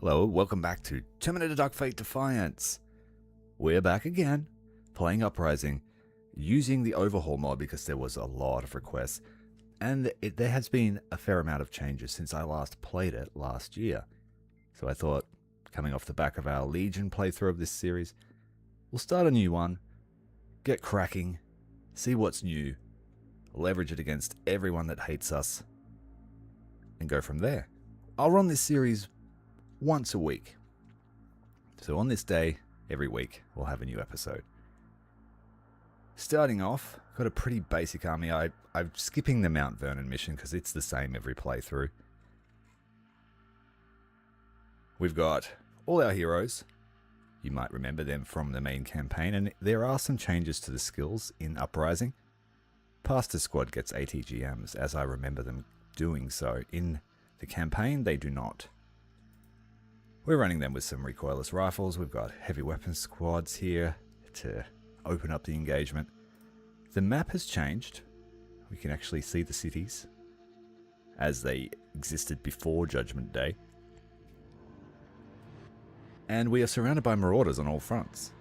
Hello, welcome back to Terminator Dark Fate Defiance. We're back again, playing Uprising, using the Overhaul Mod because there was a lot of requests, and there has been a fair amount of changes since I last played it last year. So I thought, coming off the back of our Legion playthrough of this series, we'll start a new one, get cracking, see what's new, leverage it against everyone that hates us, and go from there. I'll run this series once a week. So on this day, every week, we'll have a new episode. Starting off, got a pretty basic army. I'm skipping the Mount Vernon mission because it's the same every playthrough. We've got all our heroes. You might remember them from the main campaign, and there are some changes to the skills in Uprising. Pastor Squad gets ATGMs, as I remember them doing so. In the campaign, they do not. We're running them with some recoilless rifles. We've got heavy weapons squads here to open up the engagement. The map has changed. We can actually see the cities as they existed before Judgment Day. And we are surrounded by marauders on all fronts.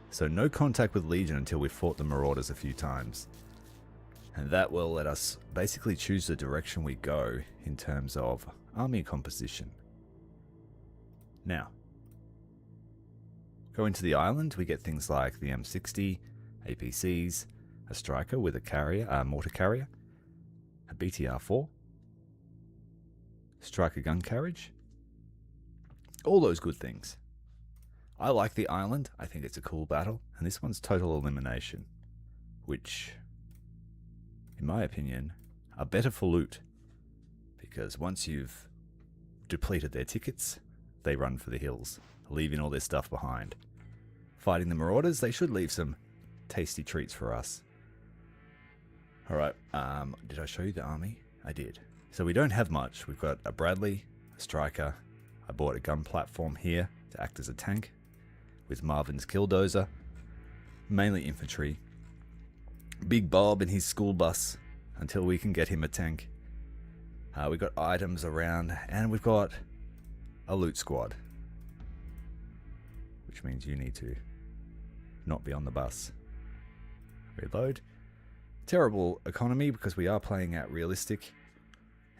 So no contact with Legion until we've fought the marauders a few times. And that will let us basically choose the direction we go in terms of army composition. Now, going to the island, we get things like the M60, APCs, a striker with a carrier, mortar carrier, a BTR-4, striker gun carriage, all those good things. I like the island. I think it's a cool battle, and this one's total elimination, which, in my opinion, are better for loot, because once you've depleted their tickets, they run for the hills, leaving all their stuff behind. Fighting the marauders, they should leave some tasty treats for us. Alright, did I show you the army? I did. So we don't have much. We've got a Bradley, a striker. I bought a gun platform here to act as a tank with Marvin's Killdozer. Mainly infantry. Big Bob in his school bus until we can get him a tank. We've got items around, and we've got a loot squad, which means you need to not be on the bus. Reload. Terrible economy because we are playing out realistic.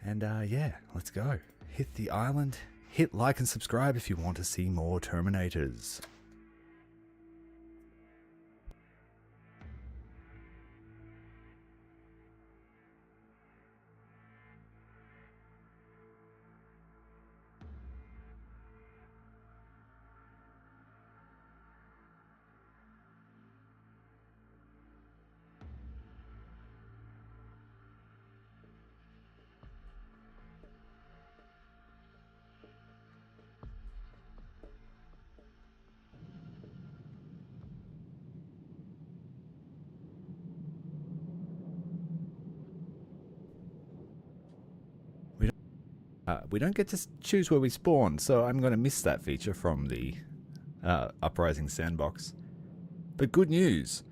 And yeah, let's go. Hit the island. Hit like and subscribe if you want to see more Terminators. We don't get to choose where we spawn, so I'm going to miss that feature from the Uprising sandbox. But good news,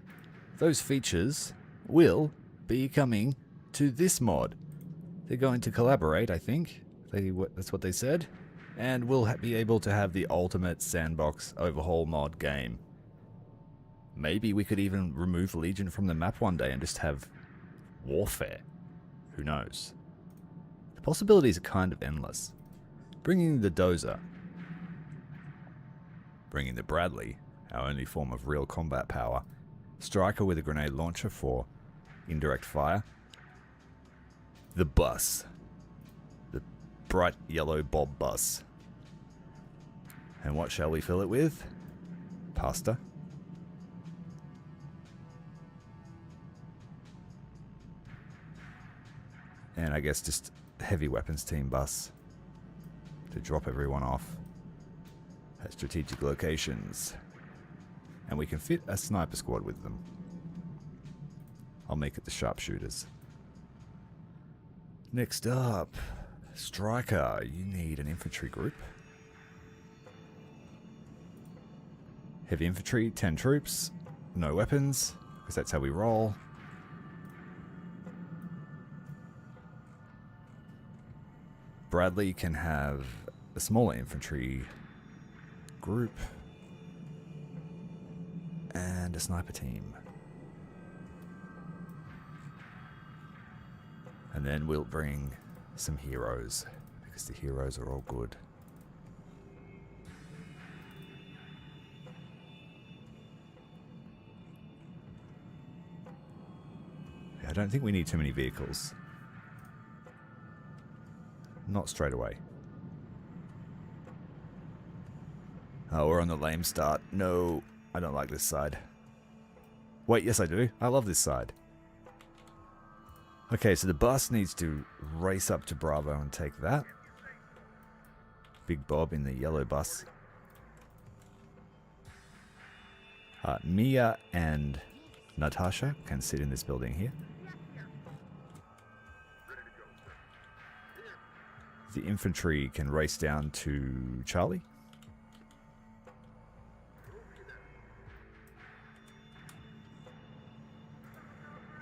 those features will be coming to this mod. They're going to collaborate, I think. That's what they said. And we'll be able to have the ultimate sandbox Overhaul Mod game. Maybe we could even remove Legion from the map one day and just have warfare. Who knows? The possibilities are kind of endless. Bringing the Dozer. Bringing the Bradley, our only form of real combat power. Striker with a grenade launcher for indirect fire. The bus. The bright yellow Bob bus. And what shall we fill it with? Pasta. And I guess just heavy weapons team bus to drop everyone off at strategic locations. And we can fit a sniper squad with them. I'll make it the sharpshooters. Next up, striker. You need an infantry group. Heavy infantry, 10 troops, no weapons, because that's how we roll. Bradley can have a smaller infantry group and a sniper team. And then we'll bring some heroes, because the heroes are all good. I don't think we need too many vehicles. Not straight away. Oh, we're on the lame start. No, I don't like this side. Wait, yes I do. I love this side. Okay, so the bus needs to race up to Bravo and take that. Big Bob in the yellow bus. Mia and Natasha can sit in this building here. The infantry can race down to Charlie.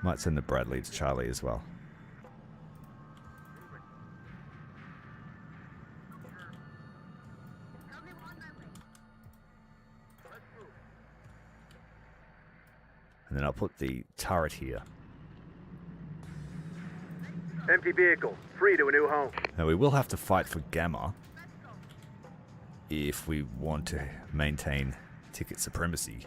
Might send the Bradley to Charlie as well. And then I'll put the turret here. Empty vehicle, free to a new home. Now we will have to fight for Gamma if we want to maintain ticket supremacy.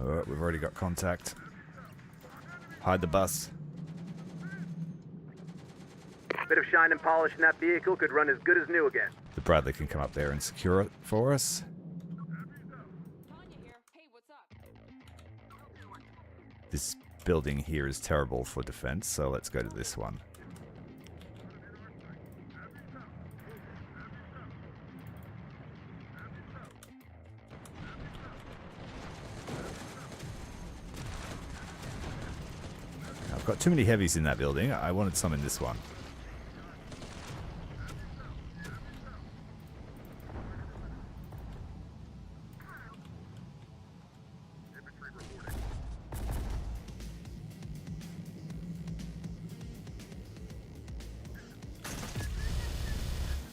Alright, we've already got contact. Hide the bus. Bit of shine and polish in that vehicle could run as good as new again. The Bradley can come up there and secure it for us. This building here is terrible for defense, so let's go to this one. I've got too many heavies in that building. I wanted some in this one.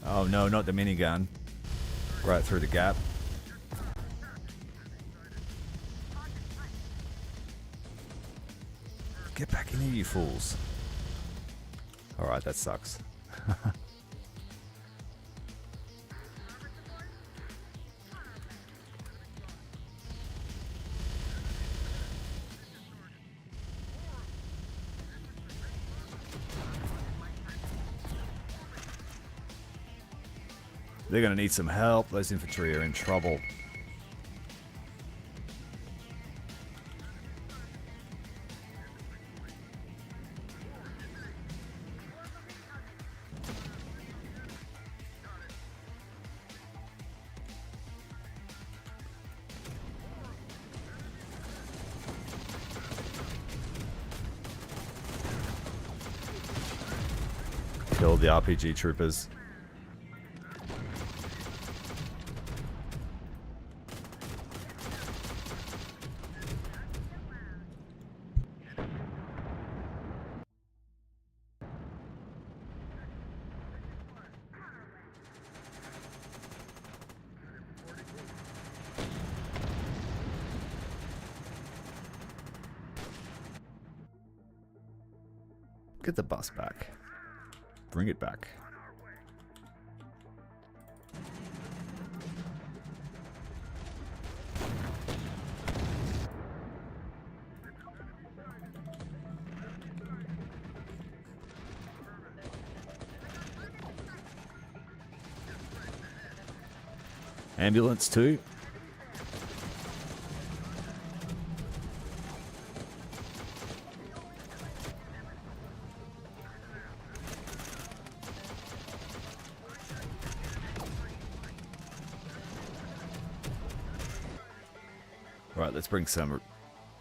Oh no, not the minigun. Right through the gap. Get back in here, you fools. Alright, that sucks. They're going to need some help. Those infantry are in trouble. Kill the RPG troopers. Get the bus back. Bring it back. Ambulance too. Right, let's bring some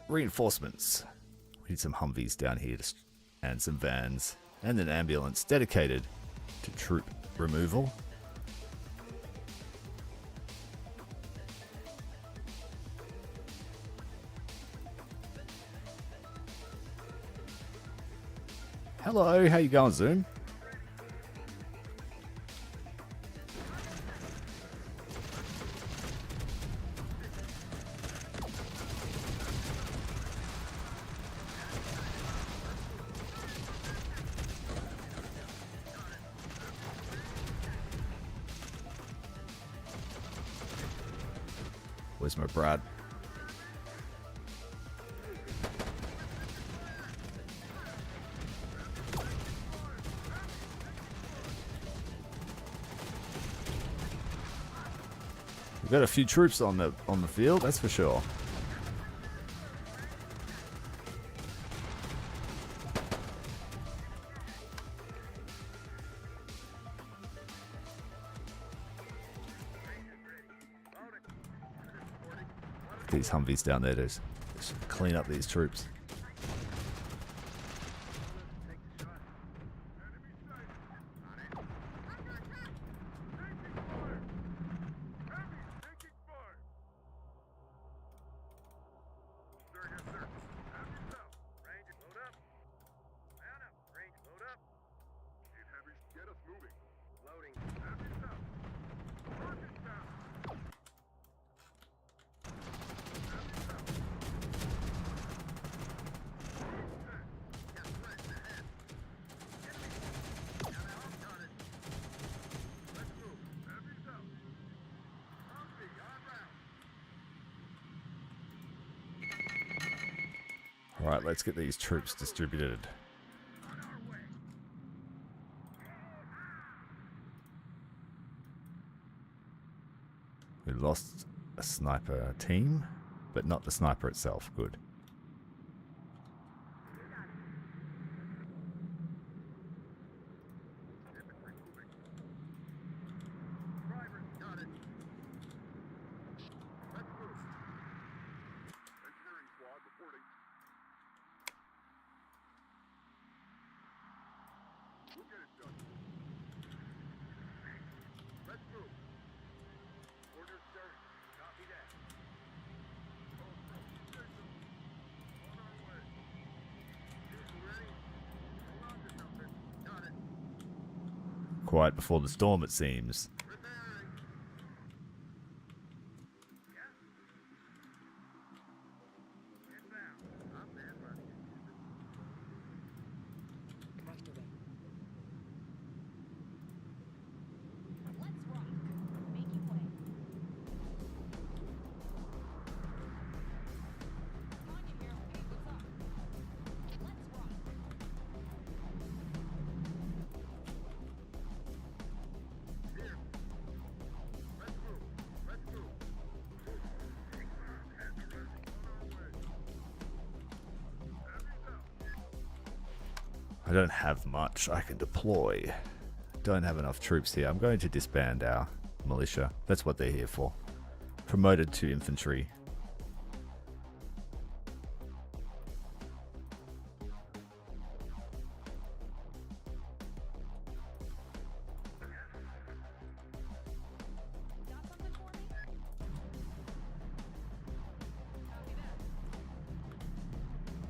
reinforcements. We need some Humvees down here to and some vans, and an ambulance dedicated to troop removal. Hello, how you going, Zoom? Where's my Brad? We've got a few troops on the field, that's for sure. These Humvees down there to just clean up these troops. Alright, let's get these troops distributed. We lost a sniper team, but not the sniper itself. Good. Quiet before the storm, it seems. I don't have much I can deploy. Don't have enough troops here. I'm going to disband our militia. That's what they're here for. Promoted to infantry.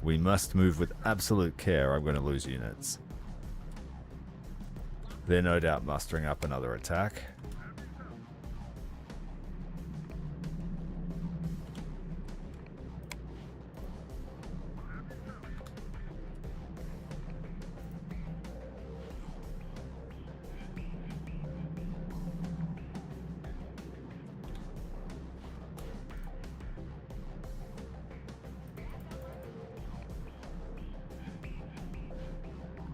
We must move with absolute care. I'm going to lose units. They're no doubt mustering up another attack.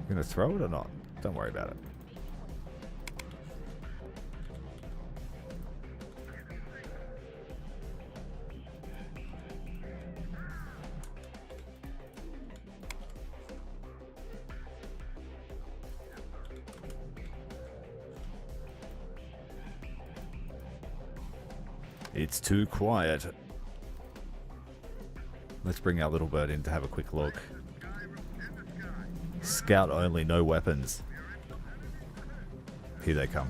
Gonna throw it or not? Don't worry about it. It's too quiet. Let's bring our little bird in to have a quick look. Scout only, no weapons. Here they come.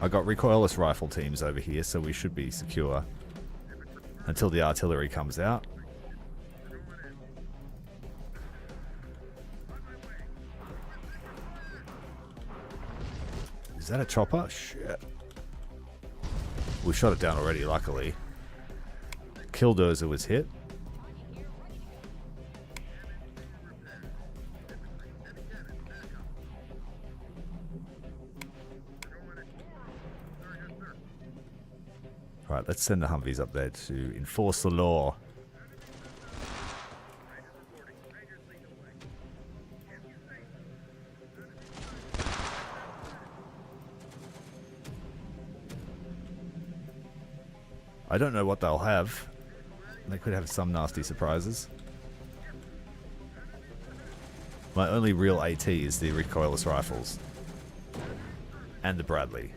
I got recoilless rifle teams over here, so we should be secure until the artillery comes out. Is that a chopper? Shit. We shot it down already, luckily. Killdozer was hit. Alright, let's send the Humvees up there to enforce the law. I don't know what they'll have. They could have some nasty surprises. My only real AT is the recoilless rifles. And the Bradley.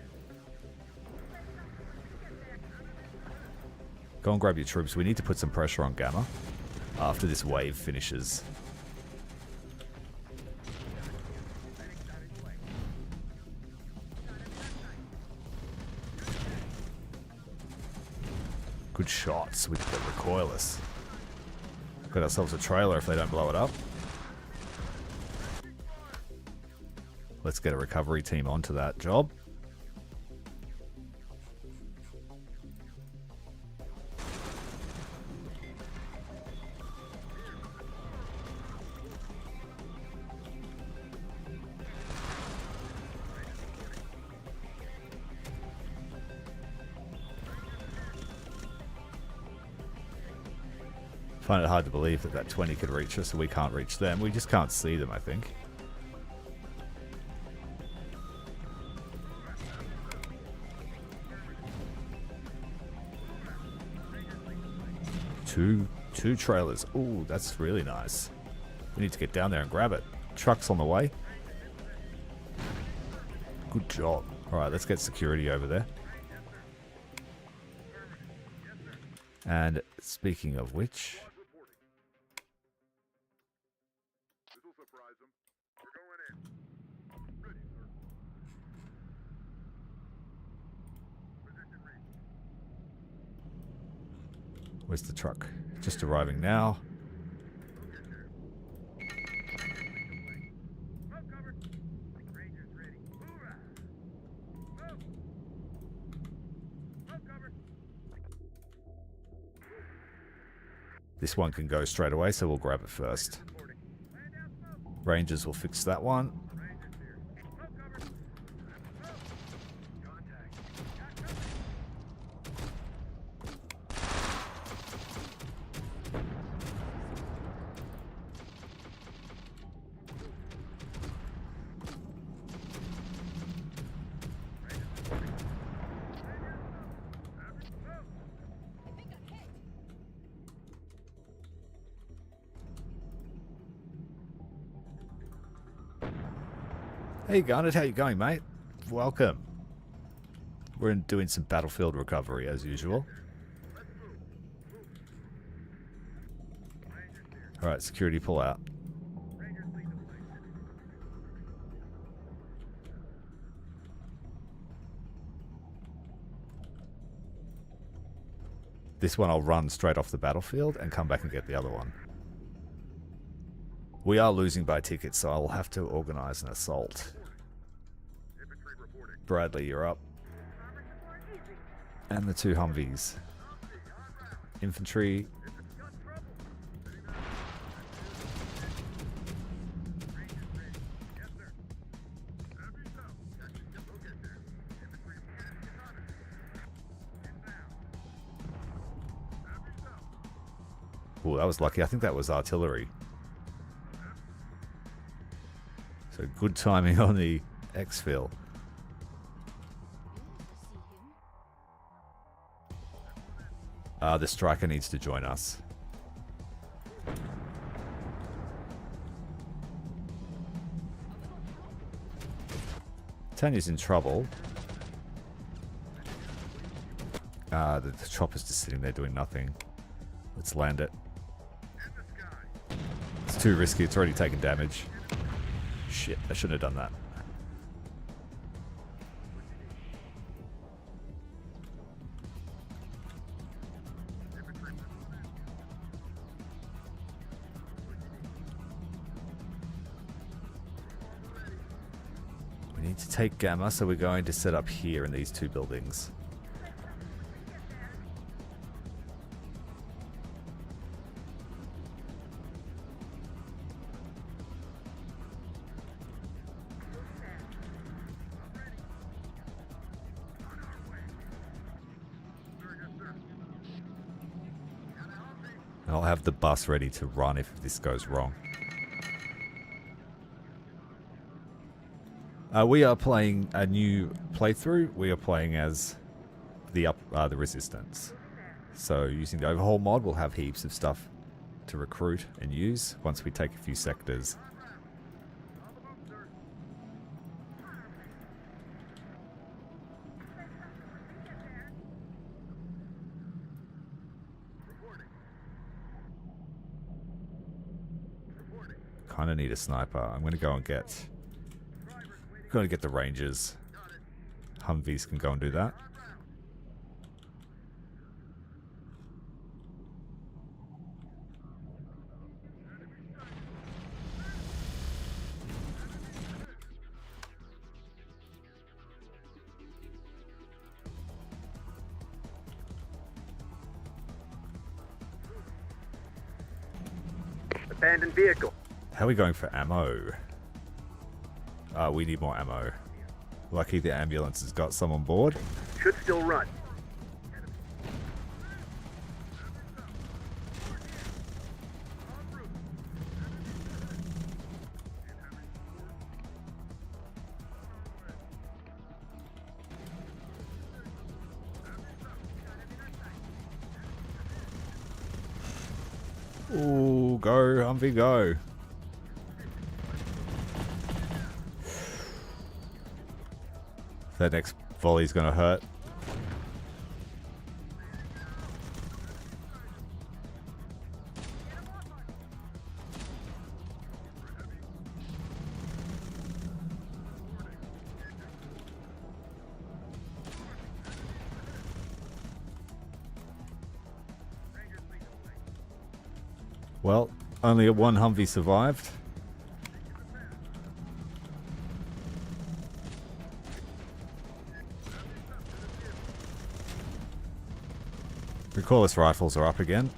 Go and grab your troops. We need to put some pressure on Gamma after this wave finishes. Good shots with the recoilless. Got ourselves a trailer if they don't blow it up. Let's get a recovery team onto that job. Find it hard to believe that that 20 could reach us and we can't reach them. We just can't see them, I think. Two trailers. Ooh, that's really nice. We need to get down there and grab it. Truck's on the way. Good job. Alright, let's get security over there. And speaking of which... Where's the truck? Just arriving now. This one can go straight away, so we'll grab it first. Rangers will fix that one. Hey Garnet, how you going, mate? Welcome. We're doing some battlefield recovery as usual. Alright, security pull out. This one I'll run straight off the battlefield and come back and get the other one. We are losing by tickets, so I'll have to organize an assault. Bradley, you're up. And the two Humvees. Infantry. Oh, that was lucky. I think that was artillery. So good timing on the exfil. The striker needs to join us. Tanya's in trouble. The chopper's just sitting there doing nothing. Let's land it. too risky. It's already taken damage. Shit, I shouldn't have done that. We need to take Gamma, so we're going to set up here in these two buildings. I'll have the bus ready to run if this goes wrong. We are playing a new playthrough. We are playing as the Resistance. So using the Overhaul Mod, we'll have heaps of stuff to recruit and use once we take a few sectors. Kind of need a sniper. I'm going to go and get... Going to get the Rangers. Humvees can go and do that. Abandoned vehicle. How are we going for ammo? We need more ammo. Lucky the ambulance has got some on board. Should still run. Ooh, go, Humvee, go. That next volley's gonna hurt. Well, only one Humvee survived. Recordless rifles are up again.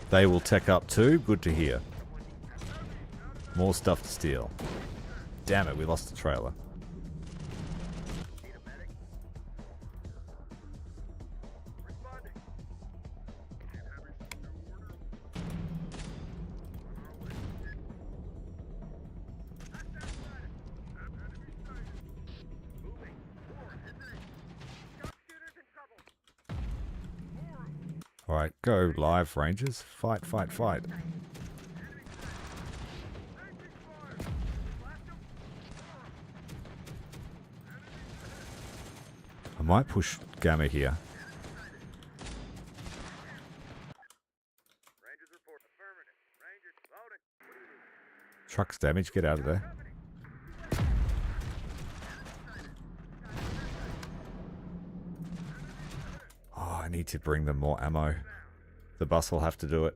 They will tech up too. Good to hear. More stuff to steal. Damn it, we lost the trailer. Alright, go live, Rangers. Fight, fight, fight. I might push Gamma here. Truck's damaged, get out of there. Oh, I need to bring them more ammo. The bus will have to do it.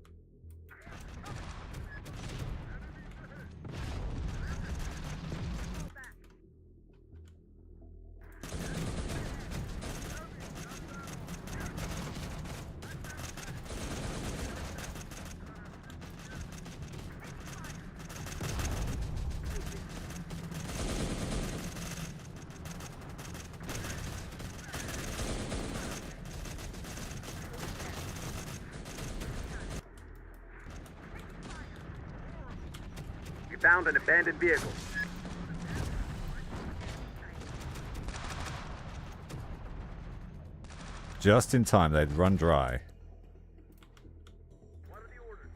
Found an abandoned vehicle. Just in time, they'd run dry. What are the orders?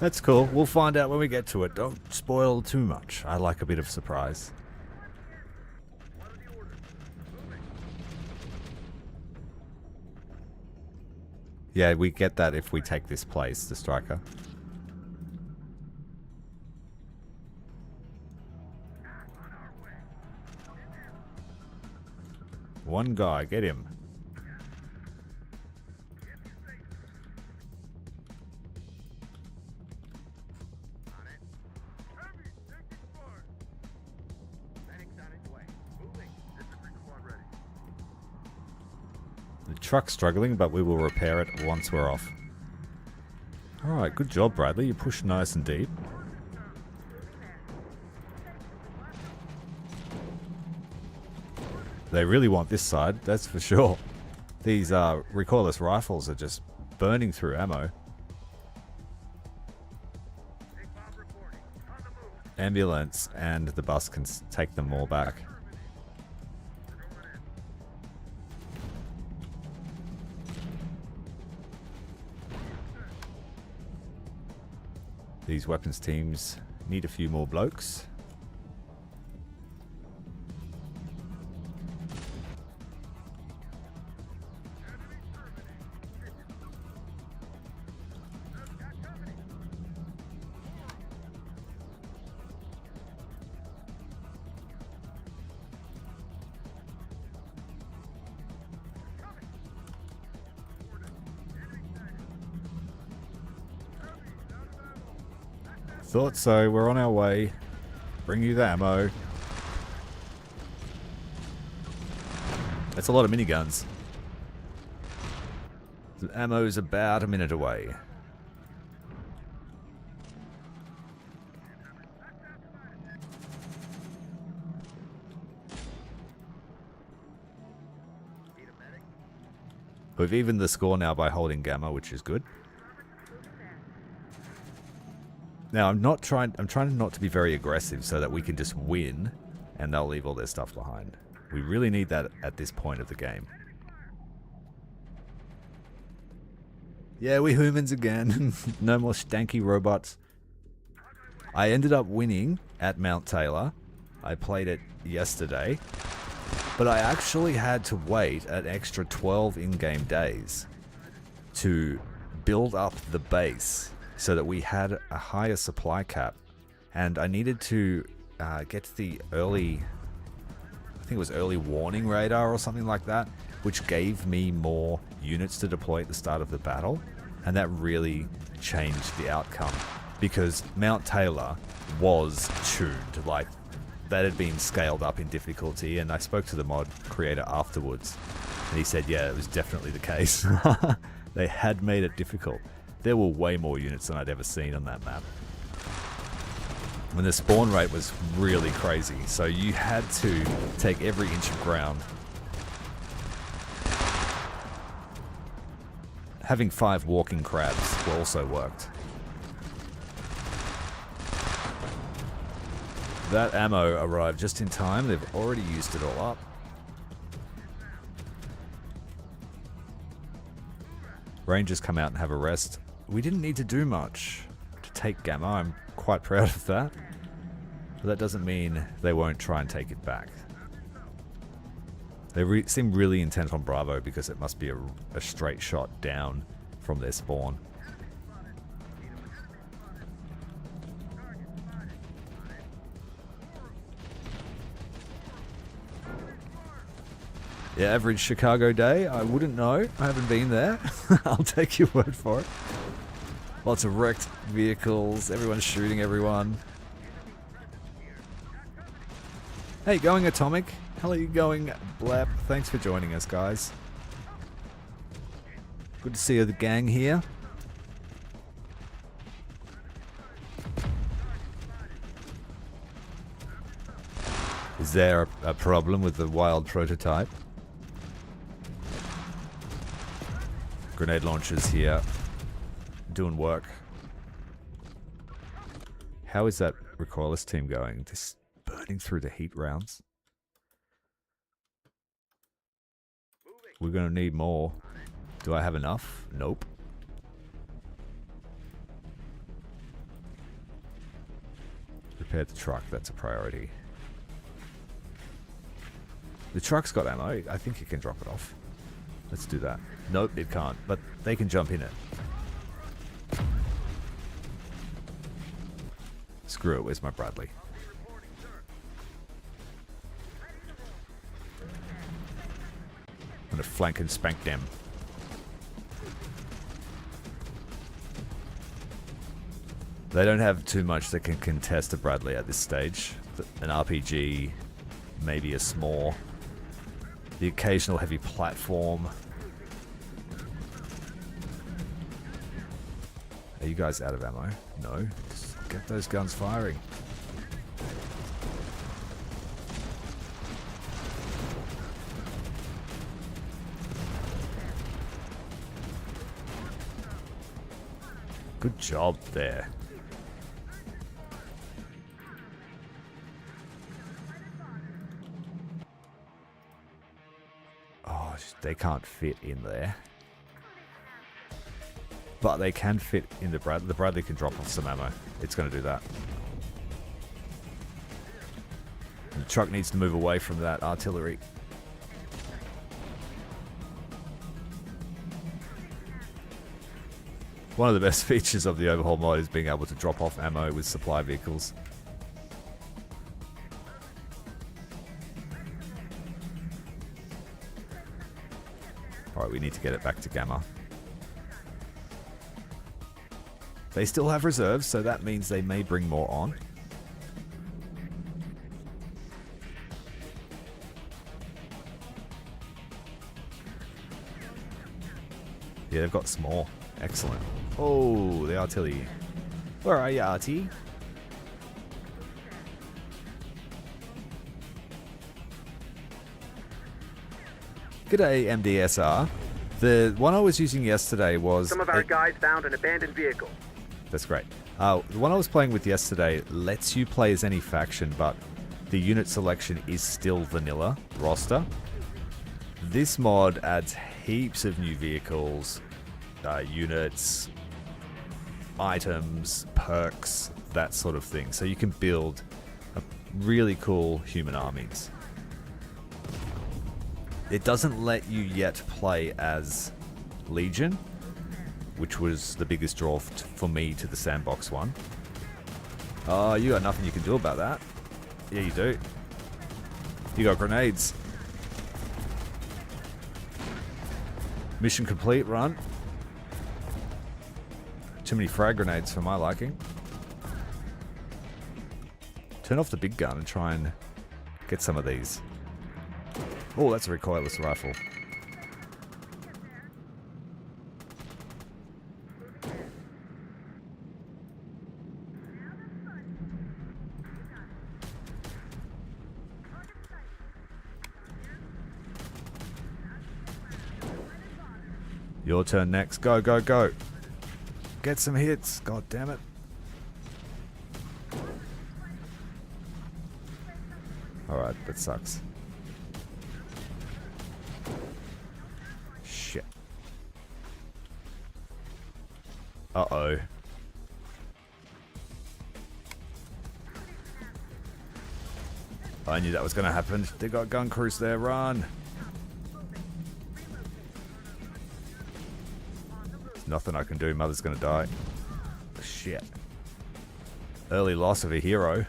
That's cool. We'll find out when we get to it. Don't spoil too much. I like a bit of surprise. Yeah, we get that if we take this place, the striker. One guy, get him. The truck's struggling, but we will repair it once we're off. Alright, good job, Bradley. You pushed nice and deep. They really want this side, that's for sure. These recoilless rifles are just burning through ammo. Ambulance and the bus can take them all back. These weapons teams need a few more blokes. Thought so. We're on our way. Bring you the ammo. That's a lot of miniguns. The ammo's about a minute away. We've evened the score now by holding Gamma, which is good. Now, I'm trying not to be very aggressive so that we can just win and they'll leave all their stuff behind. We really need that at this point of the game. Yeah, we humans again. No more stanky robots. I ended up winning at Mount Taylor. I played it yesterday. But I actually had to wait an extra 12 in-game days to build up the base so that we had a higher supply cap. And I needed to get the early, I think it was early warning radar or something like that, which gave me more units to deploy at the start of the battle. And that really changed the outcome because Mount Taylor was tuned, like that had been scaled up in difficulty. And I spoke to the mod creator afterwards and he said, yeah, it was definitely the case. They had made it difficult. There were way more units than I'd ever seen on that map. When the spawn rate was really crazy, so you had to take every inch of ground. Having 5 walking crabs also worked. That ammo arrived just in time. They've already used it all up. Rangers come out and have a rest. We didn't need to do much to take Gamma. I'm quite proud of that. But that doesn't mean they won't try and take it back. They seem really intent on Bravo because it must be a straight shot down from their spawn. Yeah, average Chicago day. I wouldn't know. I haven't been there. I'll take your word for it. Lots of wrecked vehicles. Everyone's shooting everyone. Hey, going Atomic? How are you going, Blap? Thanks for joining us, guys. Good to see the gang here. Is there a problem with the wild prototype? Grenade launchers here. Doing work. How is that recoilless team going? Just burning through the heat rounds. We're going to need more. Do I have enough? Nope. Repair the truck, that's a priority. The truck's got ammo. I think it can drop it off. Let's do that. Nope, it can't, but they can jump in it. Screw it, where's my Bradley? I'm gonna flank and spank them. They don't have too much that can contest a Bradley at this stage. An RPG, maybe a small, the occasional heavy platform. Are you guys out of ammo? No. Just get those guns firing. Good job there. Oh, they can't fit in there. But they can fit in the Bradley. The Bradley can drop off some ammo. It's going to do that. And the truck needs to move away from that artillery. One of the best features of the Overhaul Mod is being able to drop off ammo with supply vehicles. Alright, we need to get it back to Gamma. They still have reserves, so that means they may bring more on. Yeah, they've got some more. Excellent. Oh, the artillery. Where are you, RT? G'day, MDSR. The one I was using yesterday was... Some of our guys found an abandoned vehicle. That's great. The one I was playing with yesterday lets you play as any faction, but the unit selection is still vanilla roster. This mod adds heaps of new vehicles, units, items, perks, that sort of thing. So you can build a really cool human armies. It doesn't let you yet play as Legion, which was the biggest draw for me to the sandbox one. Oh, you got nothing you can do about that. Yeah, you do. You got grenades. Mission complete, run. Too many frag grenades for my liking. Turn off the big gun and try and get some of these. Oh, that's a recoilless rifle. Your turn next. Go, go, go. Get some hits. God damn it. Alright, that sucks. Shit. Uh-oh. I knew that was going to happen. They got gun crews there. Run. There's nothing I can do. Mother's going to die. Shit. Early loss of a hero.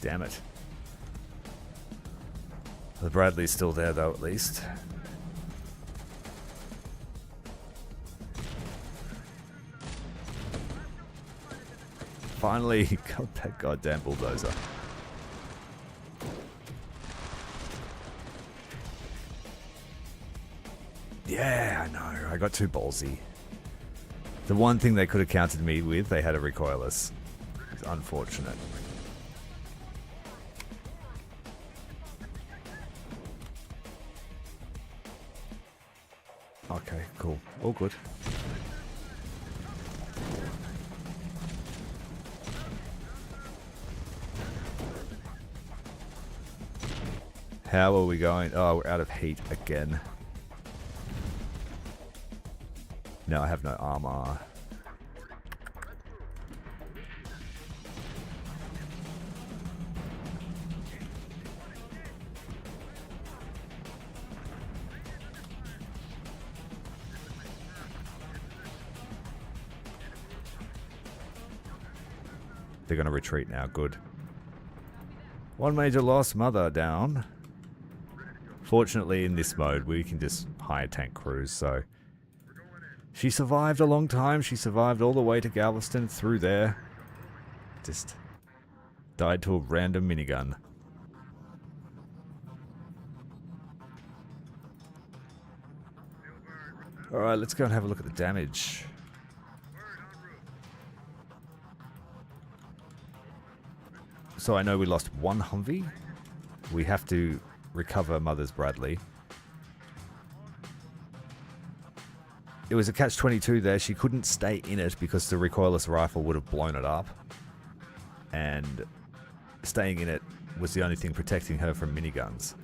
Damn it. The Bradley's still there though, at least. Finally got that goddamn bulldozer. Yeah, I know. I got too ballsy. The one thing they could have countered me with, they had a recoilless. It's unfortunate. Okay, cool. All good. How are we going? Oh, we're out of heat again. No, I have no armor. They're going to retreat now. Good. One major loss, Mother down. Fortunately, in this mode, we can just hire tank crews, so... She survived a long time. She survived all the way to Galveston through there. Just died to a random minigun. Alright, let's go and have a look at the damage. So I know we lost one Humvee. We have to recover Mother's Bradley. It was a catch-22 there. She couldn't stay in it because the recoilless rifle would have blown it up. And staying in it was the only thing protecting her from miniguns.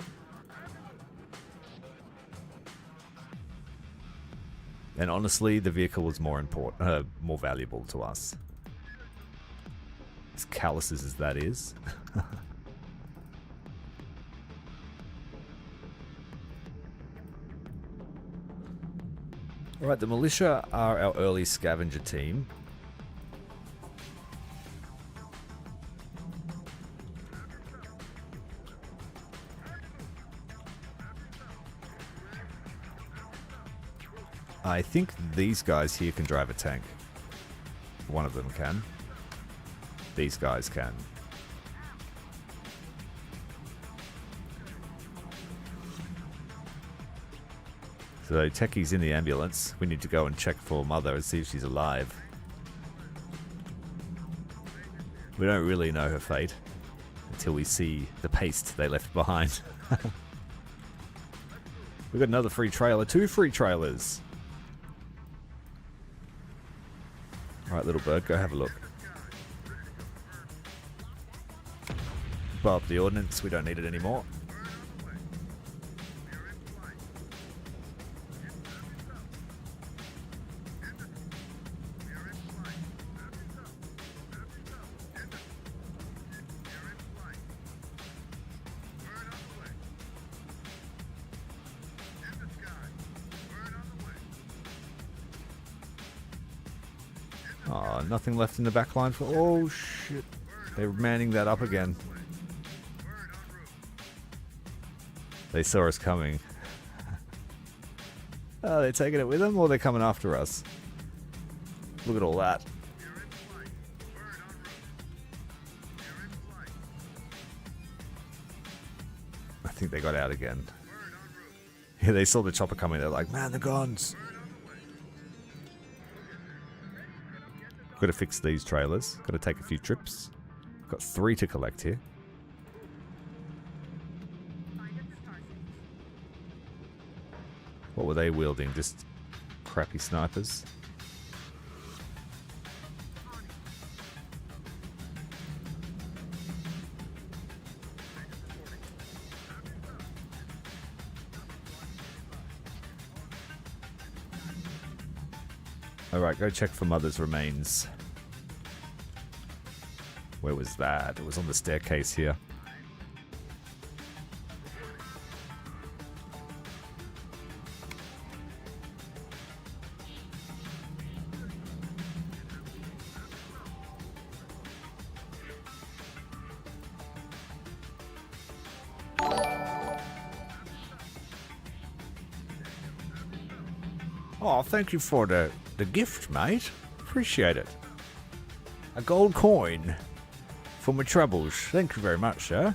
And honestly, the vehicle was more important, more valuable to us. As callous as that is. Alright, the militia are our early scavenger team. I think these guys here can drive a tank. One of them can. These guys can. So Techie's in the ambulance. We need to go and check for Mother and see if she's alive. We don't really know her fate until we see the paste they left behind. We've got another free trailer. 2 free trailers. Alright, little bird, go have a look. Blow up the ordnance, we don't need it anymore. Oh, nothing left in the back line for... Oh, shit. They're manning that up again. They saw us coming. Oh, they're taking it with them, or they're coming after us? Look at all that. I think they got out again. Yeah, they saw the chopper coming. They're like, man, the guns. Got to fix these trailers. Got to take a few trips. Got 3 to collect here. What were they wielding? Just crappy snipers? Alright, go check for Mother's remains. Where was that? It was on the staircase here. Oh, thank you for the gift, mate. Appreciate it. A gold coin for my troubles. Thank you very much, sir.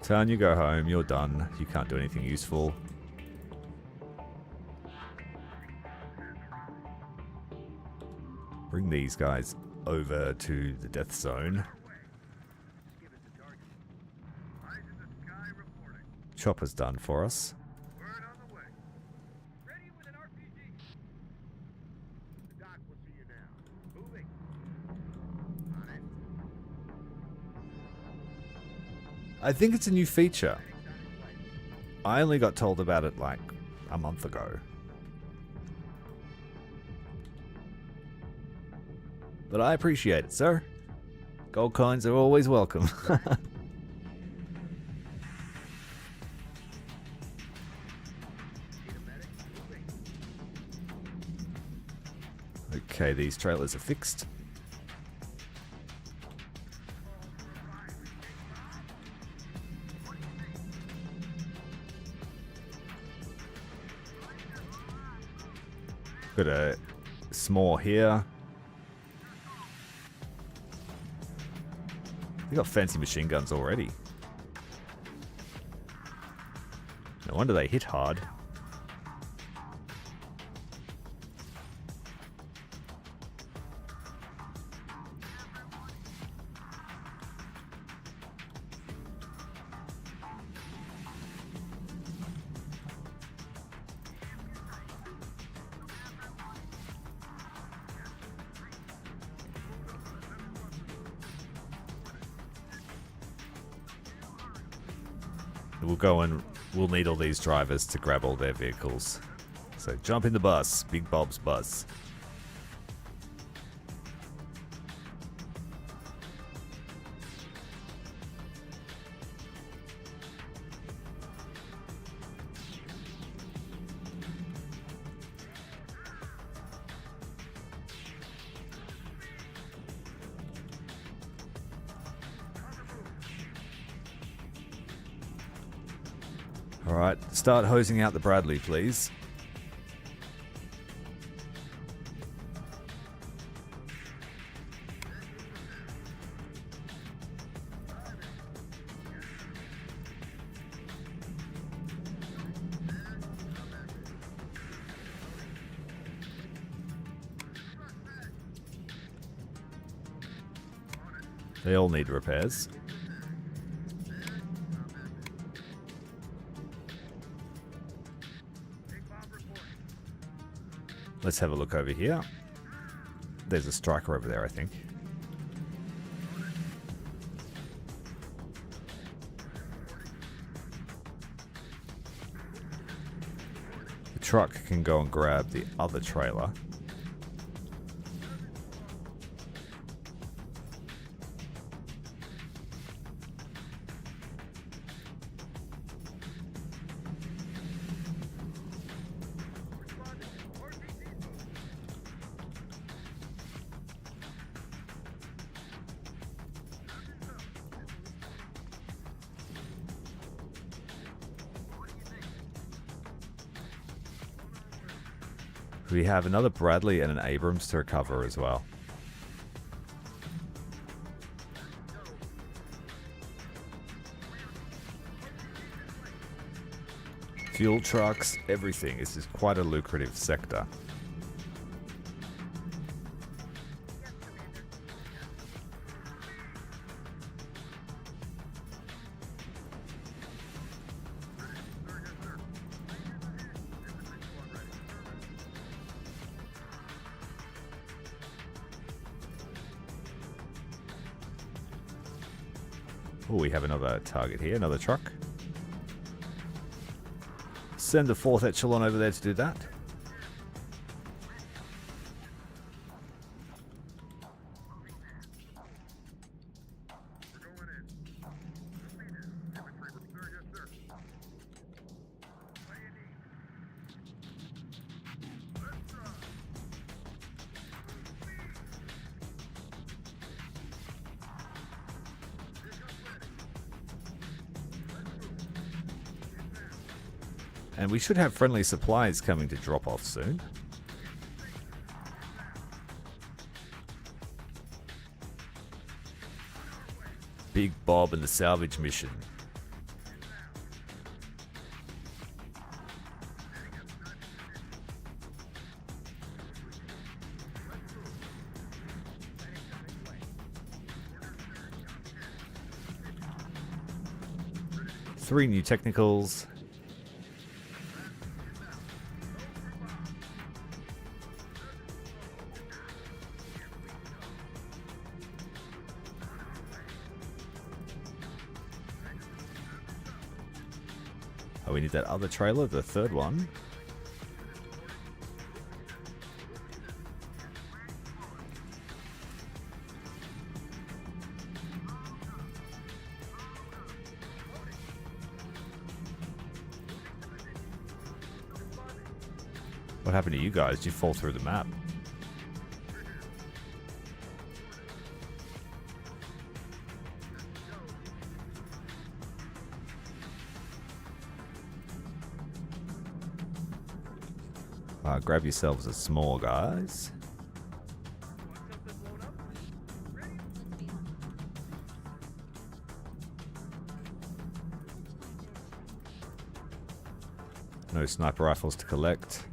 Turn, you go home, you're done. You can't do anything useful. Bring these guys over to the death zone. Chopper's done for us. I think it's a new feature. I only got told about it like a month ago. But I appreciate it, sir. Gold coins are always welcome. Okay, these trailers are fixed. Got a small here. We got fancy machine guns already. No wonder they hit hard. We'll go and we'll need all these drivers to grab all their vehicles. So jump in the bus, Big Bob's bus. Alright, start hosing out the Bradley, please. They all need repairs. Let's have a look over here. There's a striker over there, I think. The truck can go and grab the other trailer. We have another Bradley and an Abrams to recover as well. Fuel trucks, everything. This is quite a lucrative sector. Oh, we have another target here, another truck. Send the 4th echelon over there to do that. And we should have friendly supplies coming to drop off soon. Big Bob and the salvage mission. 3 new technicals. Oh, we need that other trailer, the third one. What happened to you guys? Did you fall through the map? Grab yourselves a small, guys. No sniper rifles to collect.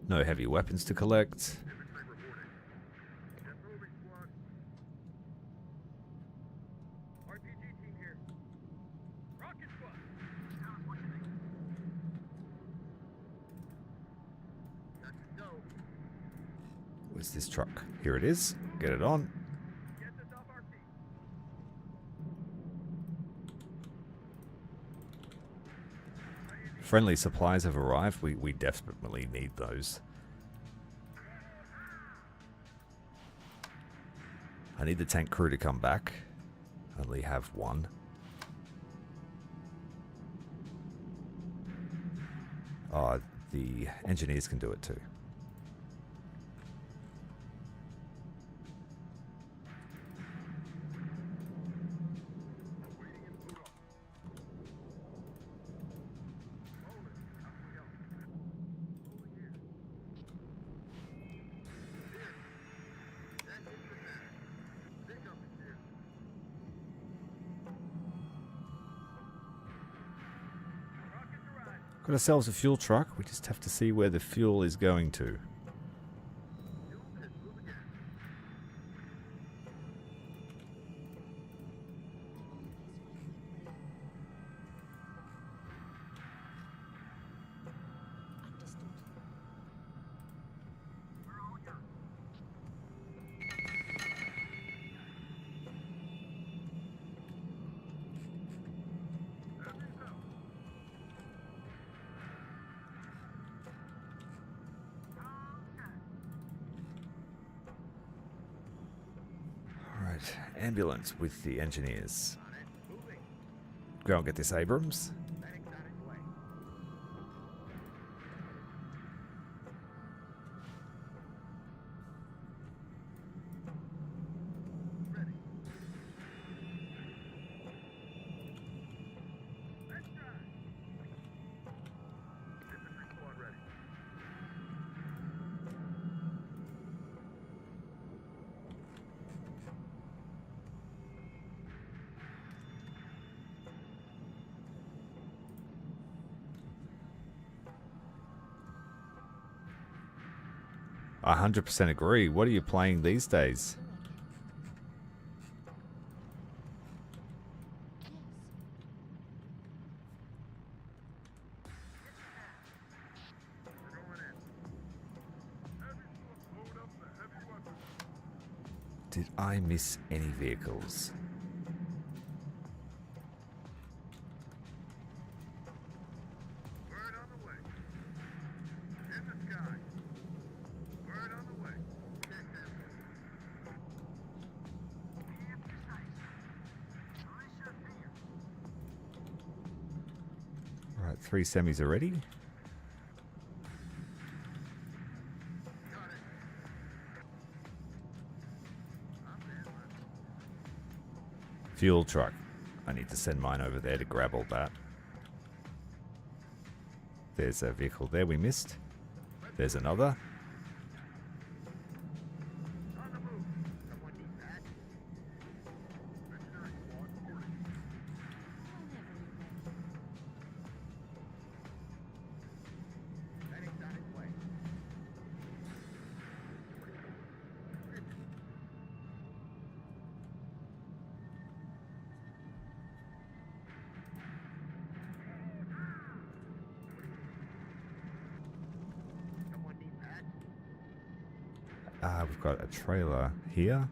No heavy weapons to collect. Where's this truck? Here it is. Get it on. Friendly supplies have arrived. We desperately need those. I need the tank crew to come back. I only have one. Oh, the engineers can do it too. Got ourselves a fuel truck. We just have to see where the fuel is going to. Ambulance with the engineers. Go and get this Abrams. I 100% agree. What are you playing these days? Did I miss any vehicles? Alright, 3 semis already. Fuel truck. I need to send mine over there to grab all that. There's a vehicle there we missed. There's another. We've got a trailer here.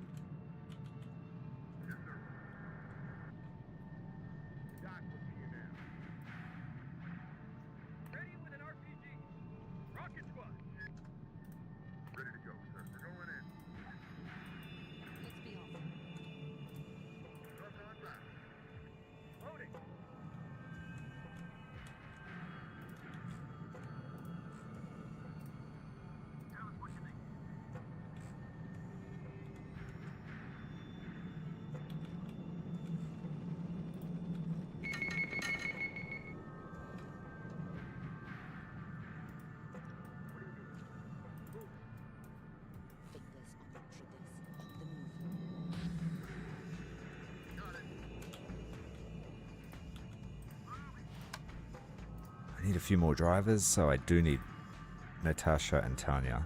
I need a few more drivers, so I do need Natasha and Tanya.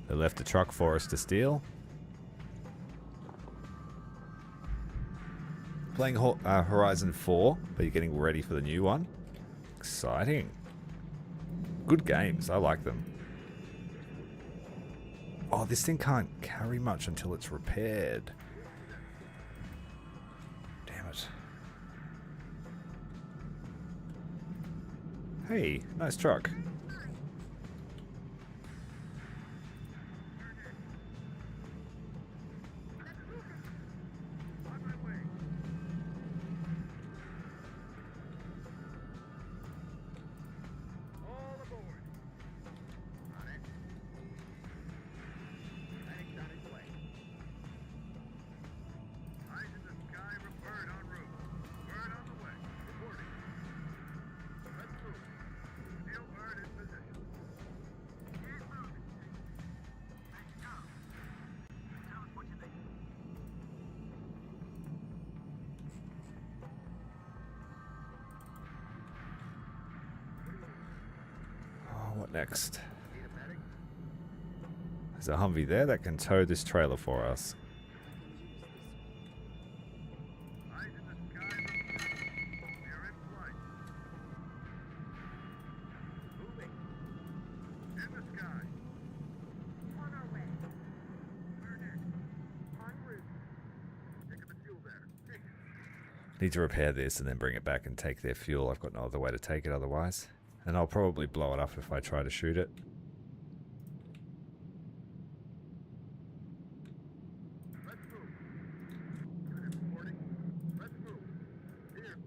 They left a truck for us to steal. Playing Horizon 4, but you're getting ready for the new one. Exciting. Good games, I like them. Oh, this thing can't carry much until it's repaired. Damn it. Hey, nice truck. What next? There's a Humvee there that can tow this trailer for us. Need to repair this and then bring it back and take their fuel. I've got no other way to take it otherwise. And I'll probably blow it up if I try to shoot it. Let's move. Unit reporting. Let's move. Here.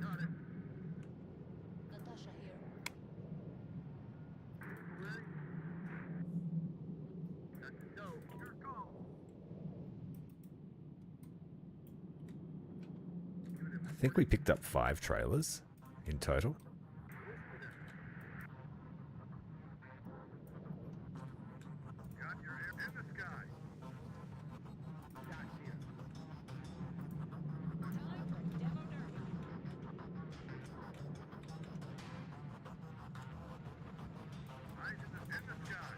Got it. Natasha here. Ready? Let's go. Your call. I think we picked up 5 trailers in total. Got your air in the sky. Got you. Eyes in the sky.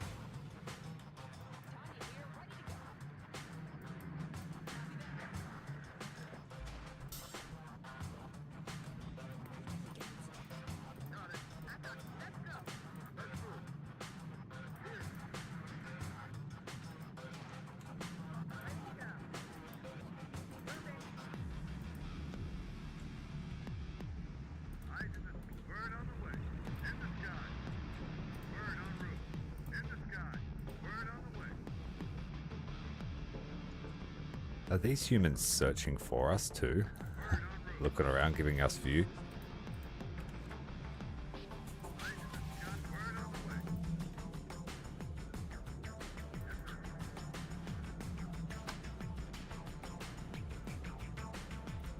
Are these humans searching for us too? Looking around, giving us view.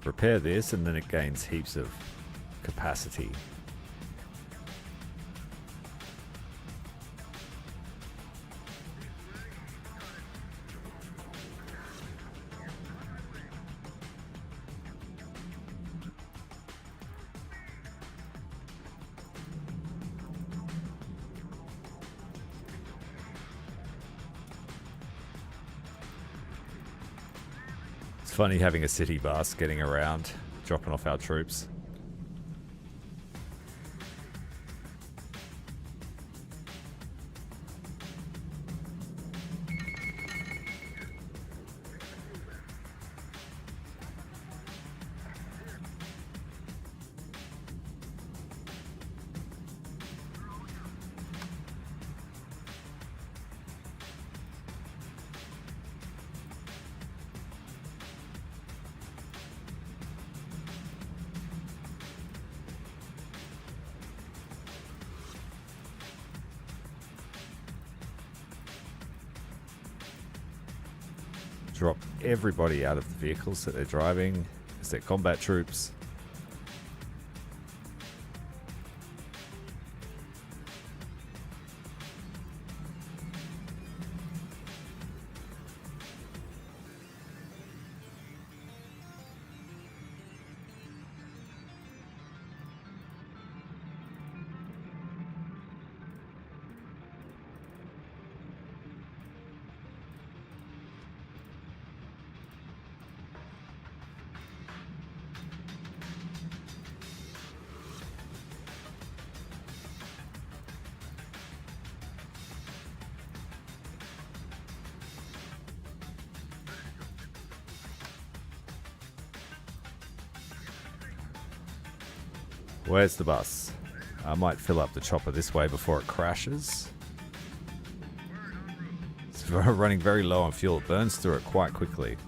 Repair this and then it gains heaps of capacity. It's funny having a city bus getting around, dropping off our troops. Drop everybody out of the vehicles that they're driving as they're combat troops. Where's the bus? I might fill up the chopper this way before it crashes. It's running very low on fuel. It burns through it quite quickly.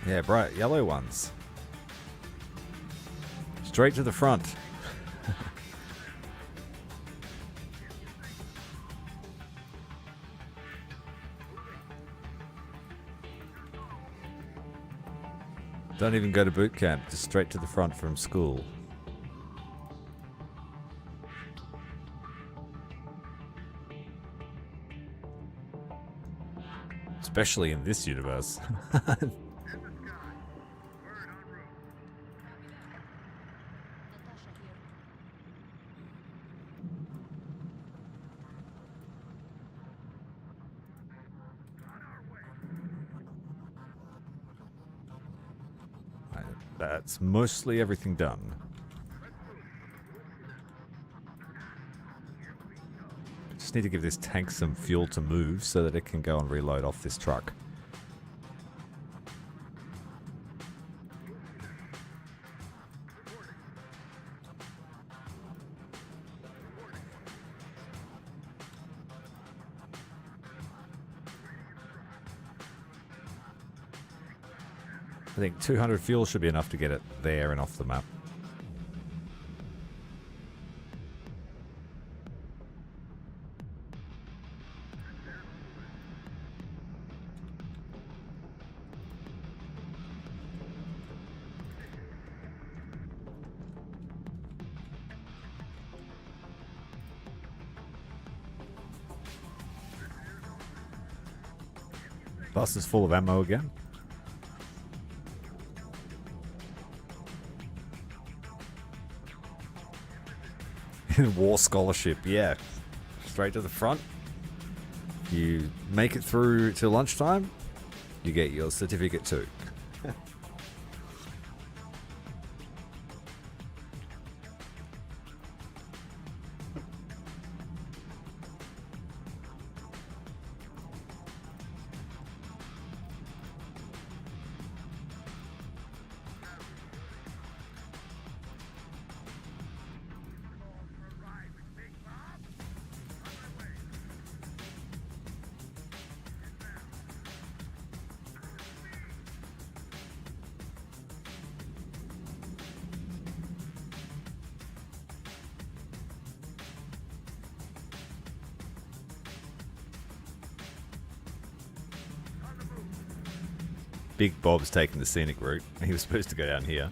Yeah, bright yellow ones. Straight to the front. Don't even go to boot camp, just straight to the front from school. Especially in this universe. That's mostly everything done. Just need to give this tank some fuel to move so that it can go and reload off this truck. I think 200 fuel should be enough to get it there and off the map. Bus is full of ammo again. War scholarship, yeah. Straight to the front. You make it through to lunchtime, you get your certificate too. Big Bob's taking the scenic route. He was supposed to go down here.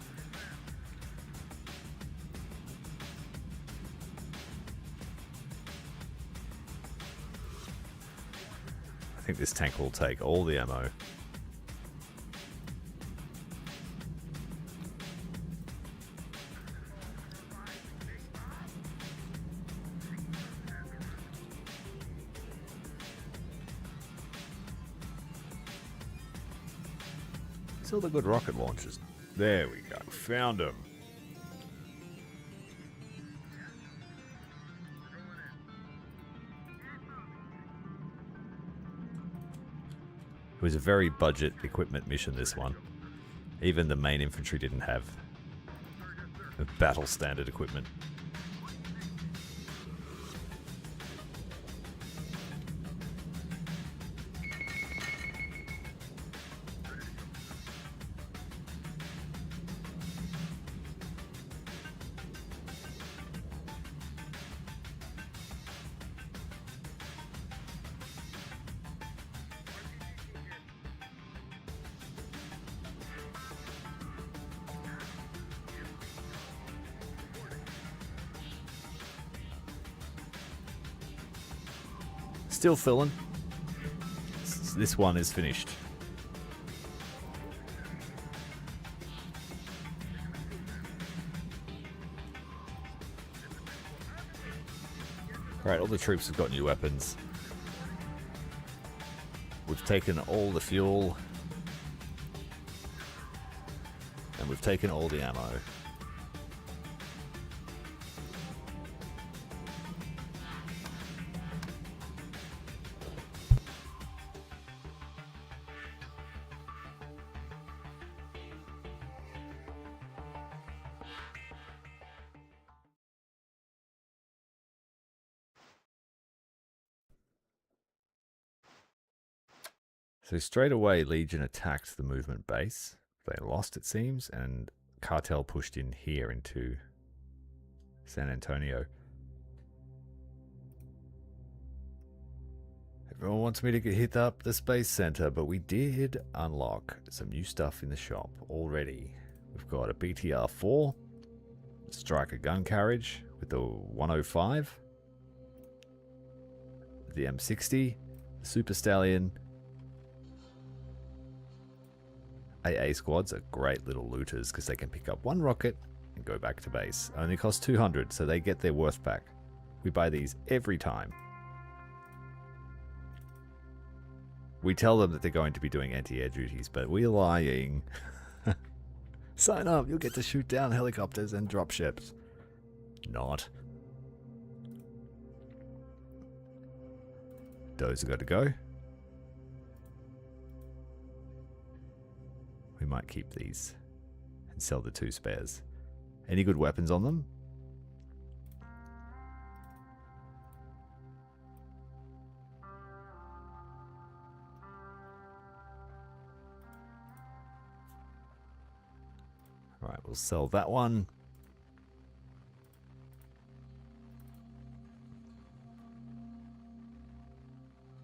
I think this tank will take all the ammo. All the good rocket launchers. There we go. Found them. It was a very budget equipment mission, this one. Even the main infantry didn't have battle standard equipment. Still filling. This one is finished. Alright, all the troops have got new weapons. We've taken all the fuel. And we've taken all the ammo. So straight away, Legion attacked the movement base. They lost, it seems, and Cartel pushed in here into San Antonio. Everyone wants me to hit up the Space Center, but we did unlock some new stuff in the shop already. We've got a BTR-4, Striker gun carriage with the 105, the M60, the Super Stallion. AA squads are great little looters because they can pick up one rocket and go back to base. Only cost 200, so they get their worth back. We buy these every time. We tell them that they're going to be doing anti-air duties, but we're lying. Sign up, you'll get to shoot down helicopters and dropships. Not. Those are got to go. We might keep these and sell the 2 spares. Any good weapons on them? Alright, we'll sell that one.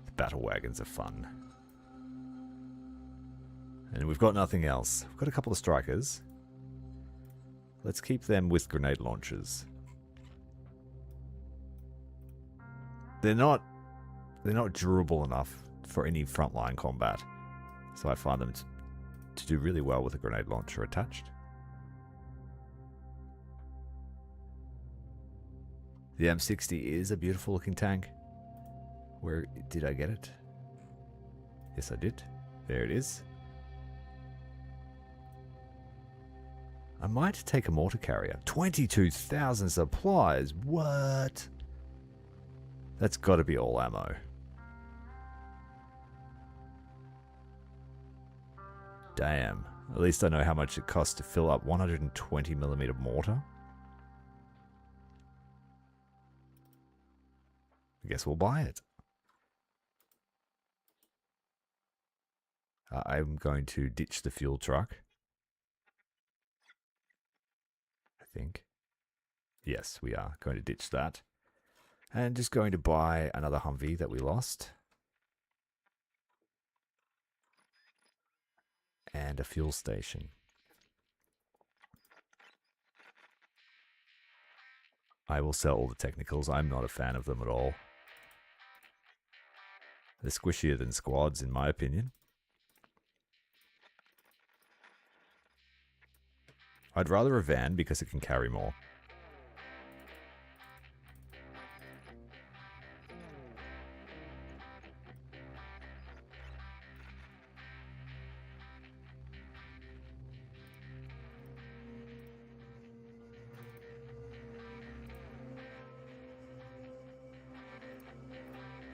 The battle wagons are fun. And we've got nothing else. We've got a couple of strikers. Let's keep them with grenade launchers. They're not durable enough for any frontline combat. So I find them to do really well with a grenade launcher attached. The M60 is a beautiful looking tank. Where did I get it? Yes, I did. There it is. I might take a mortar carrier. 22,000 supplies. What? That's got to be all ammo. Damn. At least I know how much it costs to fill up 120mm mortar. I guess we'll buy it. I'm going to ditch the fuel truck. Think. Yes, we are going to ditch that. And just going to buy another Humvee that we lost. And a fuel station. I will sell all the technicals. I'm not a fan of them at all. They're squishier than squads, in my opinion. I'd rather a van because it can carry more.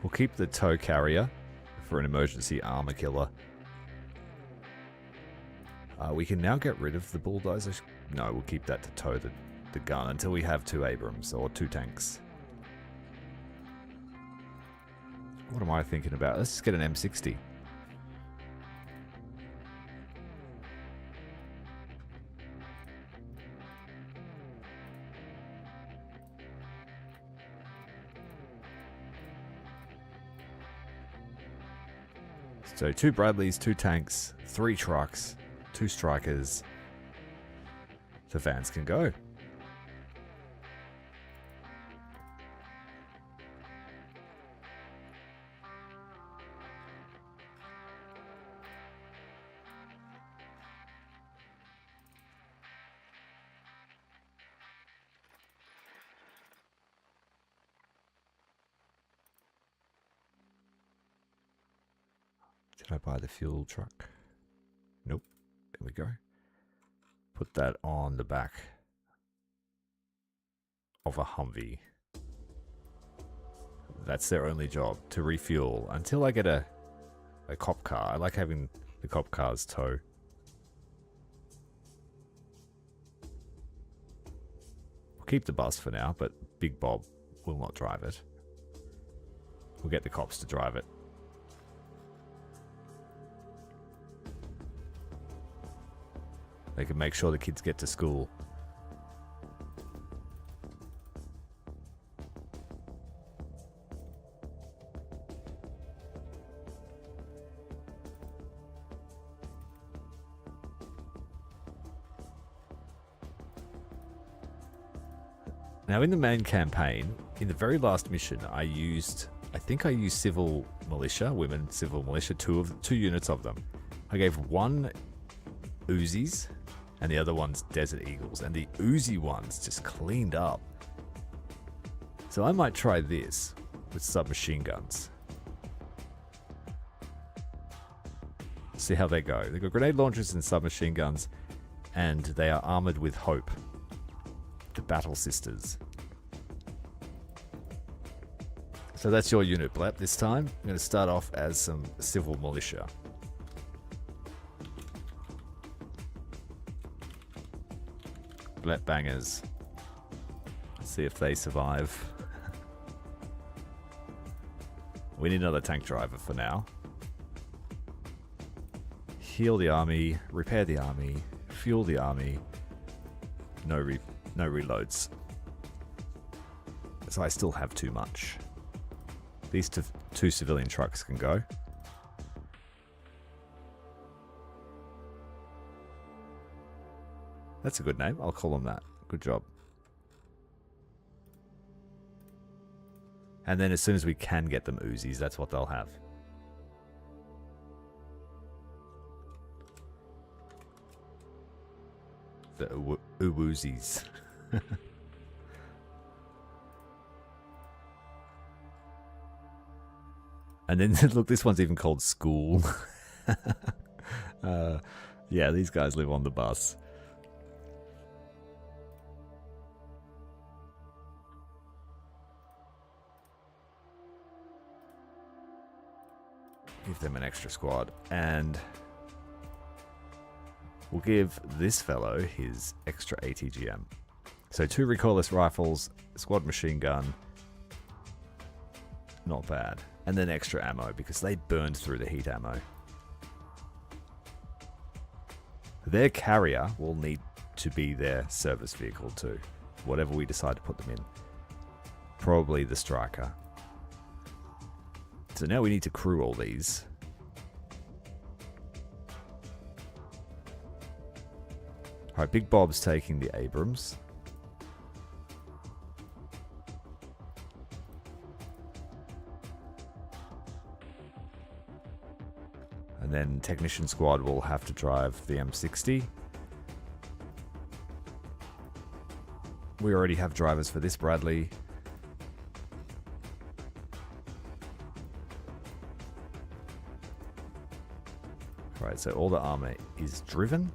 We'll keep the tow carrier for an emergency armor killer. We can now get rid of the bulldozer. No, we'll keep that to tow the gun until we have 2 Abrams or 2 tanks. What am I thinking about? Let's just get an M60. So 2 Bradleys, 2 tanks, 3 trucks, 2 strikers. The vans can go. Did I buy the fuel truck? Nope. There we go. Put that on the back of a Humvee. That's their only job, to refuel. Until I get a cop car. I like having the cop cars tow. We'll keep the bus for now, but Big Bob will not drive it. We'll get the cops to drive it. They can make sure the kids get to school. Now in the main campaign, in the very last mission, I think I used civil militia, women civil militia, two units of them. I gave one Uzis and the other one's Desert Eagles, and the Uzi ones just cleaned up. So I might try this with submachine guns. See how they go. They've got grenade launchers and submachine guns, and they are armored with Hope, the Battle Sisters. So that's your unit, Blep. This time, I'm going to start off as some civil militia. Blep bangers. Let's see if they survive. We need another tank driver for now. Heal the army, repair the army, fuel the army. No reloads. So I still have too much. These two civilian trucks can go. That's a good name. I'll call them that. Good job. And then as soon as we can get them Uzis, that's what they'll have. The Uwuzis. And then, look, this one's even called School. Yeah, these guys live on the bus. Give them an extra squad, and we'll give this fellow his extra ATGM. So 2 recoilless rifles, squad machine gun, not bad. And then extra ammo, because they burned through the heat ammo. Their carrier will need to be their service vehicle too, whatever we decide to put them in. Probably the striker. So now we need to crew all these. Alright, Big Bob's taking the Abrams. And then Technician Squad will have to drive the M60. We already have drivers for this Bradley. Alright, so all the armor is driven.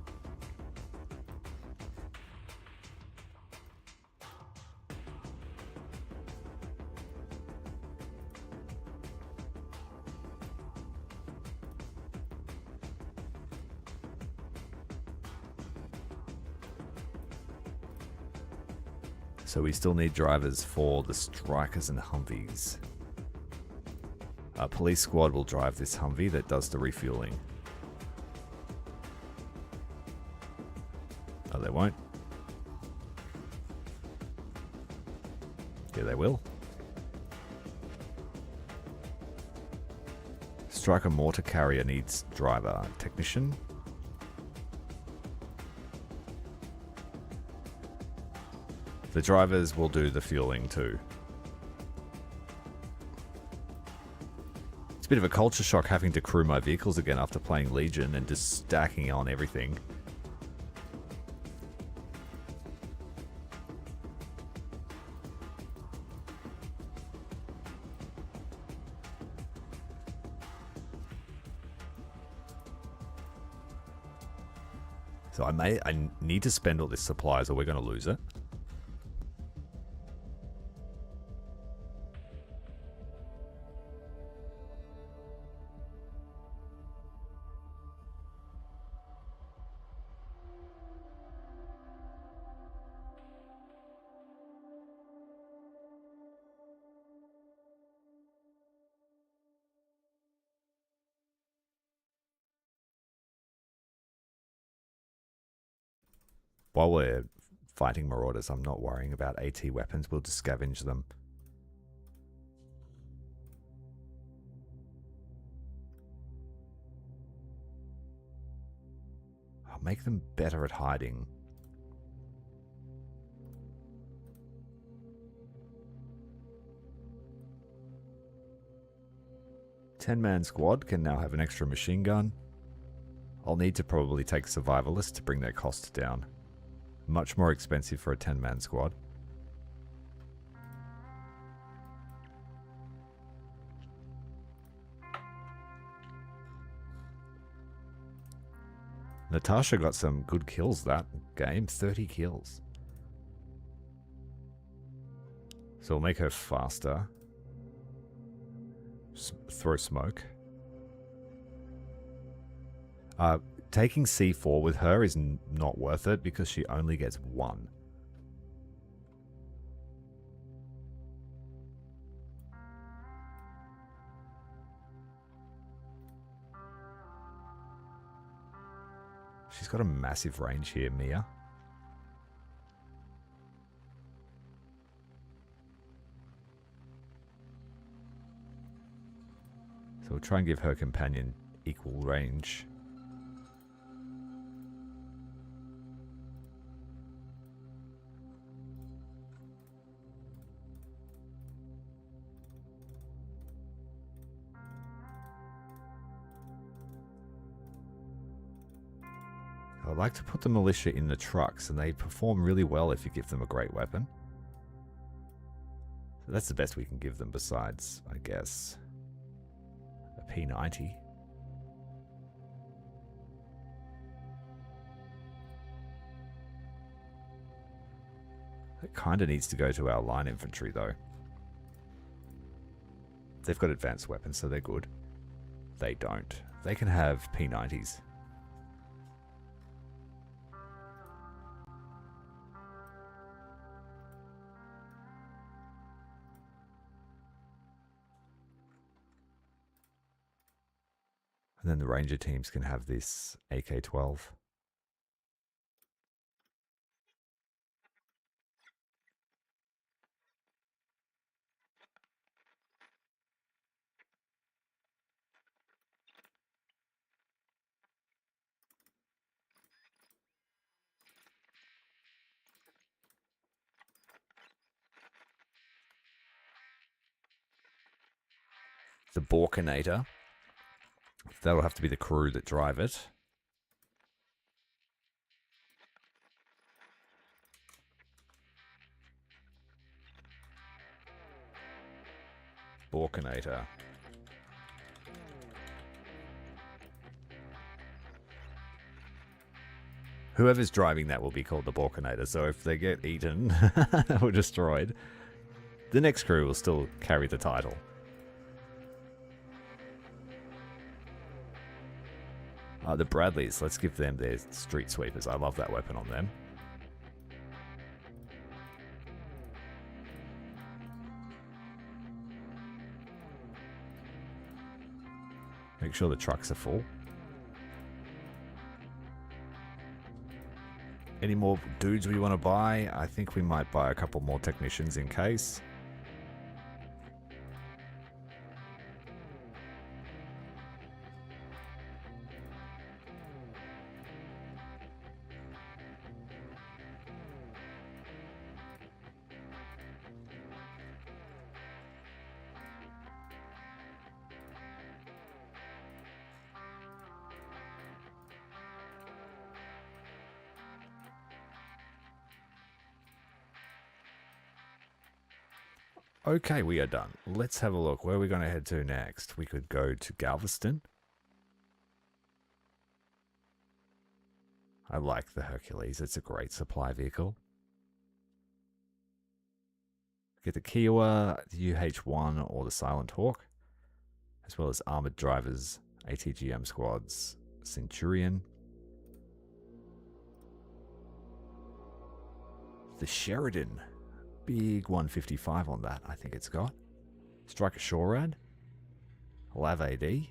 So we still need drivers for the Strikers and Humvees. Our police squad will drive this Humvee that does the refueling. Oh, they won't. Yeah, they will. Striker mortar carrier needs driver. Technician. The drivers will do the fueling too. It's a bit of a culture shock having to crew my vehicles again after playing Legion and just stacking on everything. So I need to spend all this supplies or we're going to lose it. While we're fighting Marauders, I'm not worrying about AT weapons. We'll just scavenge them. I'll make them better at hiding. Ten-man squad can now have an extra machine gun. I'll need to probably take survivalists to bring their costs down. Much more expensive for a 10-man squad. Natasha got some good kills that game. 30 kills. So we'll make her faster. Throw smoke. Taking C4 with her is not worth it because she only gets one. She's got a massive range here, Mia. So we'll try and give her companion equal range. I like to put the militia in the trucks, and they perform really well if you give them a great weapon. So that's the best we can give them besides, I guess, a P90. It kind of needs to go to our line infantry, though. They've got advanced weapons, so they're good. They don't. They can have P90s. And then the ranger teams can have this AK-12. The Borkinator. That'll have to be the crew that drive it. Borkinator. Whoever's driving that will be called the Borkinator, so if they get eaten or destroyed, the next crew will still carry the title. The Bradleys, let's give them their street sweepers. I love that weapon on them. Make sure the trucks are full. Any more dudes we want to buy? I think we might buy a couple more technicians in case. Okay, we are done. Let's have a look. Where are we going to head to next? We could go to Galveston. I like the Hercules. It's a great supply vehicle. Get the Kiowa, the UH-1, or the Silent Hawk, as well as armored drivers, ATGM squads, Centurion. The Sheridan. Big 155 on that, I think it's got. Striker Shorad. Lav AD.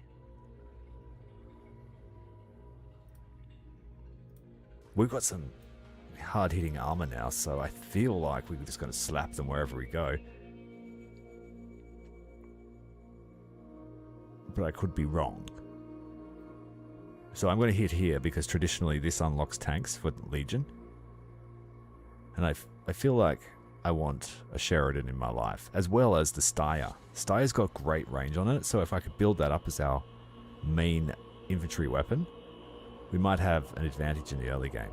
We've got some hard-hitting armor now, so I feel like we're just going to slap them wherever we go. But I could be wrong. So I'm going to hit here because traditionally this unlocks tanks for the Legion. And I feel like I want a Sheridan in my life, as well as the Steyr. Steyer's got great range on it, so if I could build that up as our main infantry weapon, we might have an advantage in the early game.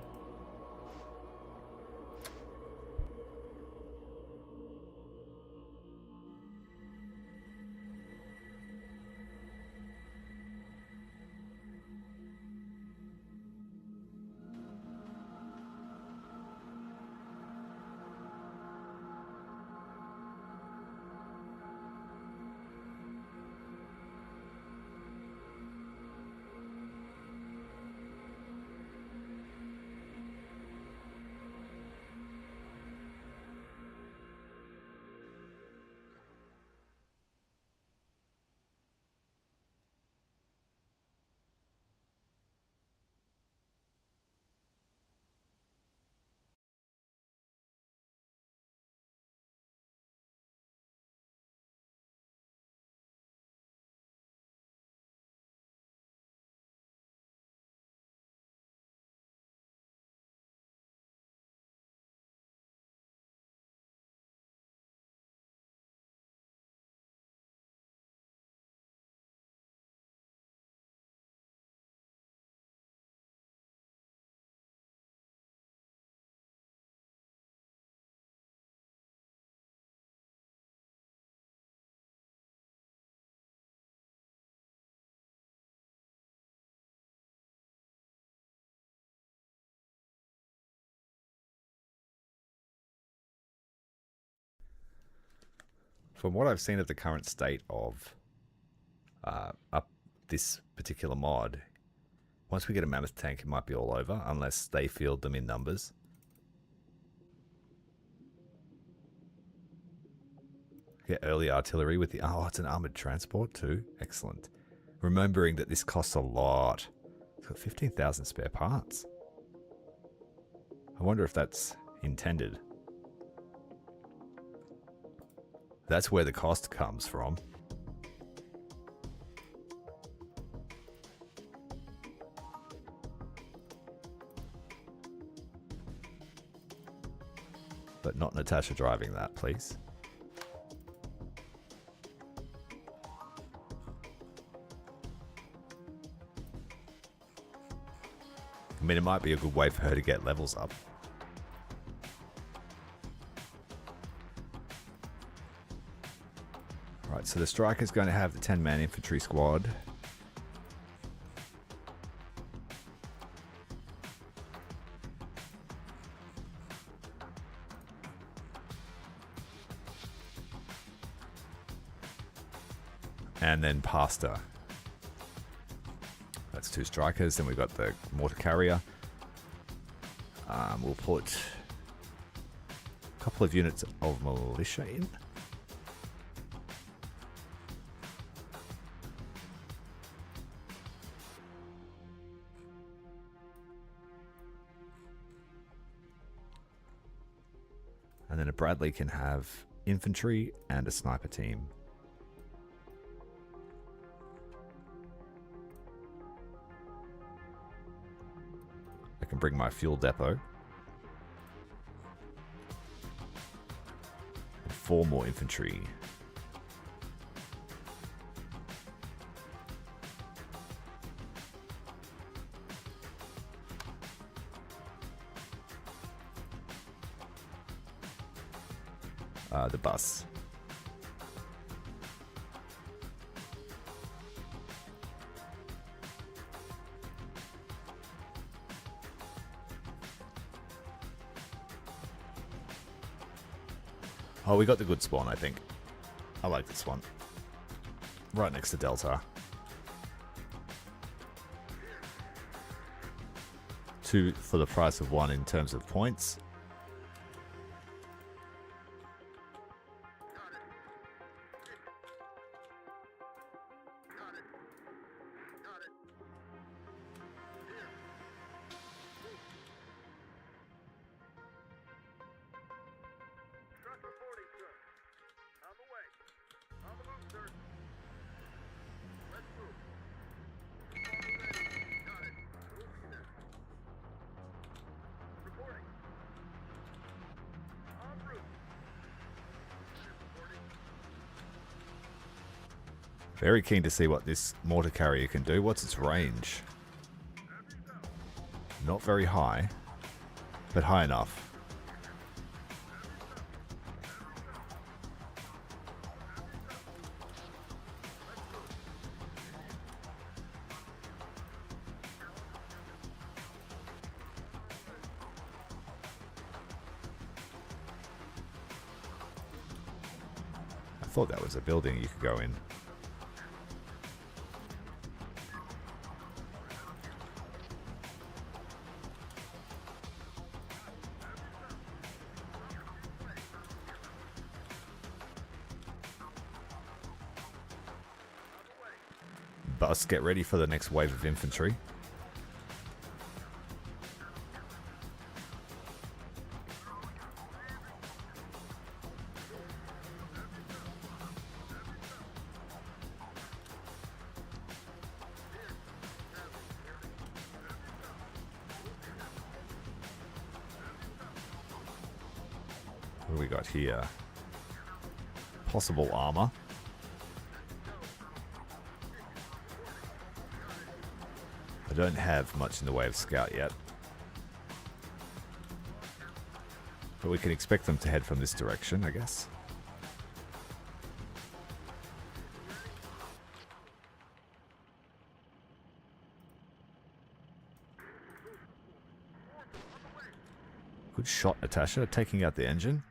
From what I've seen of the current state of up this particular mod, once we get a mammoth tank, it might be all over, unless they field them in numbers. Get early artillery with the... Oh, it's an armored transport too. Excellent. Remembering that this costs a lot. It's got 15,000 spare parts. I wonder if that's intended. That's where the cost comes from. But not Natasha driving that, please. I mean, it might be a good way for her to get levels up. Right, so the striker's going to have the 10-man infantry squad. And then Pasta. That's 2 strikers. Then we've got the mortar carrier. We'll put a couple of units of militia in. And then a Bradley can have infantry and a sniper team. I can bring my fuel depot. And 4 more infantry. The bus. Oh, we got the good spawn, I think. I like this one. Right next to Delta. 2 for the price of 1 in terms of points. Very keen to see what this mortar carrier can do. What's its range? Not very high, but high enough. I thought that was a building you could go in. Bus, get ready for the next wave of infantry. What do we got here? Possible armor. I don't have much in the way of scout yet. But we can expect them to head from this direction, I guess. Good shot, Natasha, taking out the engine.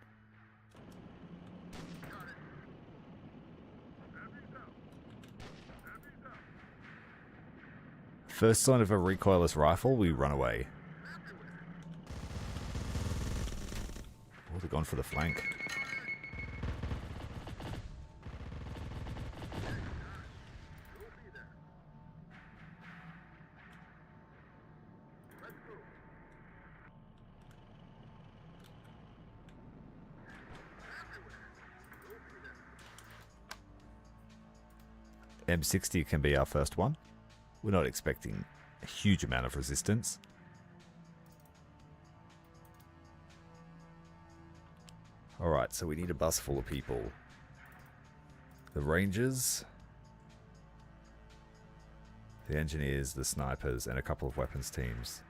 First sign of a recoilless rifle, we run away. Oh, they've gone for the flank. M60 can be our first one. We're not expecting a huge amount of resistance. Alright, so we need a bus full of people. The Rangers, the Engineers, the Snipers, and a couple of weapons teams.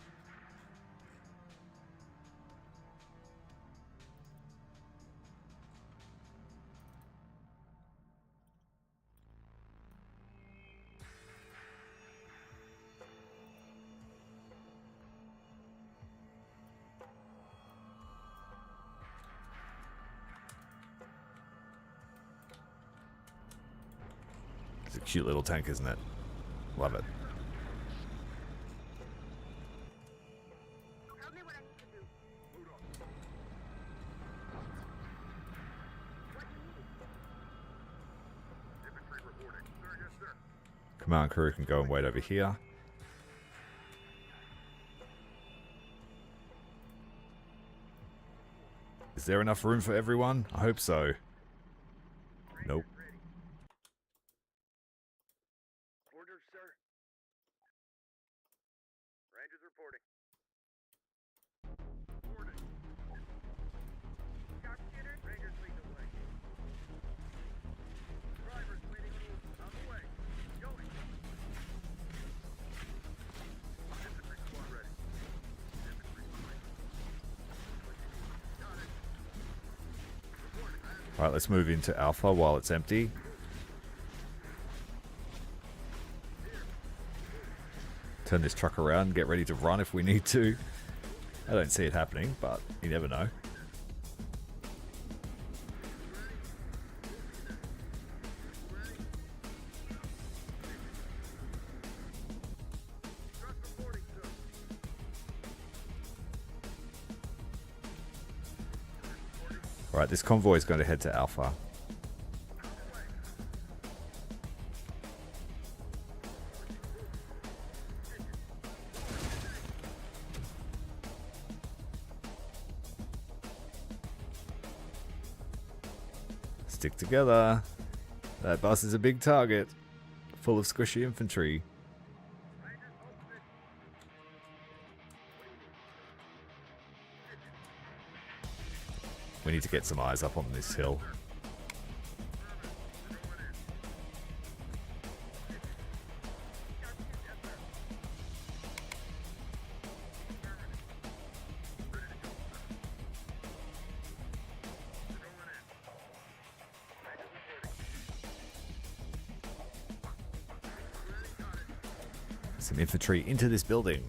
It's a cute little tank, isn't it? Love it. Tell me what I need to do. Hold on. What do you need? Infantry reporting. Sir, yes, sir. Command crew can go and wait over here. Is there enough room for everyone? I hope so. Nope. Ready. Orders, sir. Rangers reporting. Reporting. Sharpshooter. Rangers lead the way. Drivers waiting on the way. Going. Infantry squad ready. Infantry moving. What you need? Got it. Reporting. Alright, let's move into Alpha while it's empty. Turn this truck around and get ready to run if we need to. I don't see it happening, but you never know. Truck reporting, sir. Alright, this convoy is going to head to Alpha. Stick together. That bus is a big target, full of squishy infantry. We need to get some eyes up on this hill. Some infantry into this building.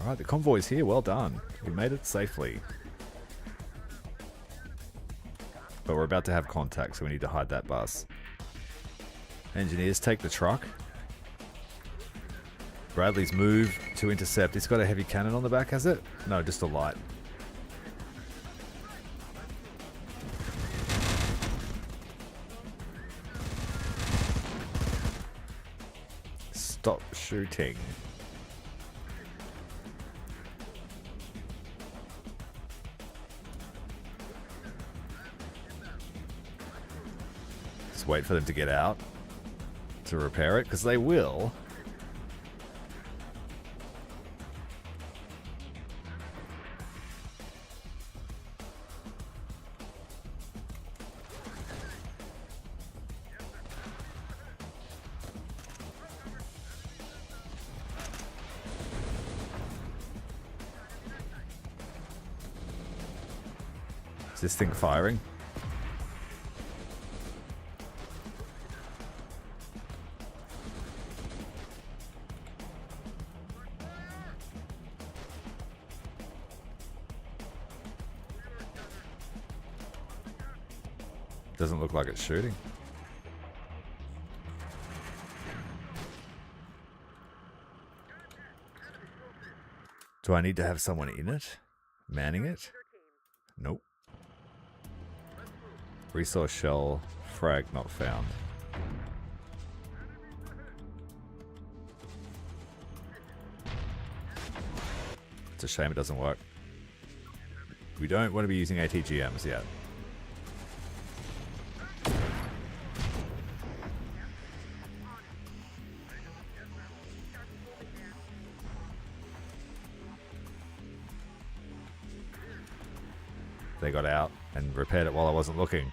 Alright, the convoy's here. Well done. We made it safely. But we're about to have contact, so we need to hide that bus. Engineers, take the truck. Bradley's move to intercept. It's got a heavy cannon on the back, has it? No, just a light. Stop shooting. Just wait for them to get out to repair it, because they will. Is this thing firing? Doesn't look like it's shooting. Do I need to have someone in it? Manning it? Nope. Resource shell frag not found. It's a shame it doesn't work. We don't want to be using ATGMs yet. They got out and repaired it while I wasn't looking.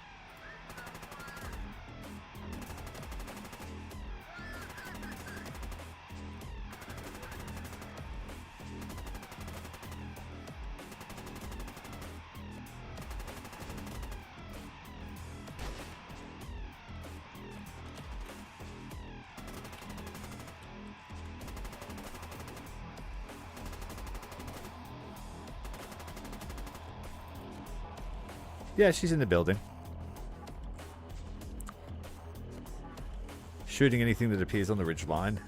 Yeah, she's in the building. Shooting anything that appears on the ridge line.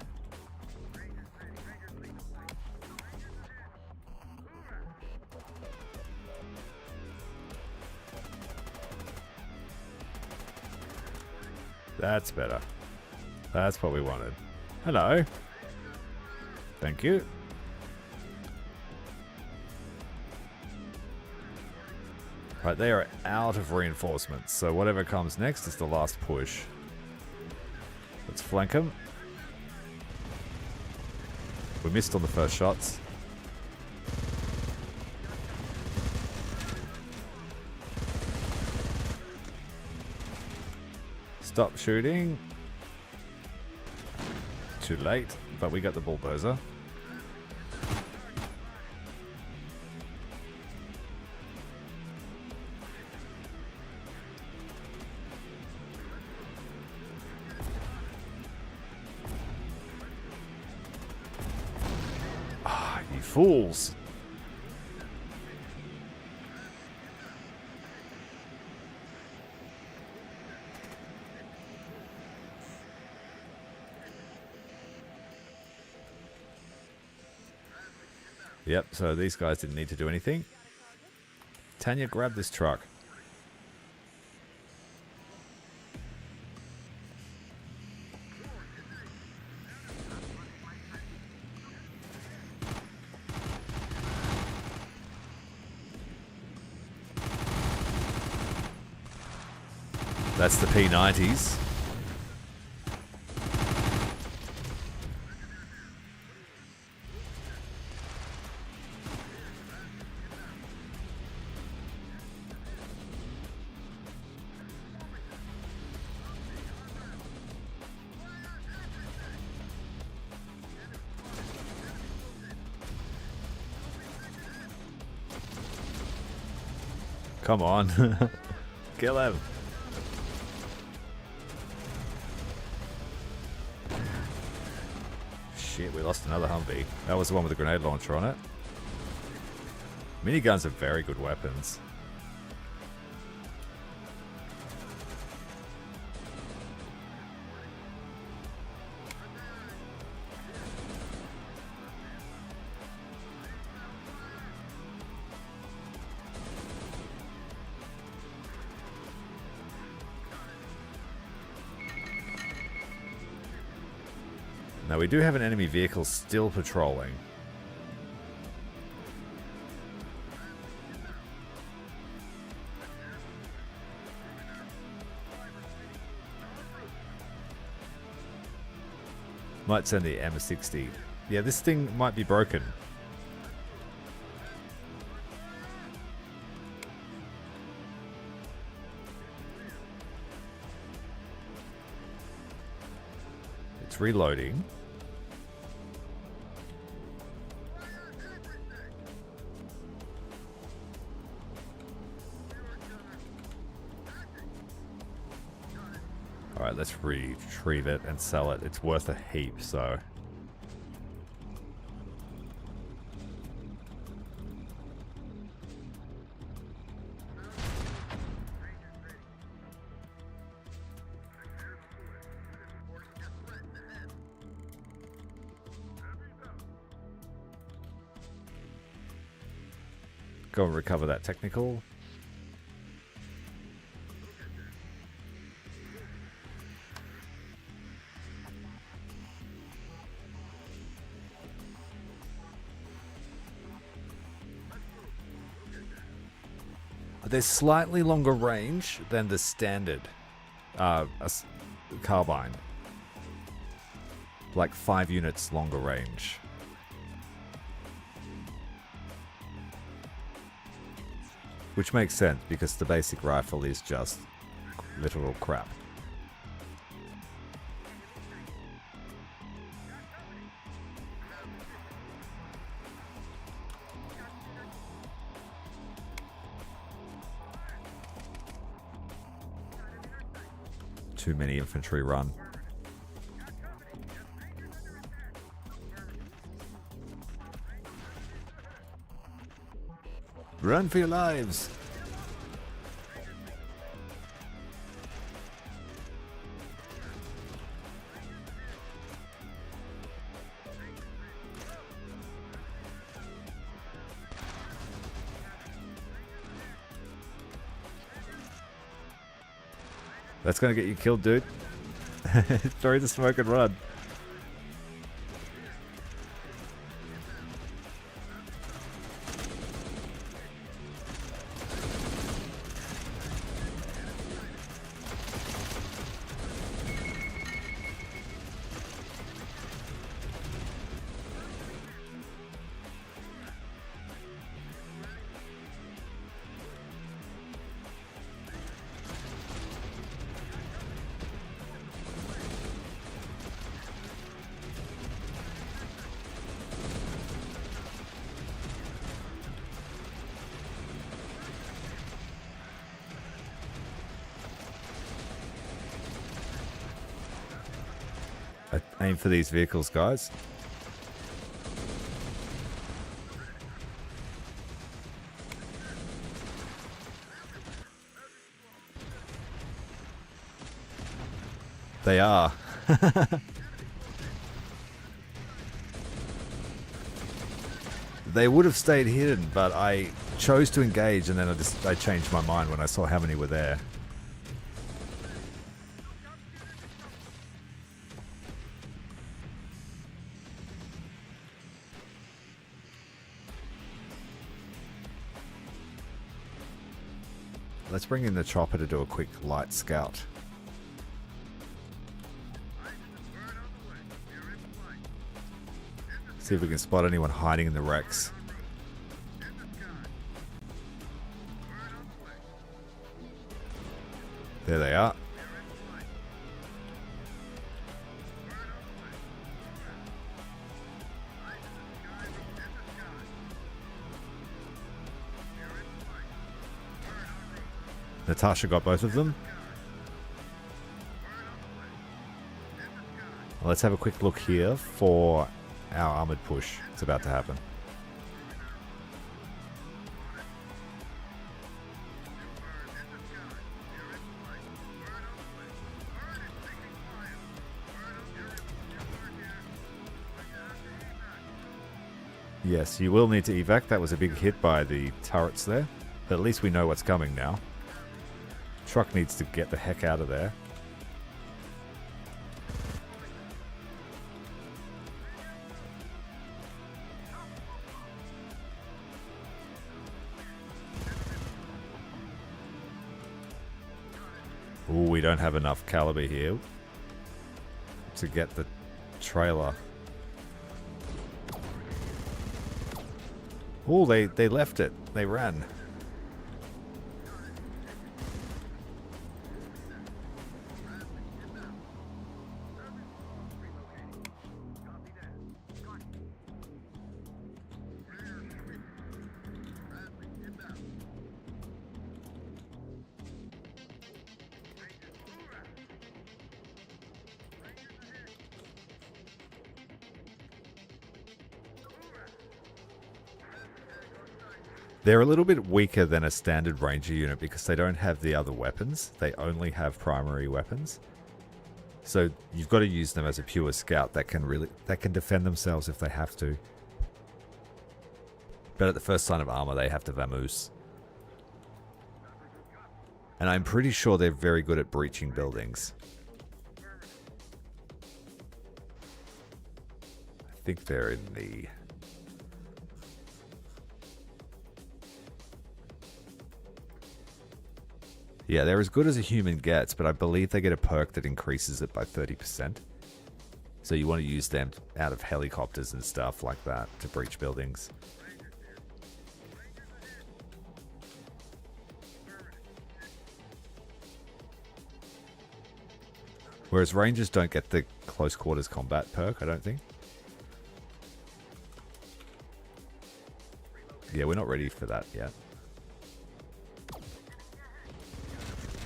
That's better. That's what we wanted. Hello. Thank you. Right, they are out of reinforcements, so whatever comes next is the last push. Let's flank them. We missed on the first shots. Stop shooting. Too late, but we got the bulldozer. Ah, you fools. Yep, so these guys didn't need to do anything. Tanya, grab this truck. That's the P90s. Come on. Kill him. Shit, we lost another Humvee. That was the one with the grenade launcher on it. Miniguns are very good weapons. Now we do have an enemy vehicle still patrolling. Might send the M60. Yeah, this thing might be broken. It's reloading. Alright, let's retrieve it and sell it. It's worth a heap, so... Go and recover that technical. There's slightly longer range than the standard carbine. Like 5 units longer range. Which makes sense because the basic rifle is just literal crap. Too many infantry run. Run for your lives! That's gonna get you killed, dude. Throw the smoke and run. Aim for these vehicles, guys. They are. They would have stayed hidden, but I chose to engage, and then I changed my mind when I saw how many were there. Let's bring in the chopper to do a quick light scout. See if we can spot anyone hiding in the wrecks. There they are. Natasha got both of them. Let's have a quick look here for our armored push. It's about to happen. Yes, you will need to evac. That was a big hit by the turrets there. But at least we know what's coming now. Truck needs to get the heck out of there. Ooh, we don't have enough caliber here to get the trailer. Oh, they left it. They ran. They're a little bit weaker than a standard ranger unit because they don't have the other weapons. They only have primary weapons. So you've got to use them as a pure scout that can defend themselves if they have to. But at the first sign of armor, they have to vamoose. And I'm pretty sure they're very good at breaching buildings. I think they're in the... Yeah, they're as good as a human gets, but I believe they get a perk that increases it by 30%. So you want to use them out of helicopters and stuff like that to breach buildings. Whereas Rangers don't get the close quarters combat perk, I don't think. Yeah, we're not ready for that yet.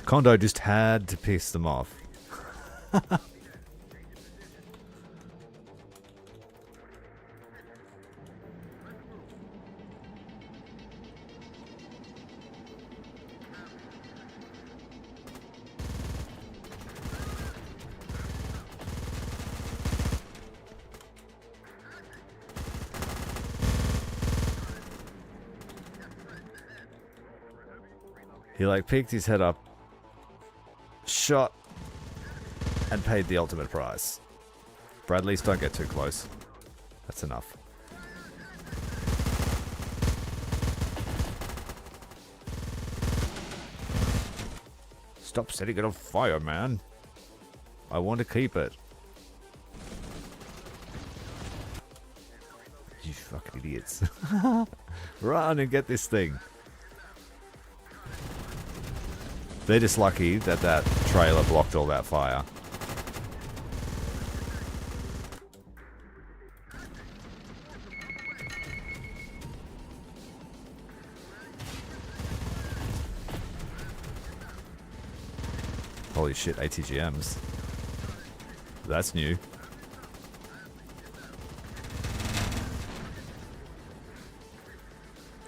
Kondo just had to piss them off. He like peeked his head up, shot and paid the ultimate price. Bradleys, don't get too close. That's enough. Stop setting it on fire, man. I want to keep it. You fucking idiots. Run and get this thing. They're just lucky that that trailer blocked all that fire. Holy shit, ATGMs. That's new.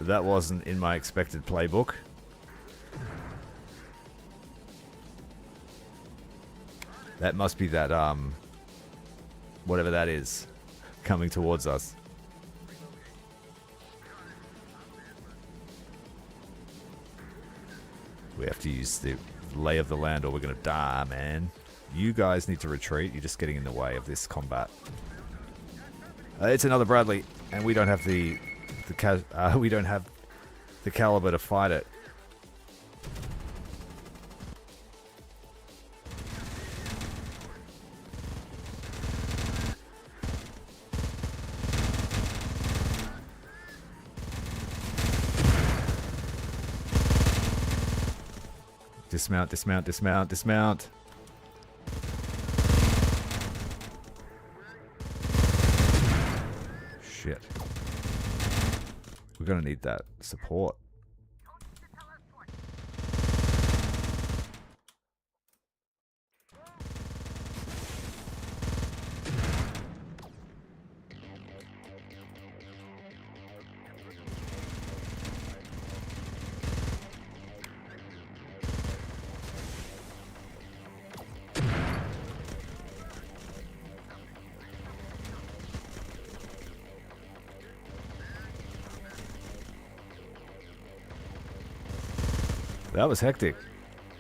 That wasn't in my expected playbook. That must be that, whatever that is, coming towards us. We have to use the lay of the land or we're gonna die, man. You guys need to retreat. You're just getting in the way of this combat. It's another Bradley, and we don't have the caliber to fight it. Dismount, dismount, dismount, dismount. Shit. We're gonna need that support. That was hectic.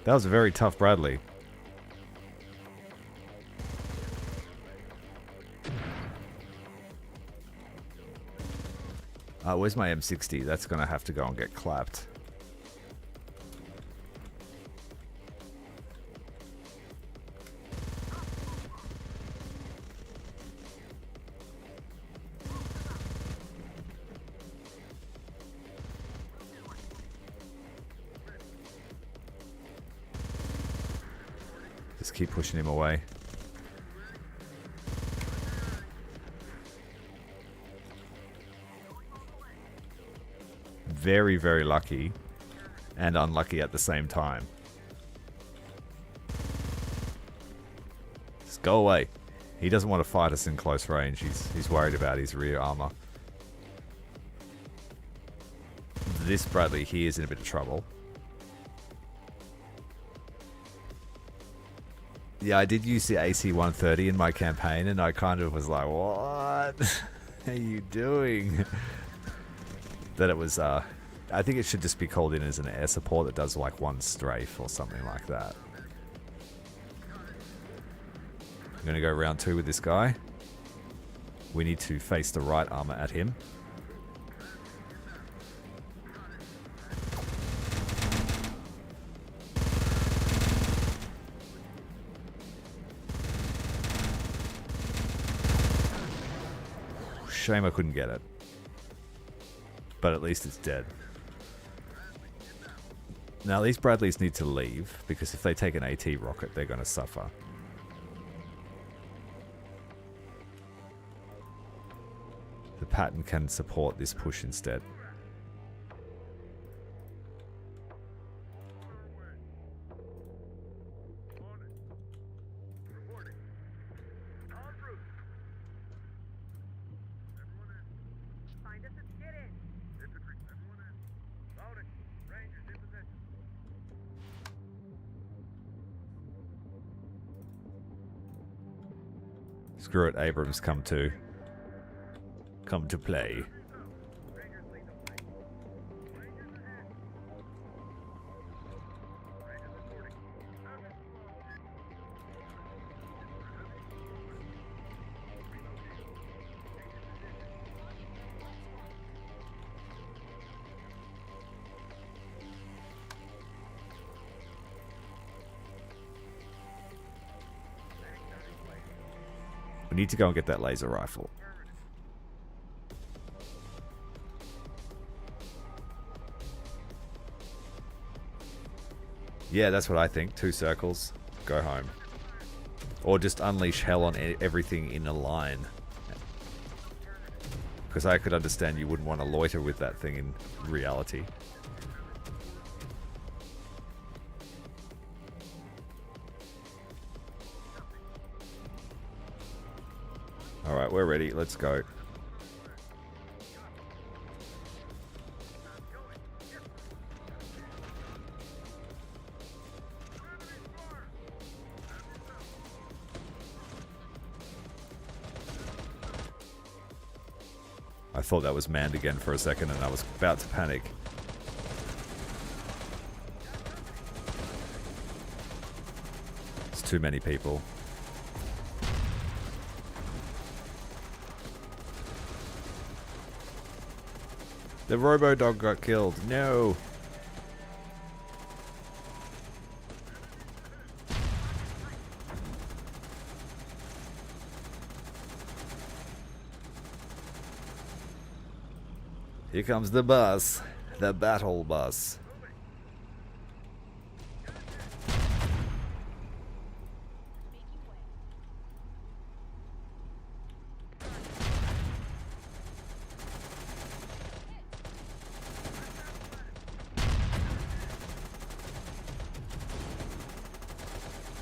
That was a very tough Bradley. Where's my M60? That's gonna have to go and get clapped. Just keep pushing him away. Very, very lucky and unlucky at the same time. Just go away. He doesn't want to fight us in close range. He's worried about his rear armor. This Bradley here is in a bit of trouble. Yeah, I did use the AC-130 in my campaign, and I kind of was like, what are you doing? That it was, I think it should just be called in as an air support that does like one strafe or something like that. I'm going to go round 2 with this guy. We need to face the right armor at him. Shame I couldn't get it. But at least it's dead. Now these Bradleys need to leave, because if they take an AT rocket, they're going to suffer. The Patton can support this push instead. Screw it, Abrams, come to play. We need to go and get that laser rifle. Yeah, that's what I think. 2 circles. Go home. Or just unleash hell on everything in a line. Because I could understand you wouldn't want to loiter with that thing in reality. Alright, we're ready. Let's go. I thought that was manned again for a second and I was about to panic. It's too many people. The robo-dog got killed. No! Here comes the bus. The battle bus.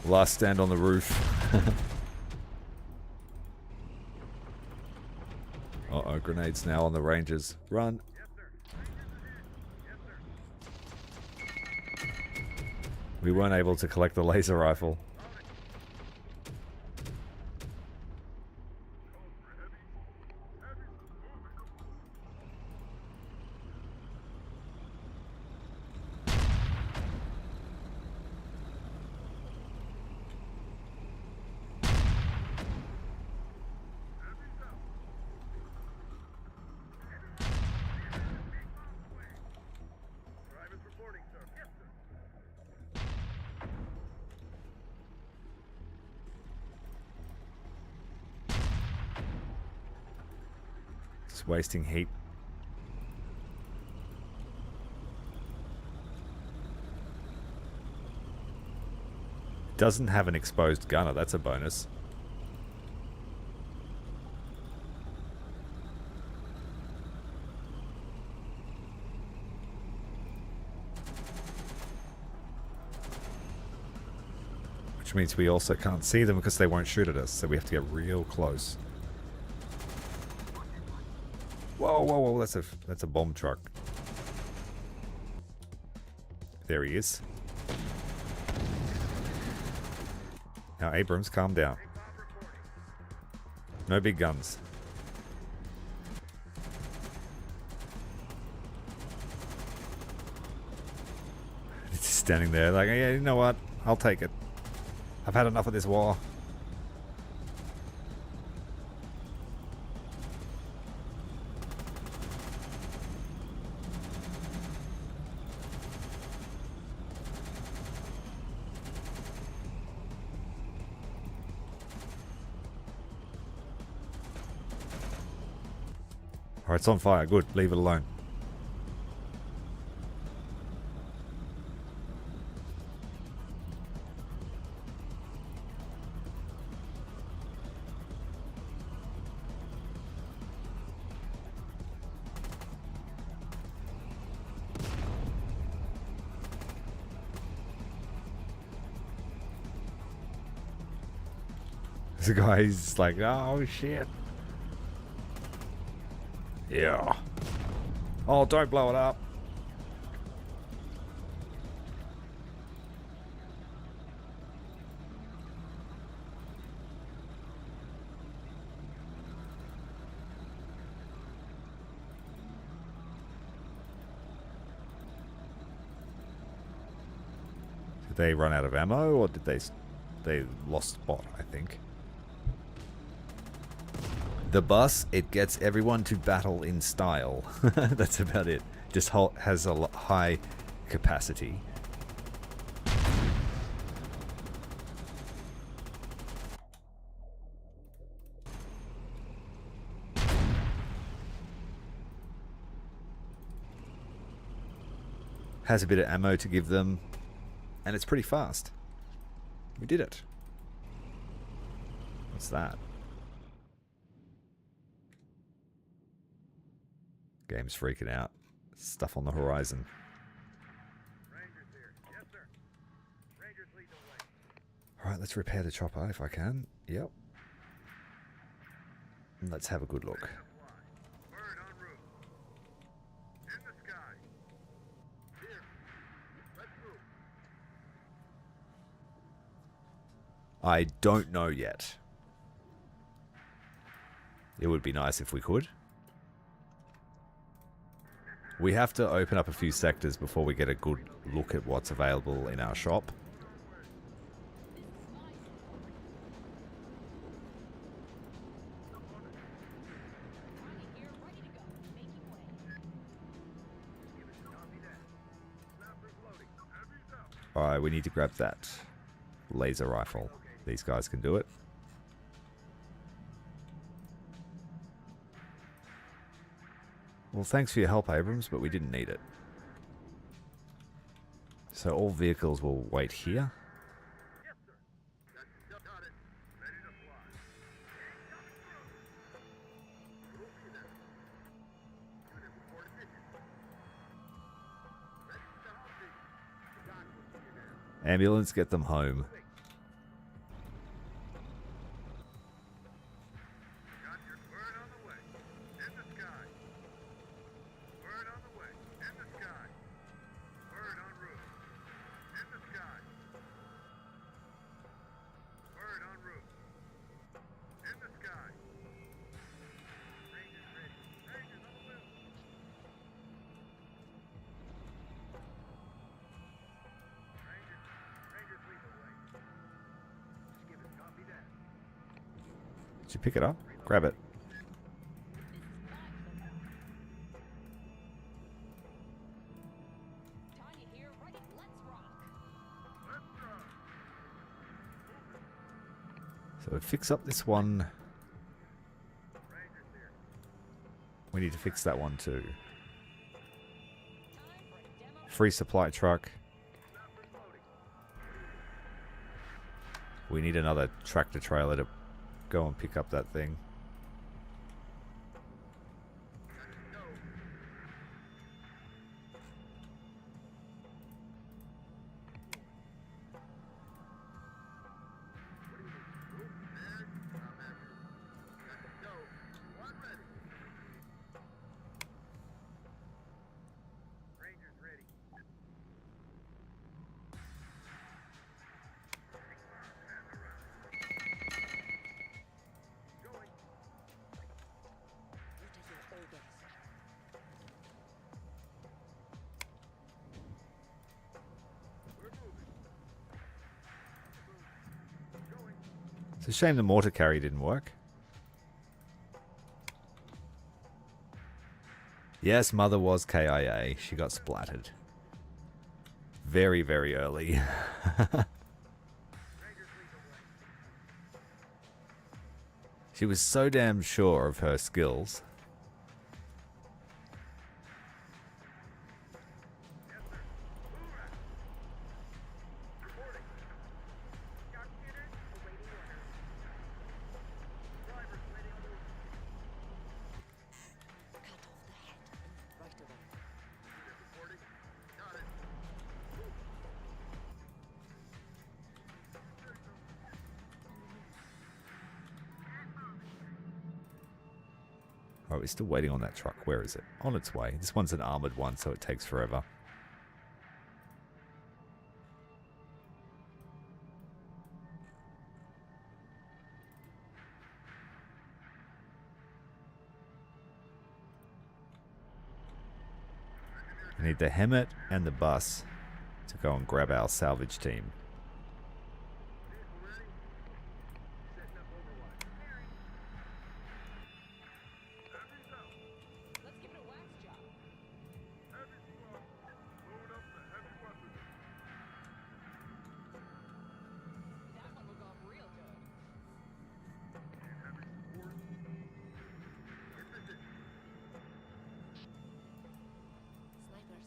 Last stand on the roof. Uh-oh, grenades now on the Rangers. Run. We weren't able to collect the laser rifle. Just wasting heat. Doesn't have an exposed gunner, that's a bonus. Which means we also can't see them because they won't shoot at us, so we have to get real close. Whoa, whoa, whoa, that's a bomb truck. There he is. Now, Abrams, calm down. No big guns. It's just standing there like, yeah, you know what? I'll take it. I've had enough of this war. Alright, it's on fire. Good. Leave it alone. The guy's like, oh shit. Yeah. Oh, don't blow it up. Did they run out of ammo, or did they lost spot, I think. The bus, it gets everyone to battle in style. That's about it. Just has a high capacity. Has a bit of ammo to give them. And it's pretty fast. We did it. What's that? Game's freaking out. Stuff on the horizon. Rangers here. Yes, sir. Rangers lead the way. Alright, let's repair the chopper if I can. Yep. And let's have a good look. Bird en route. In the sky. Here. Let's move. I don't know yet. It would be nice if we could. We have to open up a few sectors before we get a good look at what's available in our shop. Alright, we need to grab that laser rifle. These guys can do it. Well, thanks for your help, Abrams, but we didn't need it. So all vehicles will wait here. Yes, sir. Got it. Ready to fly. Coming through. Copy that. Unit report mission. Ready to hunt. Got it. Ambulance, get them home. Got your bird on the way. In the sky. Bird on the way. In the sky. Bird en route. In the sky. Bird en route. In the sky. Rangers ready. Rangers on the wheel. Rangers lead the way. Skip it. Copy that. Did you pick it up? Grab it. Tanya here, ready, let's rock. Let's run. So fix up this one. Rangers here. We need to fix that one too. Time for a demo. Free supply truck. Snappers loading. We need another tractor trailer to go and pick up that thing. Go. What do you need? Move there. I'm after you. Let's go. One ready. Rangers ready. Going. What are your orders? We're moving. Going. It's a shame the mortar carry didn't work. Yes, Mother was KIA. She got splattered. Very, very early. Rangers lead the way. She was so damn sure of her skills. Yes, sir. Hoorah! Reporting. Sharpshooters awaiting orders. Drivers waiting on the Cut off the head. Right away. unit reporting. Got it. Oh, we're still waiting on that truck. Where is it? On its way. This one's an armored one, so it takes forever. I need the Hemet and the bus to go and grab our salvage team. Vehicle ready? Setting up overwatch. Batteries out. Let's give it a wax job. Heavy squad. Load up the heavy weapons. That one will go off real good. And heavy support. In position. Snipers.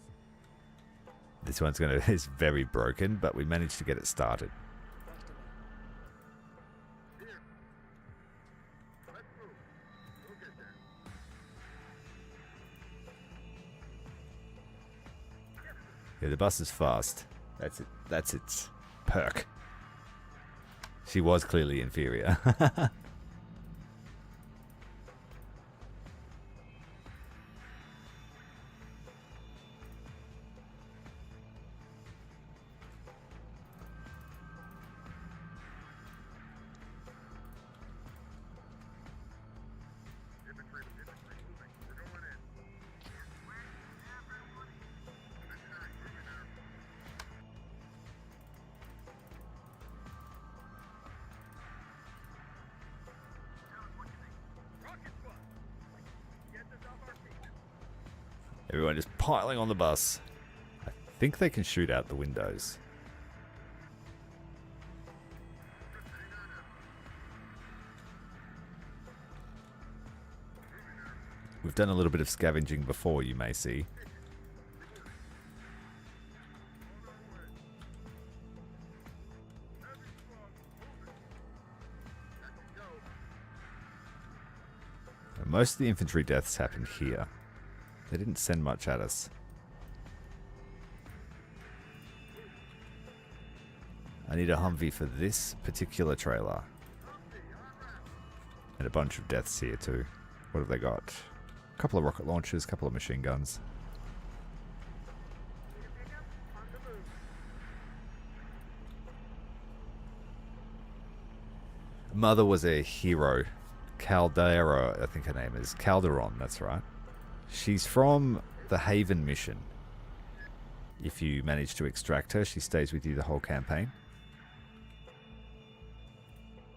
This one's is very broken, but we managed to get it started. Here. Let's move. We'll get there. Yeah, the bus is fast. That's it. That's its perk. She was clearly inferior. Infantry moving. We're going in. Missionary moving there. Rocket bus. Get this off our feet. Everyone just piling on the bus. I think they can shoot out the windows. We've done a little bit of scavenging before, you may see. And most of the infantry deaths happened here. They didn't send much at us. I need a Humvee for this particular trailer. And a bunch of deaths here too. What have they got? A couple of rocket launchers, a couple of machine guns. Mother was a hero. Caldera, I think her name is. Calderon, that's right. She's from the Haven mission. If you manage to extract her, she stays with you the whole campaign.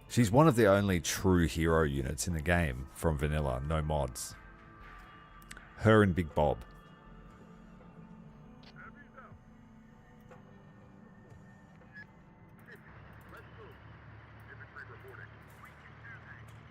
She's one of the only true hero units in the game from vanilla, no mods. Her and Big Bob. Let's move. Infantry reporting. We can do that. Militia here.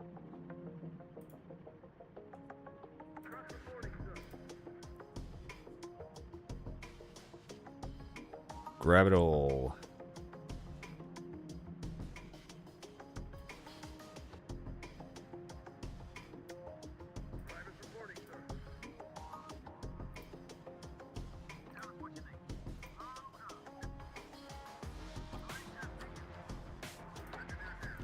Militia here. Truck reporting, sir. Grab it all. Private reporting, sir. Tell us what you think. Load up. Militia here. Engineer here.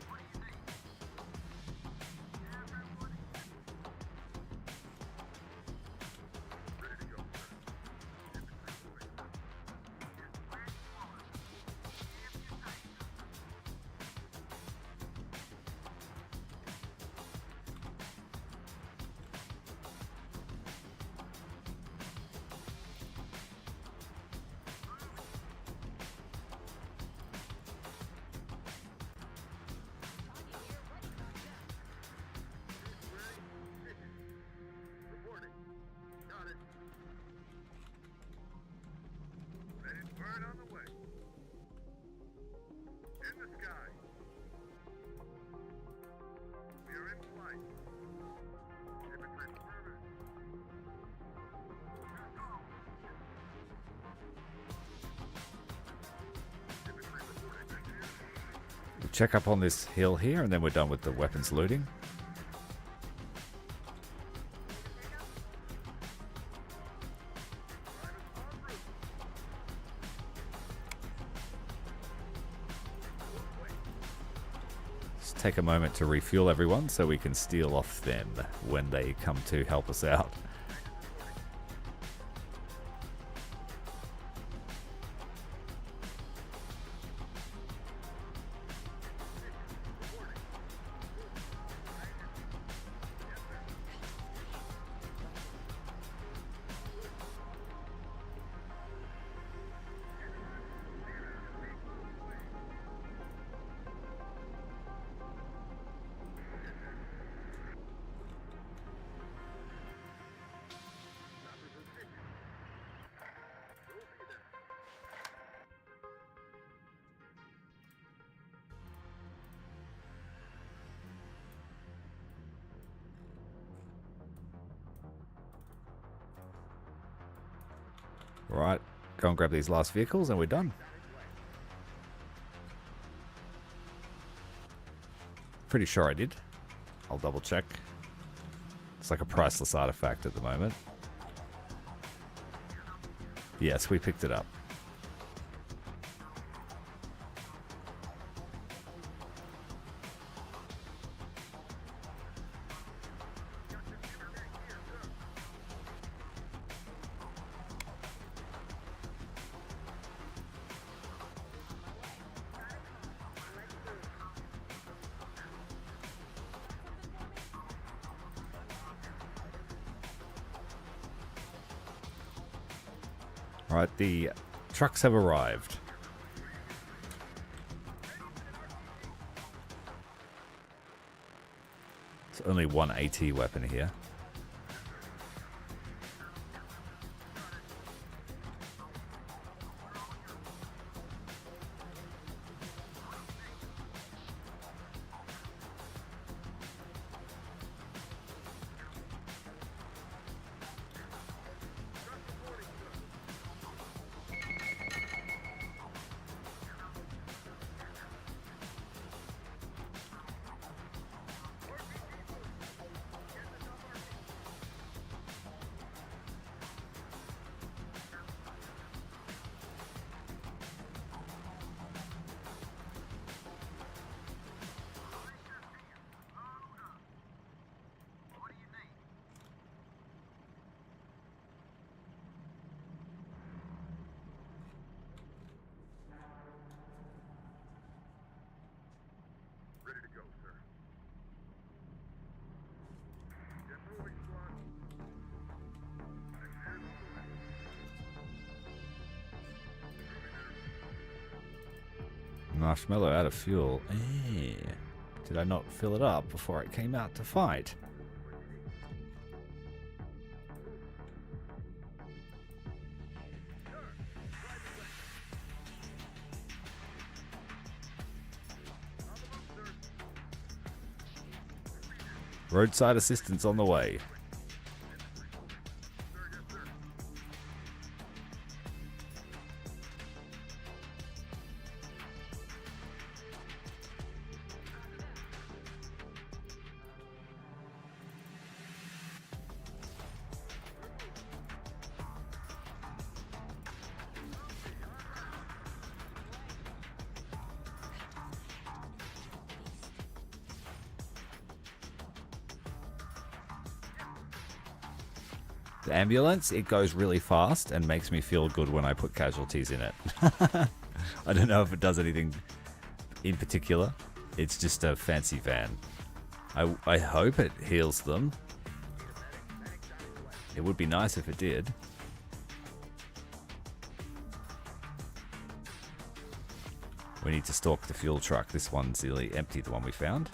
What do you think? Everyone in. Ready to go, sir. Infantry moving. Get where you want us. If you say so. Reporting. Got it. Sending word on the way. In the sky. We are in flight. Infantry further. Infantry reporting. Engineer. We'll check up on this hill here and then we're done with the weapons looting. Just take a moment to refuel everyone so we can steal off them when they come to help us out. Right, go and grab these last vehicles and we're done. Pretty sure I did. I'll double check. It's like a priceless artifact at the moment. Yes, we picked it up. Right, the trucks have arrived. There's only one AT weapon here. Ready to go, sir. Get moving, squad. Marshmallow out of fuel. Eh. Did I not fill it up before I came out to fight? Roadside assistance on the way. The ambulance, it goes really fast and makes me feel good when I put casualties in it. I don't know if it does anything in particular. It's just a fancy van. I hope it heals them. It would be nice if it did. We need to stalk the fuel truck. This one's nearly empty, the one we found.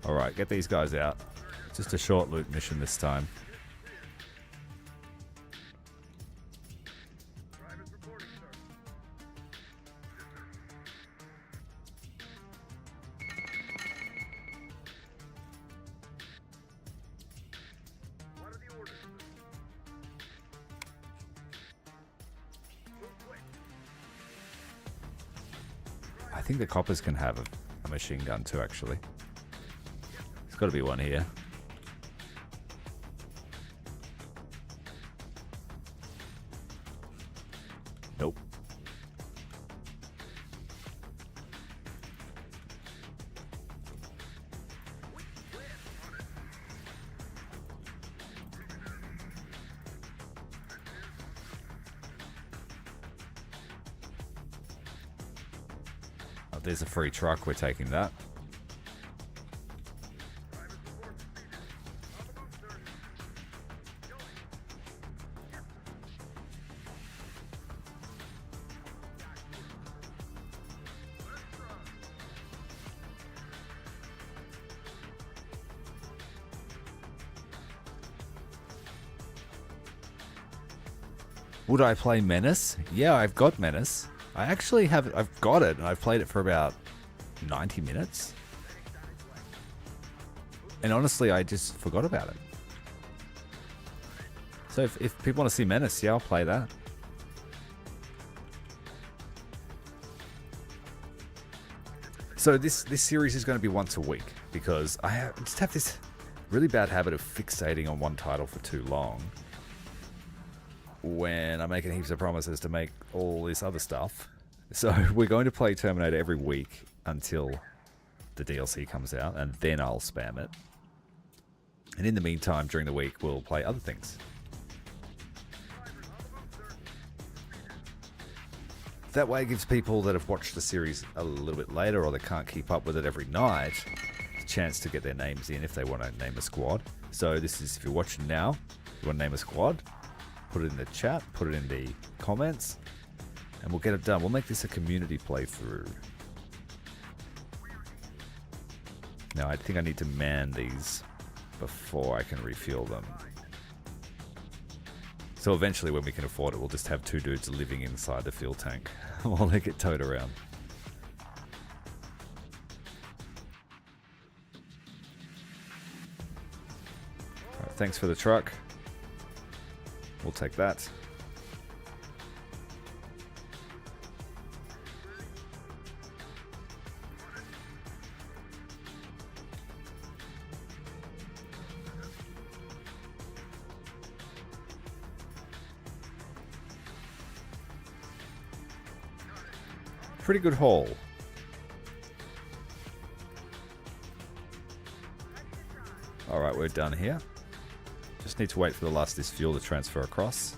Alright, get these guys out. Just a short loot mission this time. Drivers reporting, sir. What are the orders, sir? Move quick. I think the coppers can have a machine gun too, actually. There's got to be one here. Nope. there's a free truck. We're taking that. Would I play Menace? Yeah, I've got Menace. I actually have. I've got it, and I've played it for about 90 minutes. And honestly, I just forgot about it. So if people want to see Menace, yeah, I'll play that. So this series is going to be once a week because I just have this really bad habit of fixating on one title for too long. When I'm making heaps of promises to make all this other stuff. So we're going to play Terminator every week until the DLC comes out, and then I'll spam it. And in the meantime, during the week, we'll play other things. That way it gives people that have watched the series a little bit later, or they can't keep up with it every night, a chance to get their names in if they want to name a squad. So this is, if you're watching now, you want to name a squad, put it in the chat, put it in the comments, and we'll get it done. We'll make this a community playthrough. Now, I think I need to man these before I can refuel them. So eventually, when we can afford it, we'll just have two dudes living inside the fuel tank while they get towed around. All right, thanks for the truck. We'll take that. Pretty good haul. Alright, we're done here. Just need to wait for the last of this fuel to transfer across.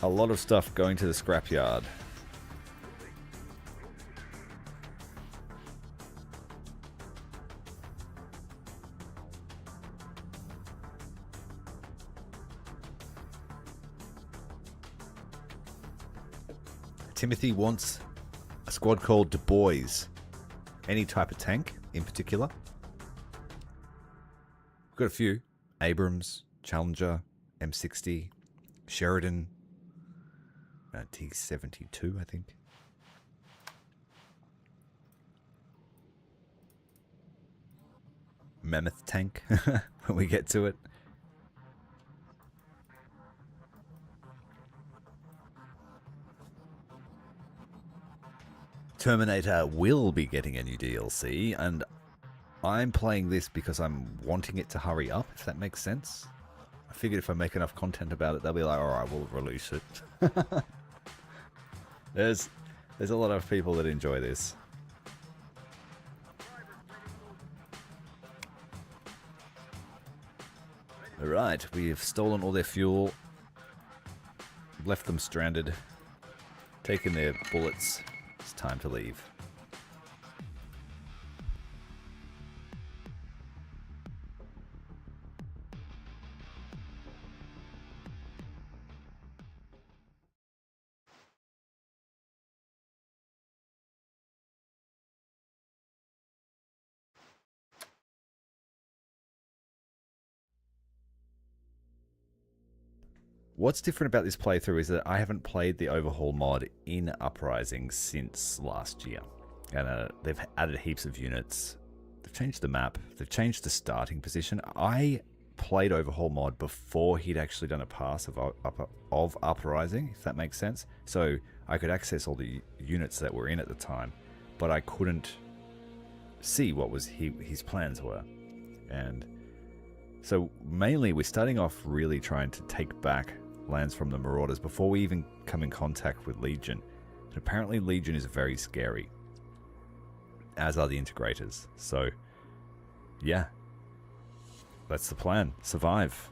A lot of stuff going to the scrapyard. Timothy wants a squad called Du Bois. Any type of tank in particular? We've got a few. Abrams, Challenger, M60, Sheridan, T-72, I think. Mammoth tank, when we get to it. Terminator will be getting a new DLC, and I'm playing this because I'm wanting it to hurry up, if that makes sense. I figured if I make enough content about it, they'll be like, alright, we'll release it. There's a lot of people that enjoy this. Alright, we've stolen all their fuel, left them stranded, taken their bullets. It's time to leave. What's different about this playthrough is that I haven't played the Overhaul mod in Uprising since last year. And they've added heaps of units. They've changed the map. They've changed the starting position. I played Overhaul mod before he'd actually done a pass of Uprising, if that makes sense. So I could access all the units that were in at the time, but I couldn't see what was his plans were. And so mainly we're starting off really trying to take back lands from the Marauders before we even come in contact with Legion. And apparently Legion is very scary, as are the Integrators. So yeah, that's the plan. Survive.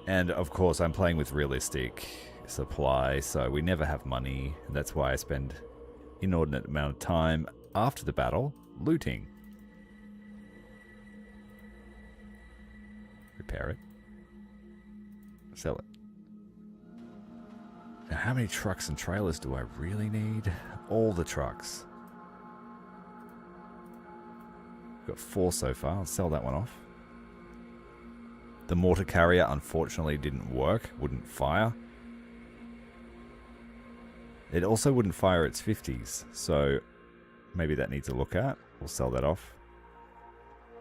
And of course, I'm playing with realistic supply, so we never have money. And that's why I spend inordinate amount of time after the battle looting. Repair it. Sell it. Now, how many trucks and trailers do I really need? All the trucks. Got 4 so far. I'll sell that one off. The mortar carrier unfortunately didn't work. Wouldn't fire. It also wouldn't fire its 50s. So maybe that needs a look at. We'll sell that off.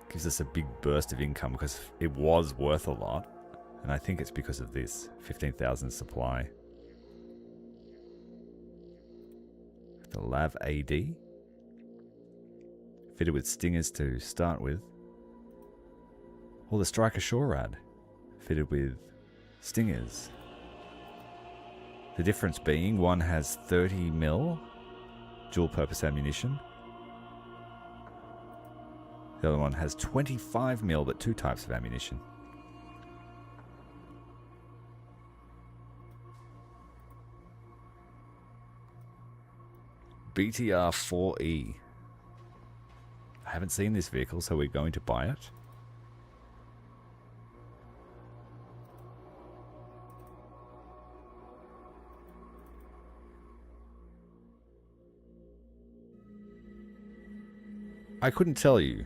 Gives us a big burst of income because it was worth a lot. And I think it's because of this. 15,000 supply. The Lav AD. Fitted with stingers to start with. Or the Striker Shorad. Fitted with stingers. The difference being one has 30 mil dual purpose ammunition. The other one has 25 mil but 2 types of ammunition. BTR 4E. I haven't seen this vehicle, so we're going to buy it. I couldn't tell you.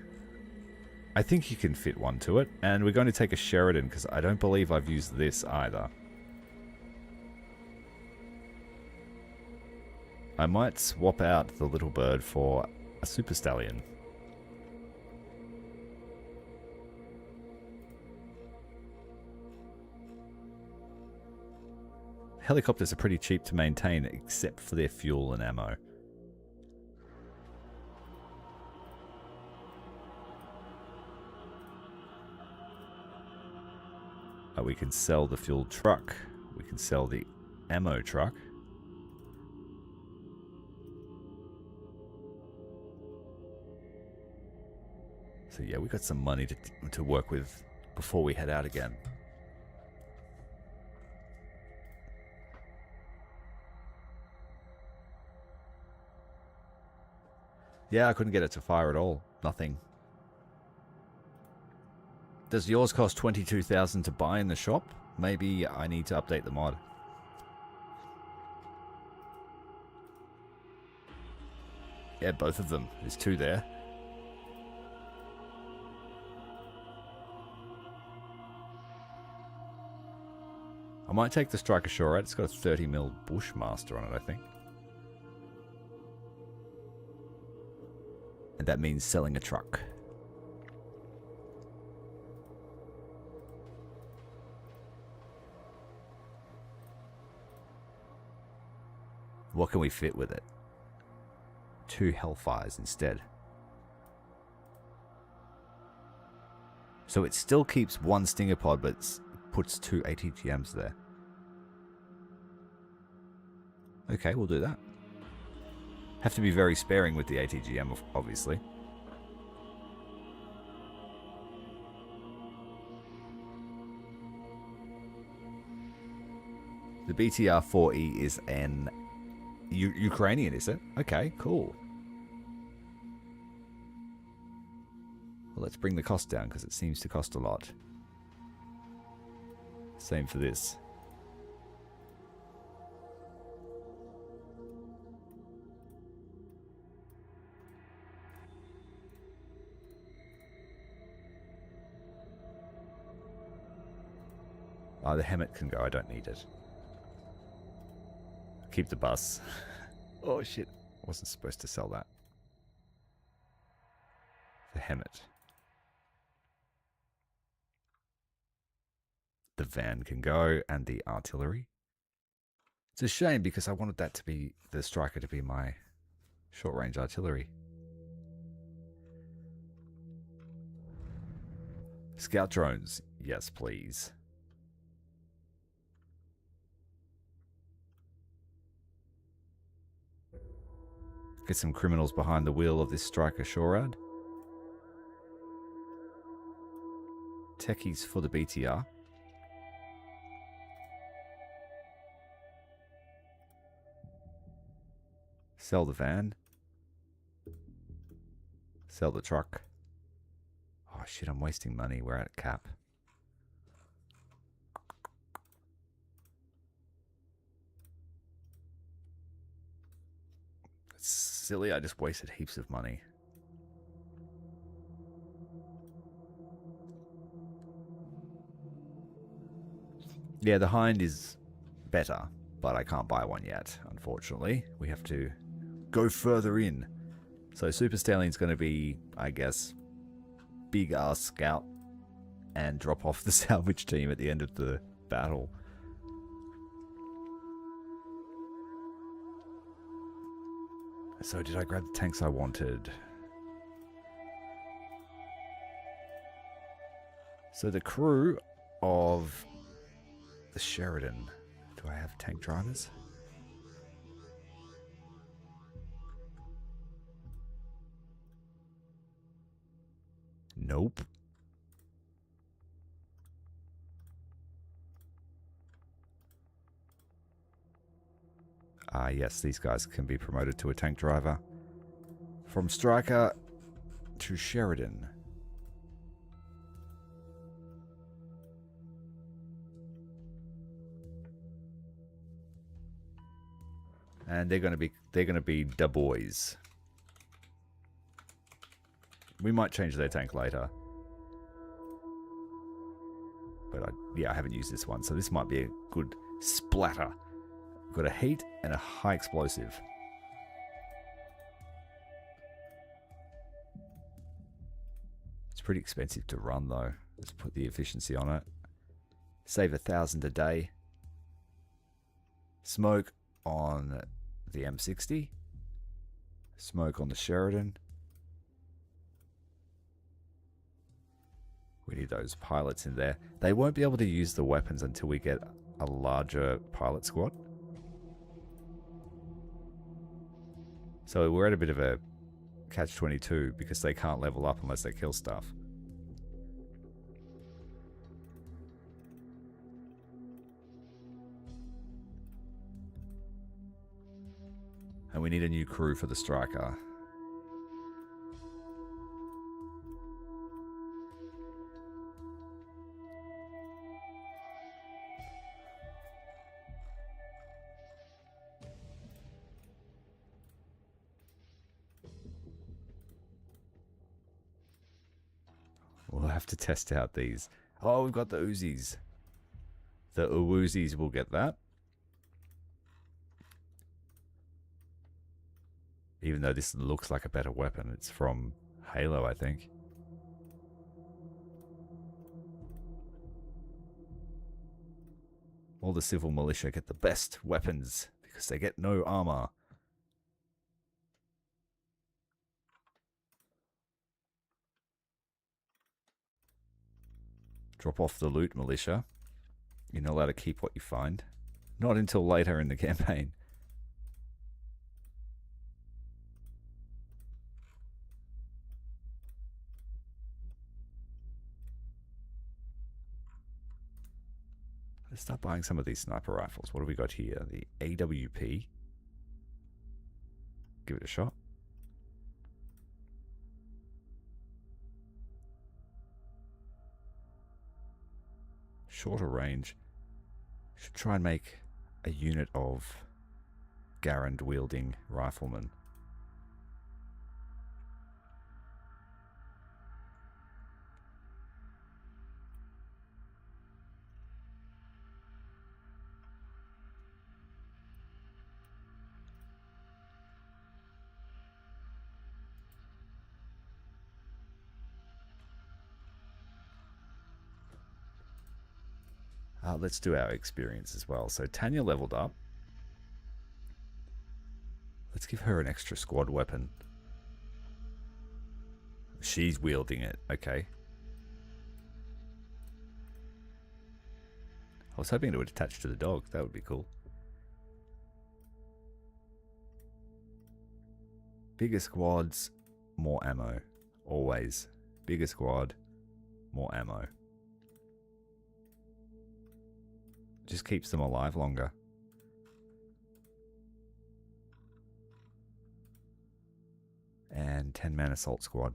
I think you can fit one to it, and we're going to take a Sheridan because I don't believe I've used this either. I might swap out the little bird for a Super Stallion. Helicopters are pretty cheap to maintain except for their fuel and ammo. We can sell the fuel truck. We can sell the ammo truck. So yeah, we got some money to work with before we head out again. Yeah, I couldn't get it to fire at all. Nothing. Does yours cost 22,000 to buy in the shop? Maybe I need to update the mod. Yeah, both of them. There's 2 there. I might take the Striker Shorad. It's got a 30 mil Bushmaster on it, I think. And that means selling a truck. What can we fit with it? 2 Hellfires instead. So it still keeps 1 Stinger Pod, but puts 2 ATGMs there. Okay, we'll do that. Have to be very sparing with the ATGM, obviously. The BTR-4E is an Ukrainian, is it? Okay, cool. Well, let's bring the cost down because it seems to cost a lot. Same for this. Oh, the Hemet can go. I don't need it. Keep the bus. Oh shit. Wasn't supposed to sell that. The Hemet. The van can go, and the artillery. It's a shame because I wanted that to be, the Striker to be my short range artillery. Scout drones. Yes, please. Get some criminals behind the wheel of this Striker Shorad. Techies for the BTR. Sell the van. Sell the truck. Oh shit, I'm wasting money. We're at cap. It's silly, I just wasted heaps of money. Yeah, the Hind is better, but I can't buy one yet, unfortunately. We have to go further in. So Super Stallion's going to be, I guess, big ass scout and drop off the salvage team at the end of the battle. So did I grab the tanks I wanted? So the crew of the Sheridan. Do I have tank drivers? Nope. Ah, yes, these guys can be promoted to a tank driver. From Striker to Sheridan. And they're gonna be da boys. We might change their tank later. But I haven't used this one, so this might be a good splatter. Got a heat and a high explosive. It's pretty expensive to run though. Let's put the efficiency on it. Save 1,000 a day. Smoke on the M60. Smoke on the Sheridan. We need those pilots in there. They won't be able to use the weapons until we get a larger pilot squad. So we're at a bit of a catch-22 because they can't level up unless they kill stuff. And we need a new crew for the Striker. We'll have to test out these. Oh, we've got the Uzis. The Uwuzis will get that. Even though this looks like a better weapon. It's from Halo, I think. All the civil militia get the best weapons because they get no armor. Drop off the loot, militia. You're not allowed to keep what you find. Not until later in the campaign. Let's start buying some of these sniper rifles. What have we got here? The AWP. Give it a shot. Shorter range. Should try and make a unit of Garand wielding riflemen. Let's do our experience as well. So Tanya leveled up. Let's give her an extra squad weapon. She's wielding it. Okay. I was hoping it would attach to the dog. That would be cool. Bigger squads, more ammo. Always. Bigger squad, more ammo. Just keeps them alive longer. and 10-man assault squad.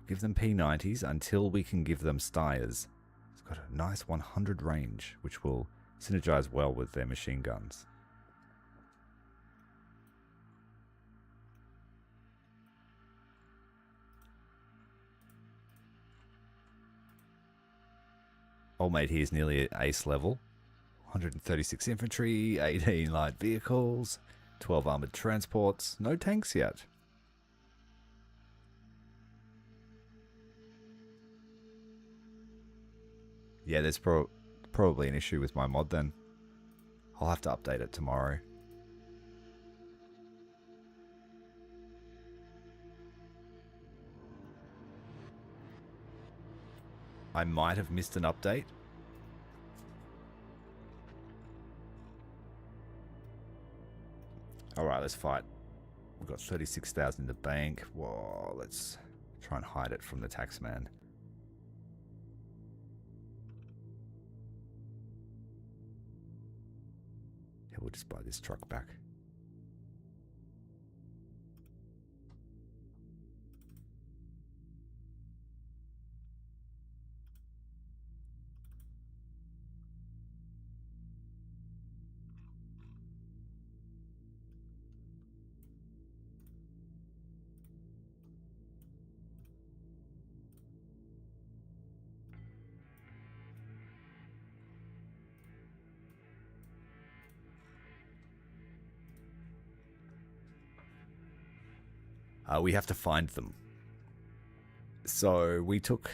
Give them P90s until we can give them Styres. It's got a nice 100 range, which will synergize well with their machine guns. Old mate here is nearly at ace level. 136 infantry, 18 light vehicles, 12 armored transports. No tanks yet. Yeah, there's probably an issue with my mod then. I'll have to update it tomorrow. I might have missed an update. Alright, let's fight. We've got 36,000 in the bank. Whoa, let's try and hide it from the taxman. Yeah, we'll just buy this truck back. We have to find them. So we took...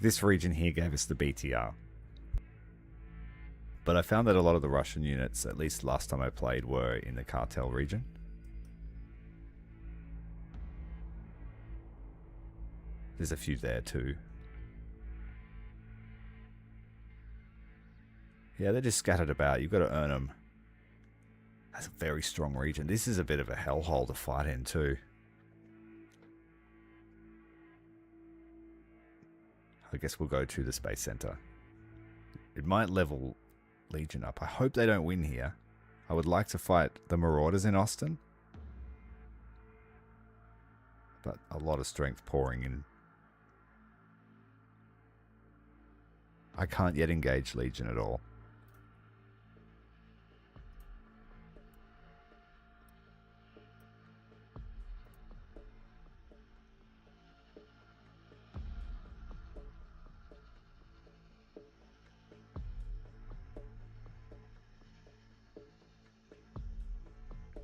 This region here gave us the BTR. But I found that a lot of the Russian units, at least last time I played, were in the cartel region. There's a few there too. Yeah, they're just scattered about. You've got to earn them. That's a very strong region. This is a bit of a hellhole to fight in too. I guess we'll go to the Space Center. It might level Legion up. I hope they don't win here. I would like to fight the Marauders in Austin. But a lot of strength pouring in. I can't yet engage Legion at all.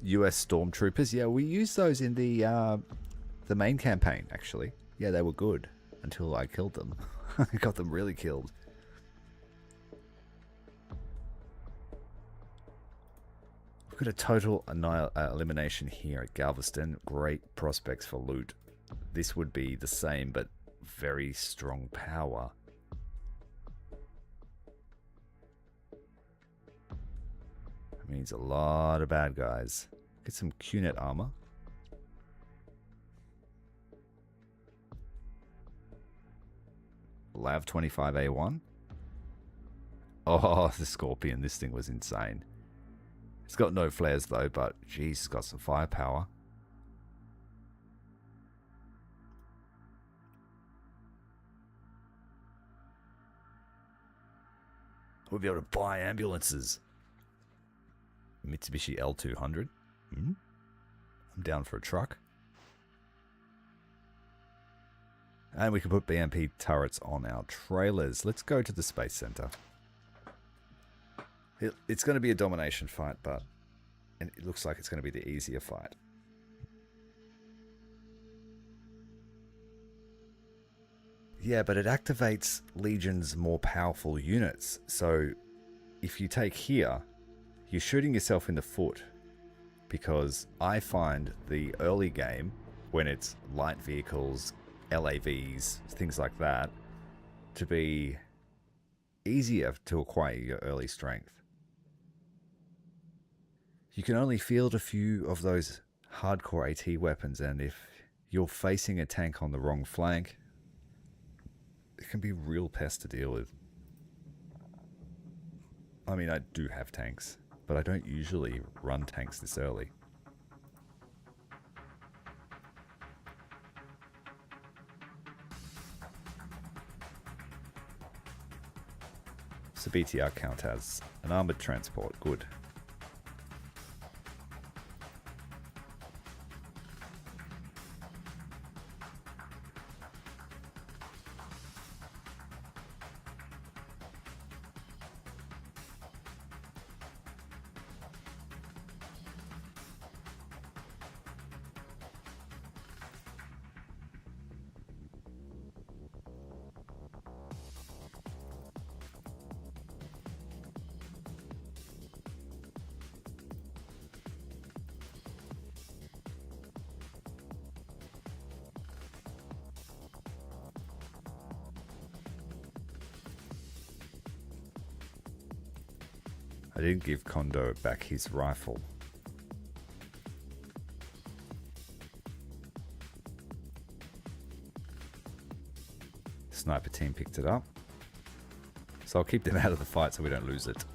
US Stormtroopers, yeah, we used those in the main campaign, actually. Yeah, they were good until I killed them. I got them really killed. We've got a total elimination here at Galveston. Great prospects for loot. This would be the same, but very strong power. That means a lot of bad guys. Get some QNet armor. Lav 25A1. Oh, the Scorpion. This thing was insane. It's got no flares though, but geez, it's got some firepower. We'll be able to buy ambulances. Mitsubishi L200. I'm down for a truck. And we can put BMP turrets on our trailers. Let's go to the Space Center. It's going to be a domination fight, but it looks like it's going to be the easier fight. Yeah, but it activates Legion's more powerful units. So if you take here, you're shooting yourself in the foot. Because I find the early game, when it's light vehicles, LAVs, things like that, to be easier to acquire your early strength. You can only field a few of those hardcore AT weapons, and if you're facing a tank on the wrong flank, it can be a real pest to deal with. I mean, I do have tanks, but I don't usually run tanks this early. So BTR count has an armored transport, good. I didn't give Kondo back his rifle. Sniper team picked it up. So I'll keep them out of the fight so we don't lose it.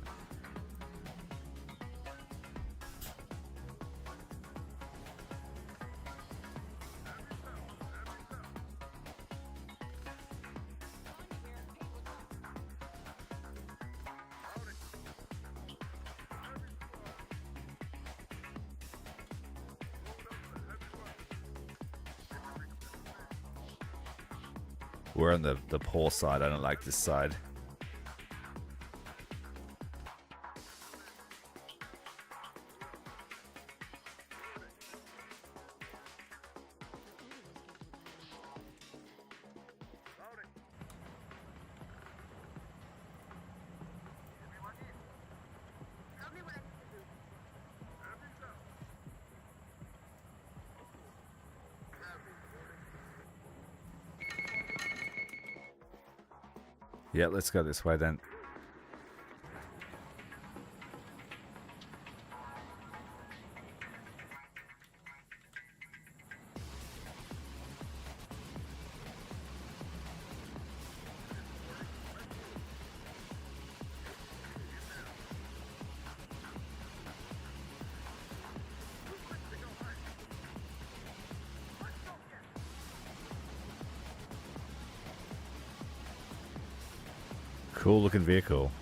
We're on the poor side. I don't like this side. Tell me what I need to do. Have yourself. Yeah, let's go this way then. Cool looking vehicle.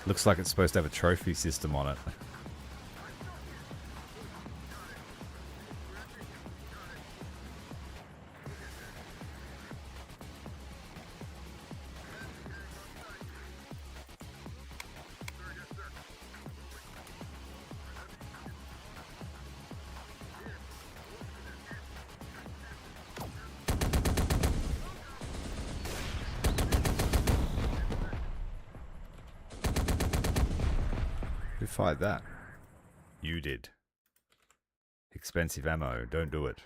Looks like it's supposed to have a trophy system on it. Who fired that? You did. Expensive ammo. Don't do it.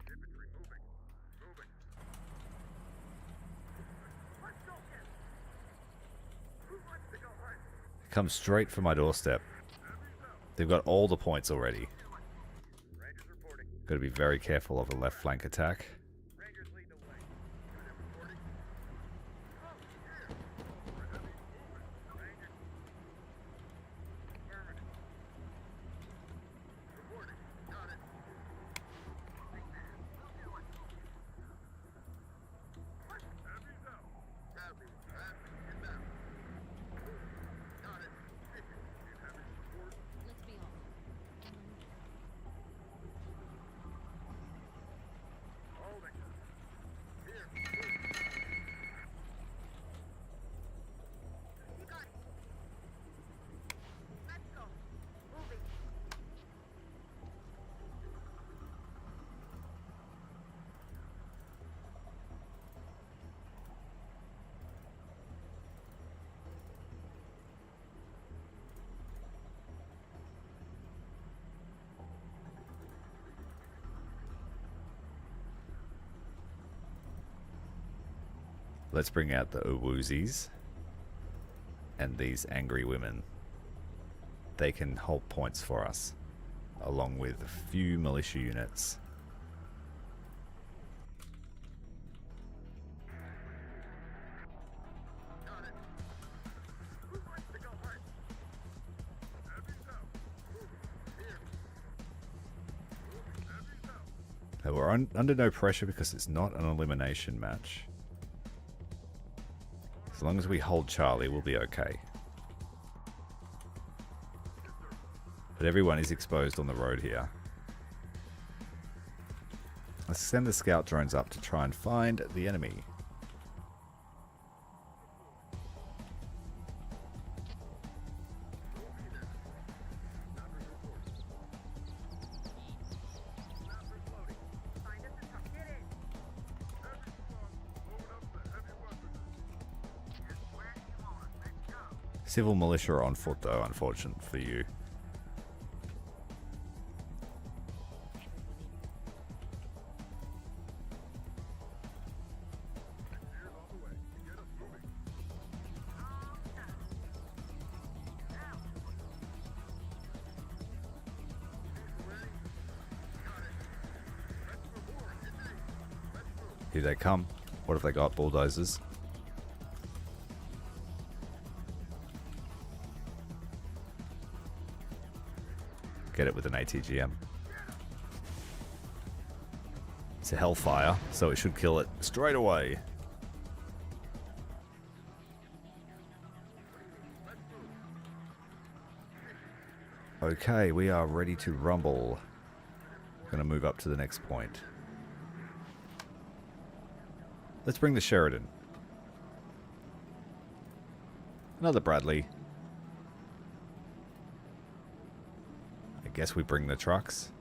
Infantry moving. Moving. Let's go again. Who wants to go hunt? Come straight for my doorstep. They've got all the points already. Rangers reporting. Got to be very careful of a left flank attack. Rangers lead the way. Unit reporting. Oh, yeah. We're heavy movement. Rangers. Affirmative. Reporting. Got it. Big man. We'll do it. What? Heavy's out. Heavy. Heavy. Inbound. Got it. Need heavy support. Let's be honest. Holding. Here. You got it. Let's go. Moving. Let's bring out the Owoozies and these angry women. They can hold points for us. along with a few militia units. We're under no pressure because it's not an elimination match. As long as we hold Charlie, we'll be okay. But everyone is exposed on the road here. Let's send the scout drones up to try and find the enemy. Civil militia are on foot though, unfortunate for you. Here they come. What have they got? Bulldozers. Get it with an ATGM. It's a Hellfire, so it should kill it straight away. Okay, we are ready to rumble. We're going to move up to the next point. Let's bring the Sheridan. Another Bradley. I guess we bring the trucks.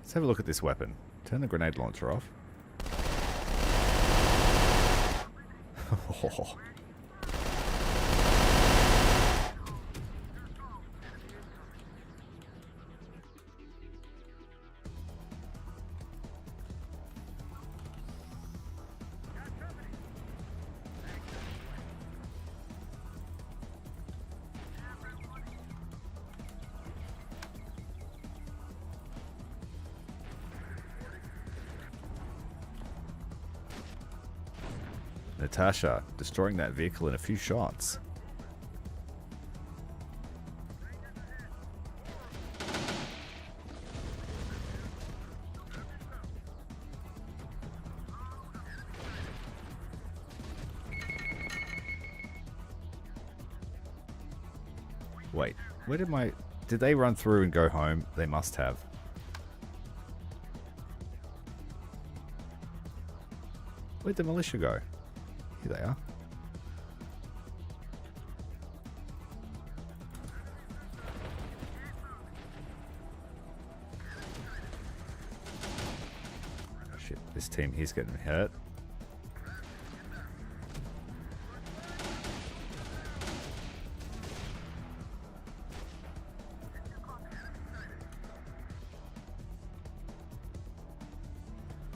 Let's have a look at this weapon. Turn the grenade launcher off. Oh. Natasha, destroying that vehicle in a few shots. Wait, where did my... Did they run through and go home? They must have. Where'd the militia go? Here they are. Shit, this team here's getting hurt.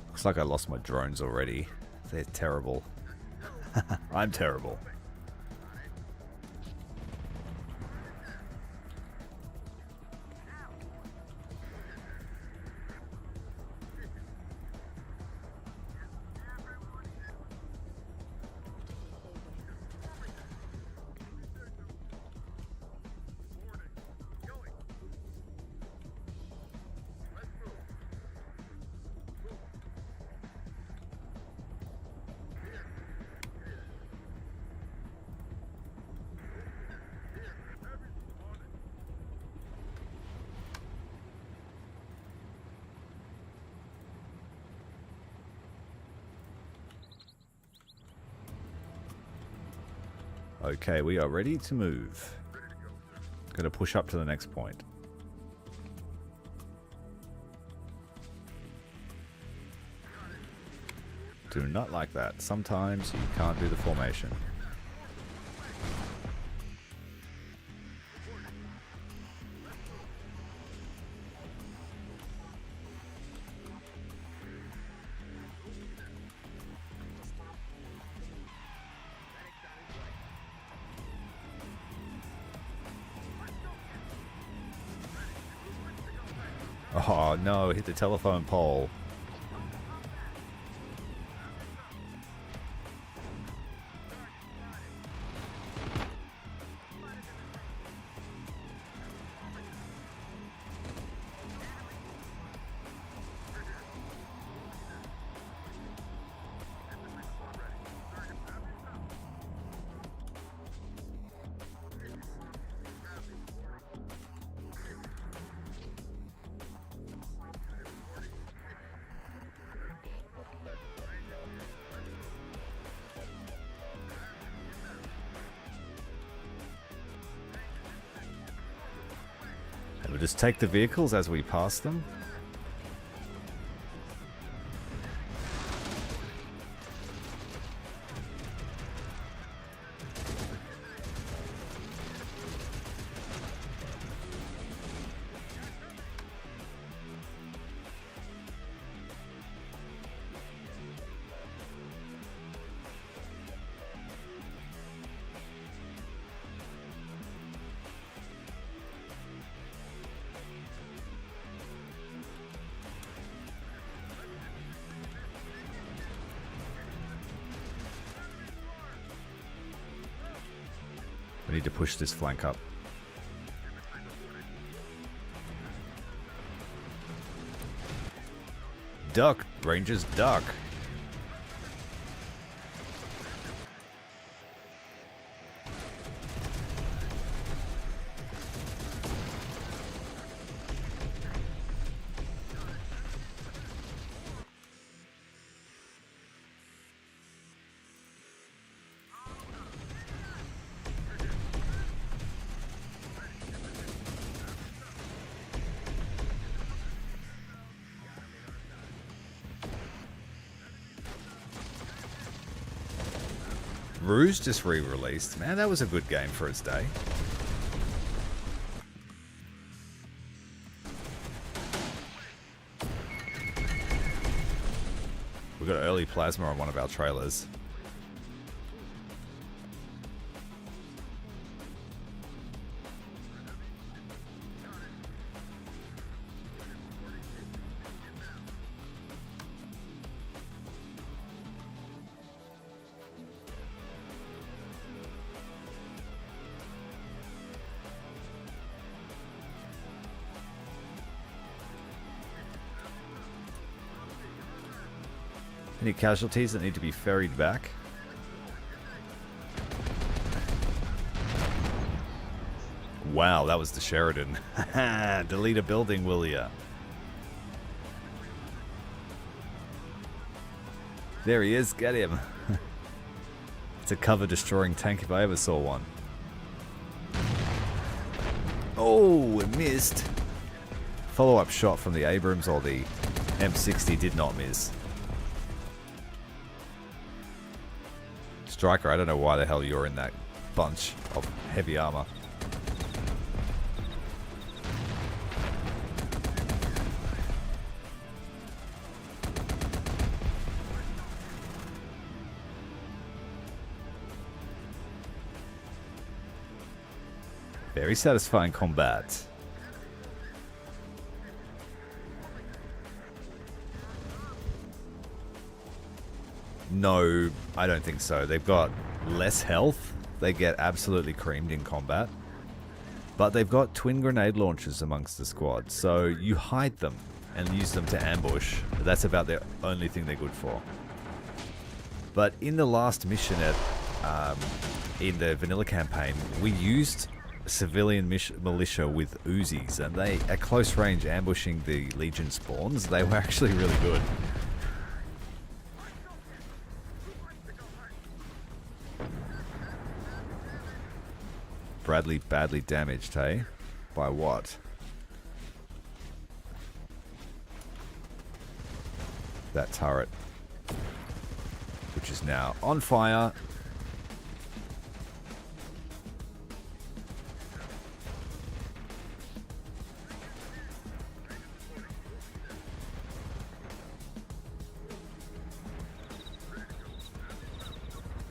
Looks like I lost my drones already. They're terrible. I'm terrible. Okay, we are ready to move. Gonna push up to the next point. Do not like that. Sometimes you can't do the formation. Oh no, hit the telephone pole. And we'll just take the vehicles as we pass them. We need to push this flank up. Duck! Rangers, duck! Rouge just re-released. Man, that was a good game for its day. We got early plasma on one of our trailers. Any casualties that need to be ferried back? Wow, that was the Sheridan. Delete a building, will ya? There he is, get him. It's a cover-destroying tank if I ever saw one. Oh, it missed. Follow-up shot from the Abrams or the M60 did not miss. Striker, I don't know why the hell you're in that bunch of heavy armor. Very satisfying combat. No, I don't think so. They've got less health. They get absolutely creamed in combat. But they've got twin grenade launchers amongst the squad. So you hide them and use them to ambush. That's about the only thing they're good for. But in the last mission in the vanilla campaign, we used civilian militia with Uzis. And they, at close range, ambushing the Legion spawns, they were actually really good. Bradley badly damaged, hey? By what? That turret, which is now on fire.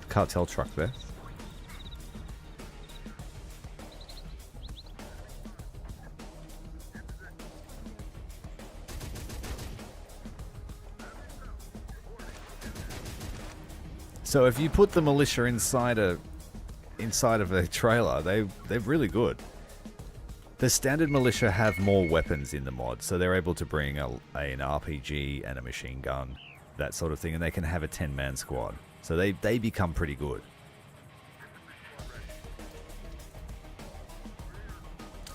Cartel truck there. So if you put the militia inside of a trailer, they're really good. The standard militia have more weapons in the mod, so they're able to bring an RPG and a machine gun, that sort of thing, and they can have a 10-man squad. So they become pretty good.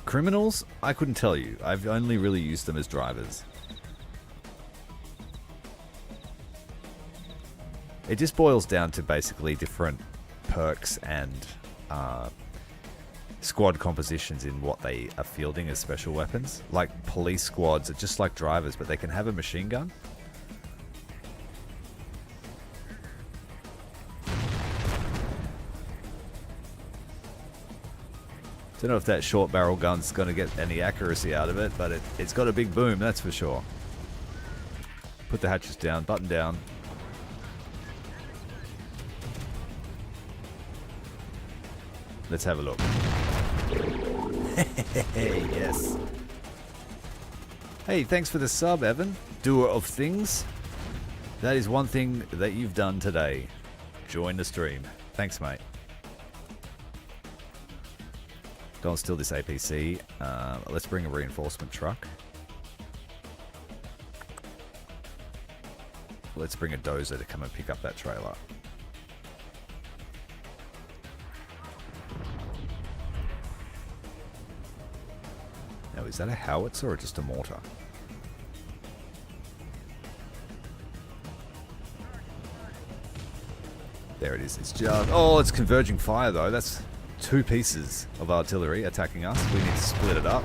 Criminals, I couldn't tell you. I've only really used them as drivers. It just boils down to basically different perks and squad compositions in what they are fielding as special weapons. Like police squads are just like drivers, but they can have a machine gun. Don't know if that short barrel gun's going to get any accuracy out of it, but it's got a big boom, that's for sure. Put the hatches down, button down. Let's have a look. Yes. Hey, thanks for the sub, Evan. Doer of things. That is one thing that you've done today. Join the stream. Thanks, mate. Don't steal this APC. Let's bring a reinforcement truck. Let's bring a dozer to come and pick up that trailer. Now, is that a howitzer or just a mortar? There it is. It's just... Oh, it's converging fire, though. That's 2 pieces of artillery attacking us. We need to split it up.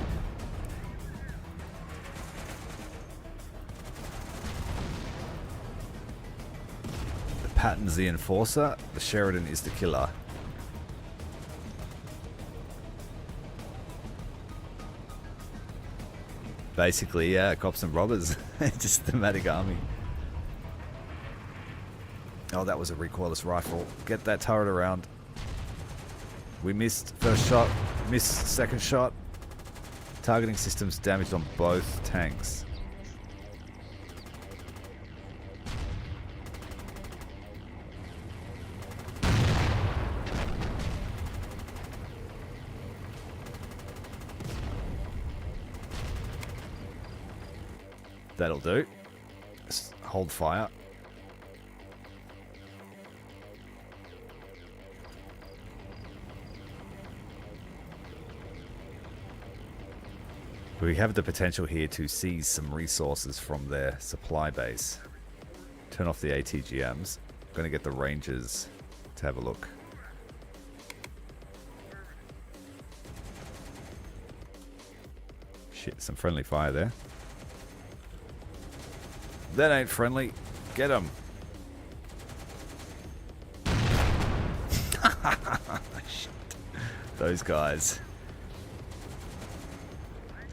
The Patton's the enforcer. The Sheridan is the killer. Basically, yeah, cops and robbers. Just the thematic army. Oh, that was a recoilless rifle. Get that turret around. We missed first shot, missed second shot. Targeting systems damaged on both tanks. That'll do. Just hold fire. We have the potential here to seize some resources from their supply base. Turn off the ATGMs. I'm going to get the Rangers to have a look. Shit, some friendly fire there. That ain't friendly. Get him. Shit. Those guys.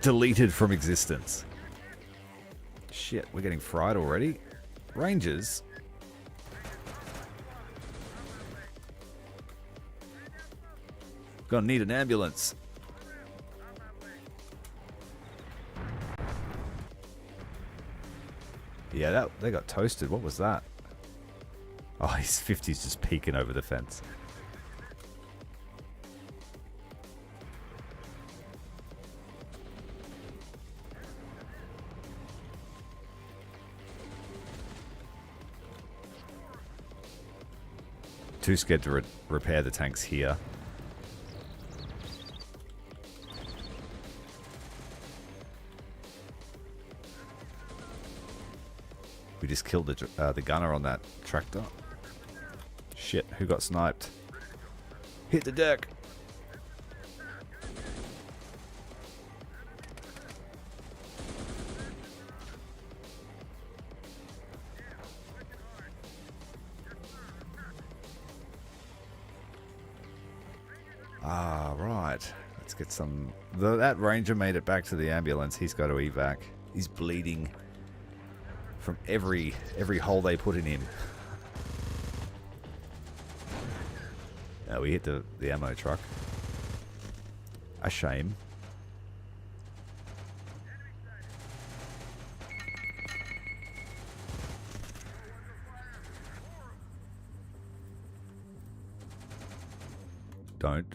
Deleted from existence. Shit, we're getting fried already. Rangers. Gonna need an ambulance. Yeah, they got toasted. What was that? Oh, his 50's just peeking over the fence. Too scared to repair the tanks here. We just killed the gunner on that tractor. Shit, who got sniped? Hit the deck! Ah, right. Let's get some... That ranger made it back to the ambulance. He's got to evac. He's bleeding from every hole they put in him. We hit the ammo truck. A shame. don't.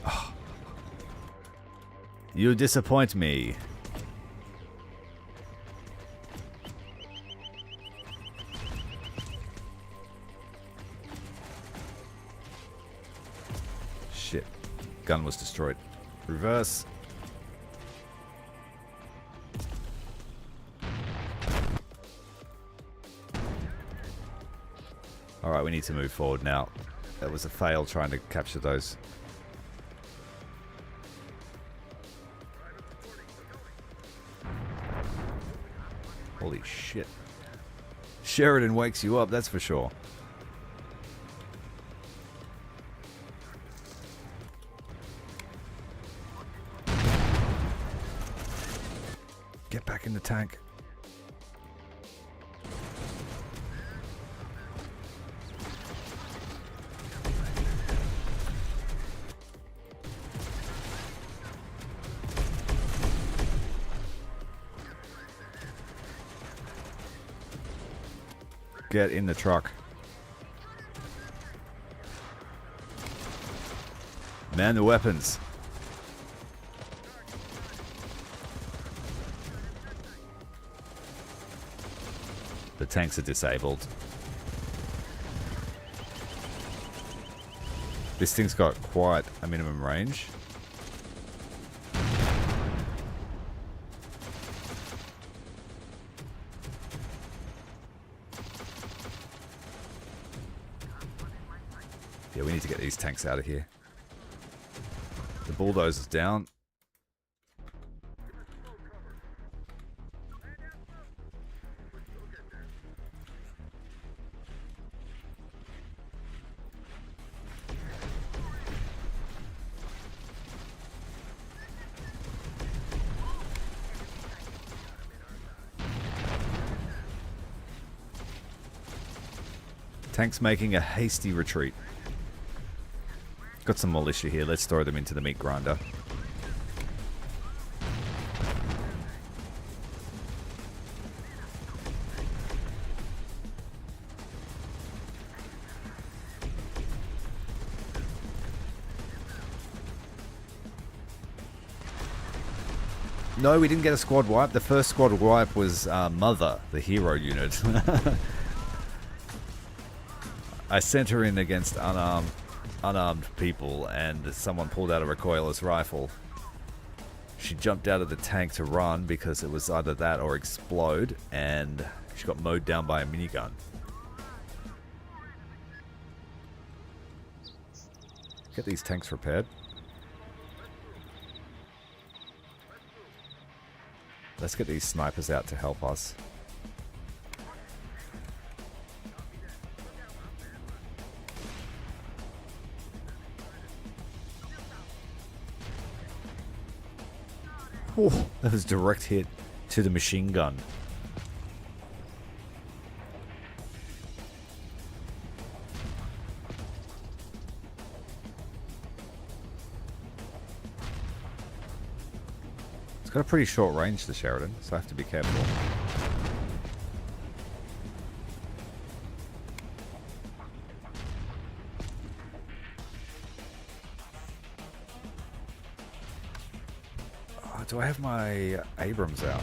Oh. You disappoint me. Shit. Gun was destroyed. Reverse. Alright, we need to move forward now. That was a fail trying to capture those. Holy shit. Sheridan wakes you up, that's for sure. Get back in the tank. Get in the truck. Man the weapons. The tanks are disabled. This thing's got quite a minimum range. Yeah, we need to get these tanks out of here. The bulldozer's down. Tank's making a hasty retreat. Got some militia here. Let's throw them into the meat grinder. No, we didn't get a squad wipe. The first squad wipe was Mother, the hero unit. I sent her in against unarmed people, and someone pulled out a recoilless rifle. She jumped out of the tank to run because it was either that or explode, and she got mowed down by a minigun. Get these tanks repaired. Let's get these snipers out to help us. Oh, that was direct hit to the machine gun. It's got a pretty short range, the Sheridan, so I have to be careful. Do I have my Abrams out?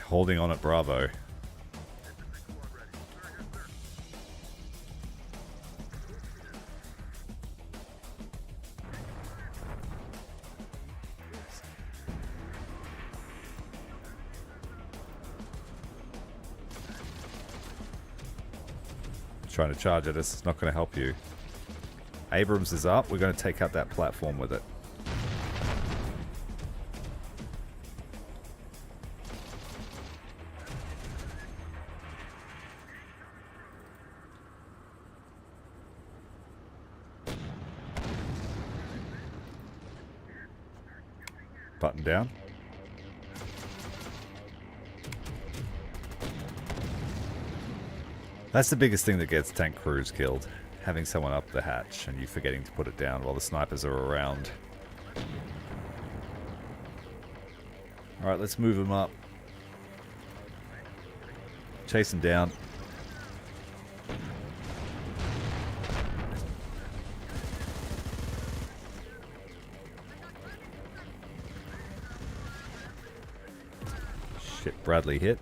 Holding on at Bravo. trying to charge at us. It's not going to help you. Abrams is up. We're going to take out that platform with it. Button down. That's the biggest thing that gets tank crews killed. Having someone up the hatch and you forgetting to put it down while the snipers are around. Alright, let's move them up. Chase them down. Shit, Bradley hit.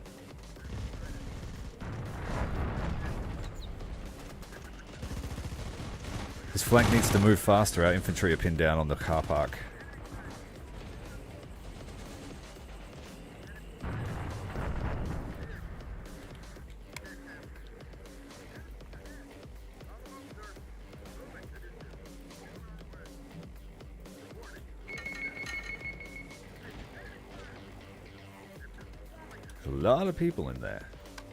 This flank needs to move faster. Our infantry are pinned down on the car park. There's a lot of people in there.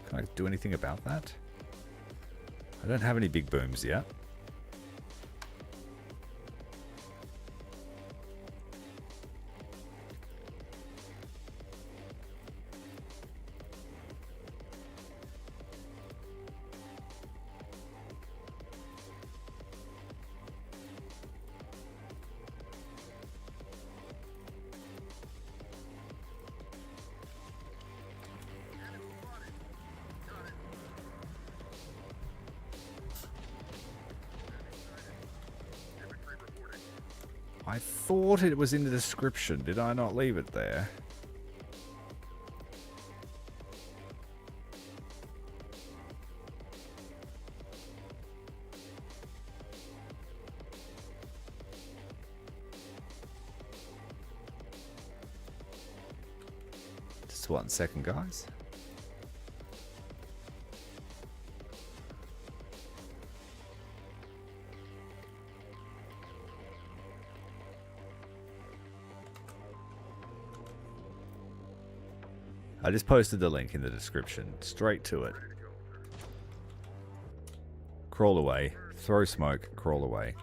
Can I do anything about that? I don't have any big booms yet. I thought it was in the description. Did I not leave it there? Just 1 second, guys. I just posted the link in the description. Straight to it. Crawl away. Throw smoke. Crawl away.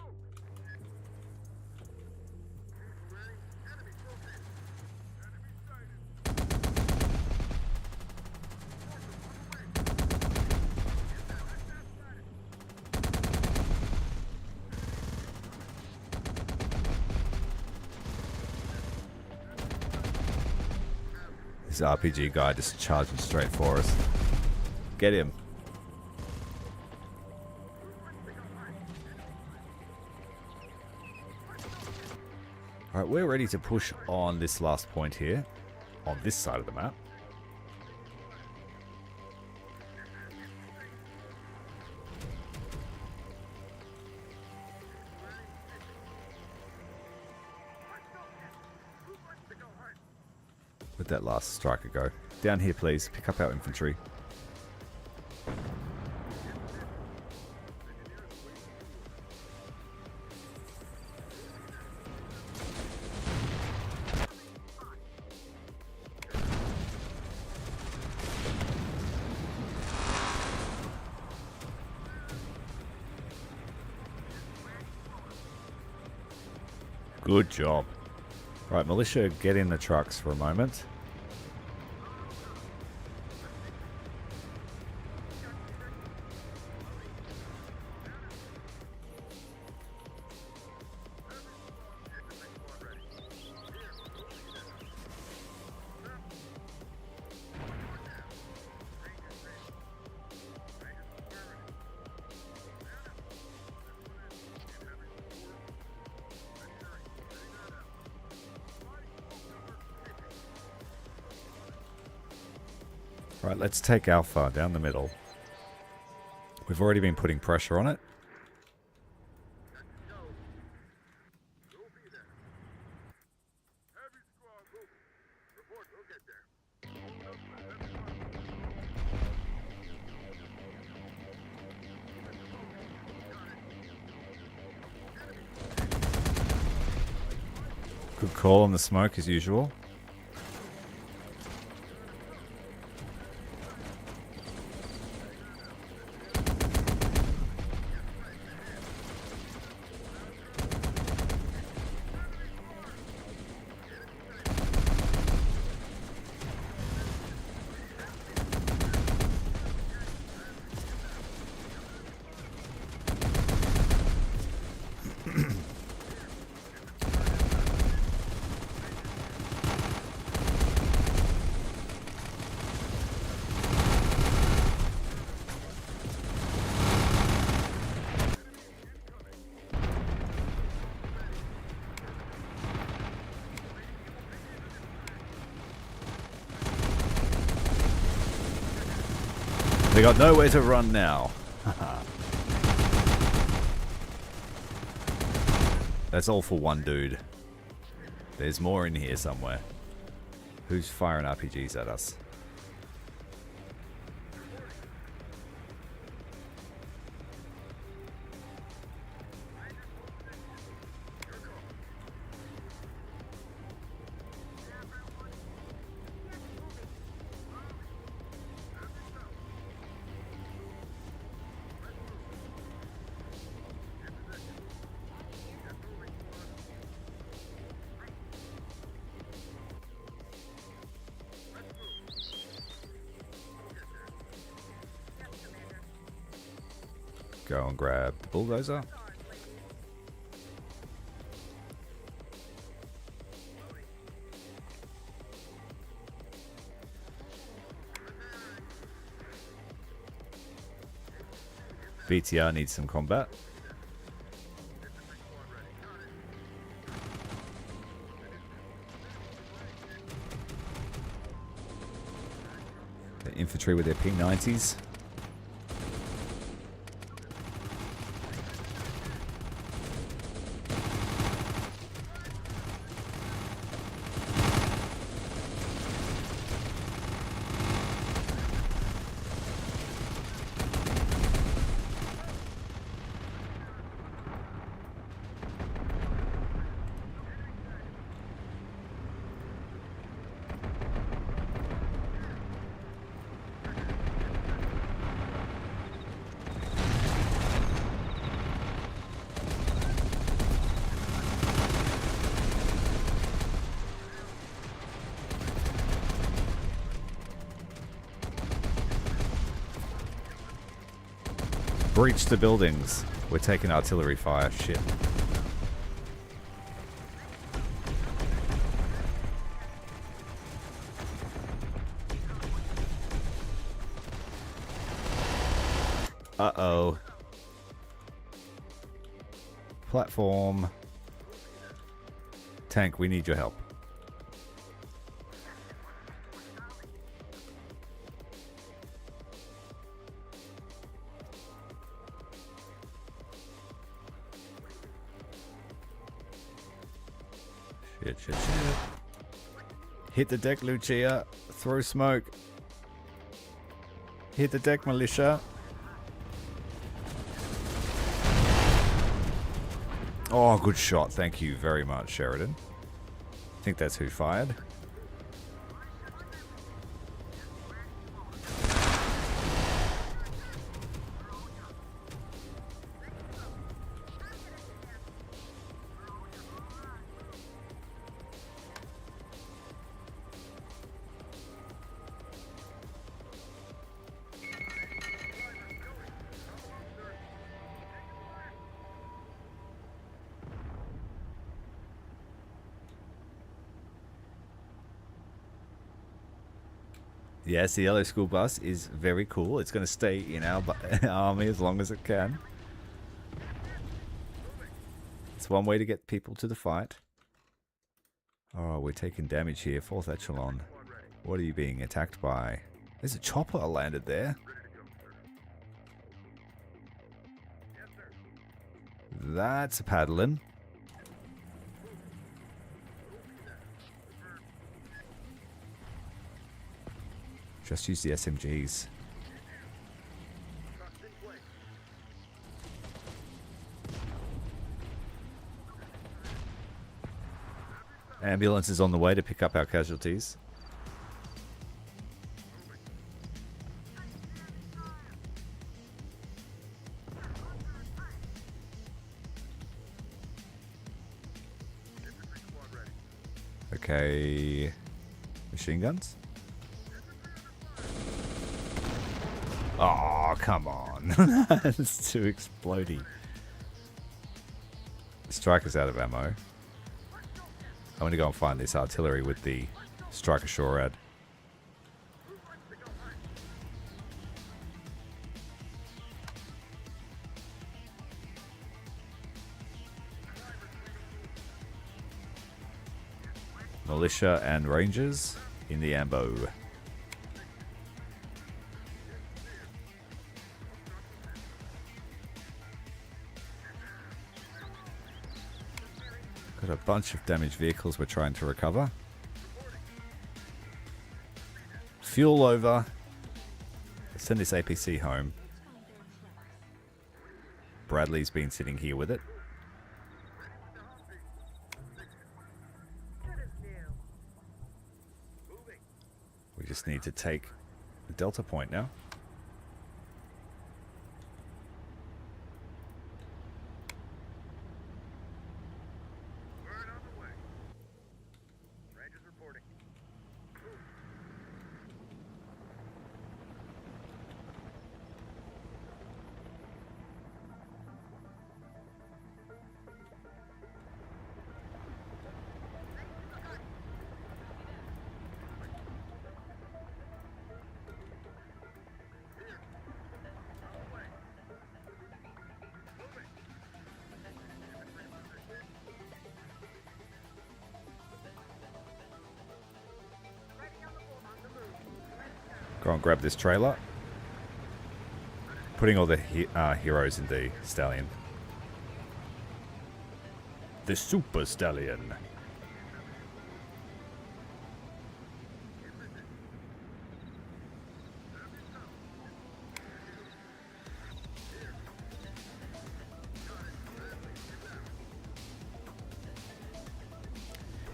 This RPG guy just charging straight for us. Get him. Alright, we're ready to push on this last point here. On this side of the map. Where'd that last striker go? Down here, please. Pick up our infantry. Good job. Right, militia, get in the trucks for a moment. Right, let's take Alpha down the middle. We've already been putting pressure on it. Good call on the smoke as usual. They got nowhere to run now. That's all for one dude. There's more in here somewhere. Who's firing RPGs at us? Go and grab the bulldozer. BTR needs some combat. The infantry with their P90s. Breach the buildings. We're taking artillery fire. Shit. Uh-oh. Platform. Tank, we need your help. Shit. Hit the deck, Lucia. Throw smoke. Hit the deck, militia. Oh, good shot. Thank you very much, Sheridan. I think that's who fired. Yes, the yellow school bus is very cool. It's going to stay in our army as long as it can. It's one way to get people to the fight. Oh, we're taking damage here. 4th echelon. What are you being attacked by? There's a chopper landed there. That's a paddling. Just use the SMGs. Ambulance is on the way to pick up our casualties. Infantry squad ready. Okay. Machine guns? Oh, come on. It's too explodey. Striker's out of ammo. I'm going to go and find this artillery with the Striker Shorad. Militia and Rangers in the ambo. Got a bunch of damaged vehicles we're trying to recover. Fuel over. Let's send this APC home. Bradley's been sitting here with it. Good as new. Moving. We just need to take the Delta Point now. Word on the way. Rangers reporting. Go and grab this trailer. Putting all the heroes in the Stallion. The Super Stallion.